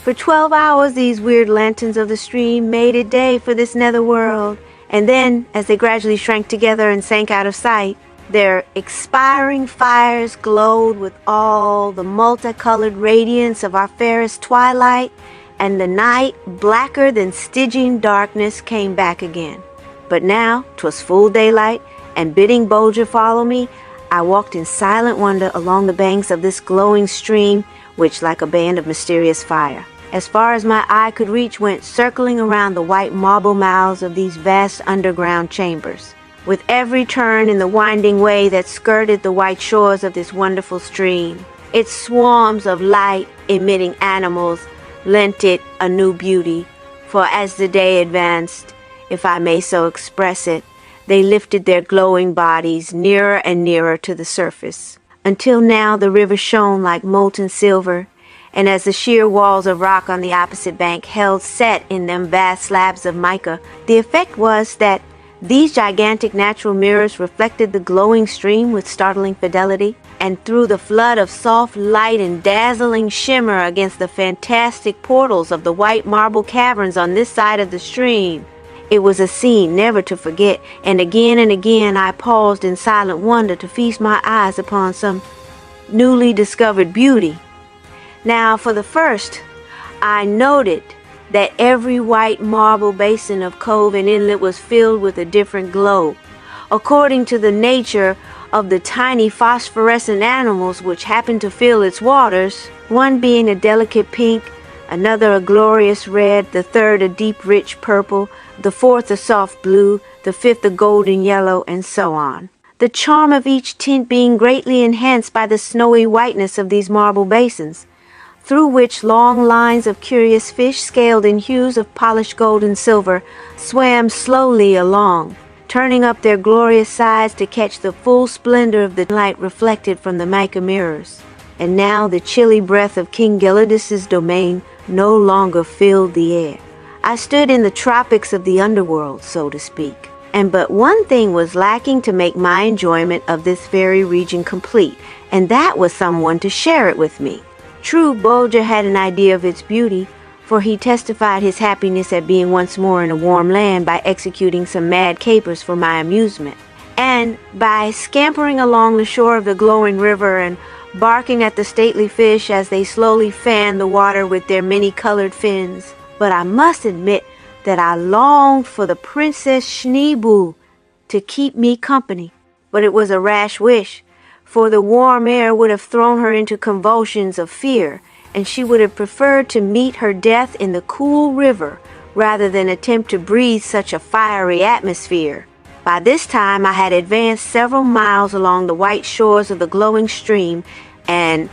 For 12 hours these weird lanterns of the stream made it day for this netherworld, and then, as they gradually shrank together and sank out of sight, their expiring fires glowed with all the multicolored radiance of our fairest twilight, and the night, blacker than Stygian darkness, came back again. But now 'twas full daylight, and bidding Bulger follow me, I walked in silent wonder along the banks of this glowing stream, which, like a band of mysterious fire, as far as my eye could reach, went circling around the white marble mouths of these vast underground chambers. With every turn in the winding way that skirted the white shores of this wonderful stream, its swarms of light-emitting animals lent it a new beauty, for as the day advanced, if I may so express it, they lifted their glowing bodies nearer and nearer to the surface, until now the river shone like molten silver, and as the sheer walls of rock on the opposite bank held set in them vast slabs of mica, the effect was that these gigantic natural mirrors reflected the glowing stream with startling fidelity, and threw the flood of soft light and dazzling shimmer against the fantastic portals of the white marble caverns on this side of the stream. It was a scene never to forget, and again I paused in silent wonder to feast my eyes upon some newly discovered beauty. Now, for the first, I noted that every white marble basin of cove and inlet was filled with a different glow, according to the nature of the tiny phosphorescent animals which happened to fill its waters, one being a delicate pink, another a glorious red, the third a deep rich purple, the fourth a soft blue, the fifth a golden yellow, and so on. The charm of each tint being greatly enhanced by the snowy whiteness of these marble basins, through which long lines of curious fish, scaled in hues of polished gold and silver, swam slowly along, turning up their glorious sides to catch the full splendor of the light reflected from the mica mirrors. And now the chilly breath of King Gelidus' domain no longer filled the air. I stood in the tropics of the underworld, so to speak, and but one thing was lacking to make my enjoyment of this fairy region complete, and that was someone to share it with me. True, Bulger had an idea of its beauty, for he testified his happiness at being once more in a warm land by executing some mad capers for my amusement, and by scampering along the shore of the glowing river and barking at the stately fish as they slowly fanned the water with their many-colored fins. But I must admit that I longed for the Princess Schneeboo to keep me company. But it was a rash wish, for the warm air would have thrown her into convulsions of fear, and she would have preferred to meet her death in the cool river rather than attempt to breathe such a fiery atmosphere. By this time I had advanced several miles along the white shores of the glowing stream, and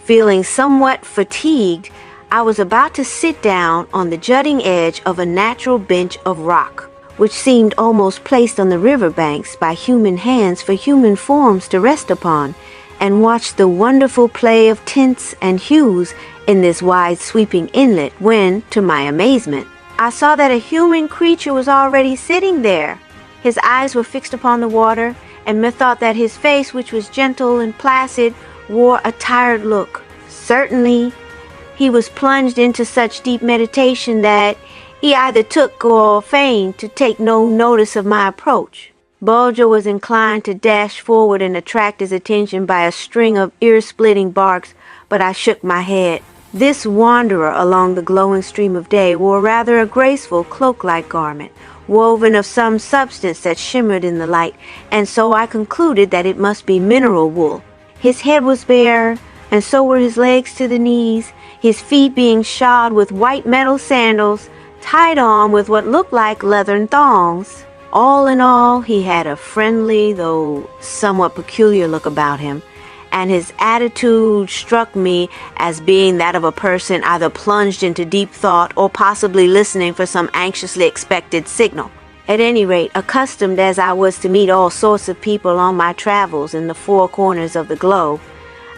Feeling somewhat fatigued, I was about to sit down on the jutting edge of a natural bench of rock, which seemed almost placed on the riverbanks by human hands for human forms to rest upon, and watch the wonderful play of tints and hues in this wide sweeping inlet when, to my amazement, I saw that a human creature was already sitting there. His eyes were fixed upon the water, and methought that his face, which was gentle and placid, wore a tired look. Certainly, he was plunged into such deep meditation that he either took or feigned to take no notice of my approach. Bulger was inclined to dash forward and attract his attention by a string of ear-splitting barks, but I shook my head. This wanderer along the glowing stream of day wore rather a graceful cloak-like garment, woven of some substance that shimmered in the light, and so I concluded that it must be mineral wool. His head was bare, and so were his legs to the knees, his feet being shod with white metal sandals, tied on with what looked like leathern thongs. All in all, he had a friendly, though somewhat peculiar look about him, and his attitude struck me as being that of a person either plunged into deep thought or possibly listening for some anxiously expected signal. At any rate, accustomed as I was to meet all sorts of people on my travels in the four corners of the globe,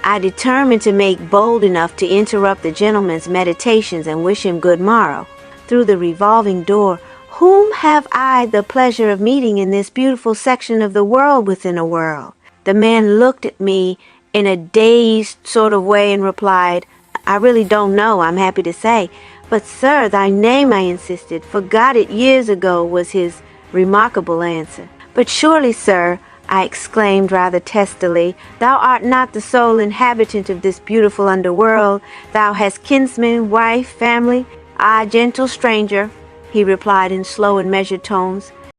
I determined to make bold enough to interrupt the gentleman's meditations and wish him good morrow. Through the revolving door, whom have I the pleasure of meeting in this beautiful section of the world within a world? The man looked at me in a dazed sort of way and replied, I really don't know, I'm happy to say. But sir, thy name, I insisted. Forgot it years ago, was his remarkable answer. But surely, sir, I exclaimed rather testily, thou art not the sole inhabitant of this beautiful underworld. Thou hast kinsmen, wife, family. Ah, gentle stranger, he replied in slow and measured tones,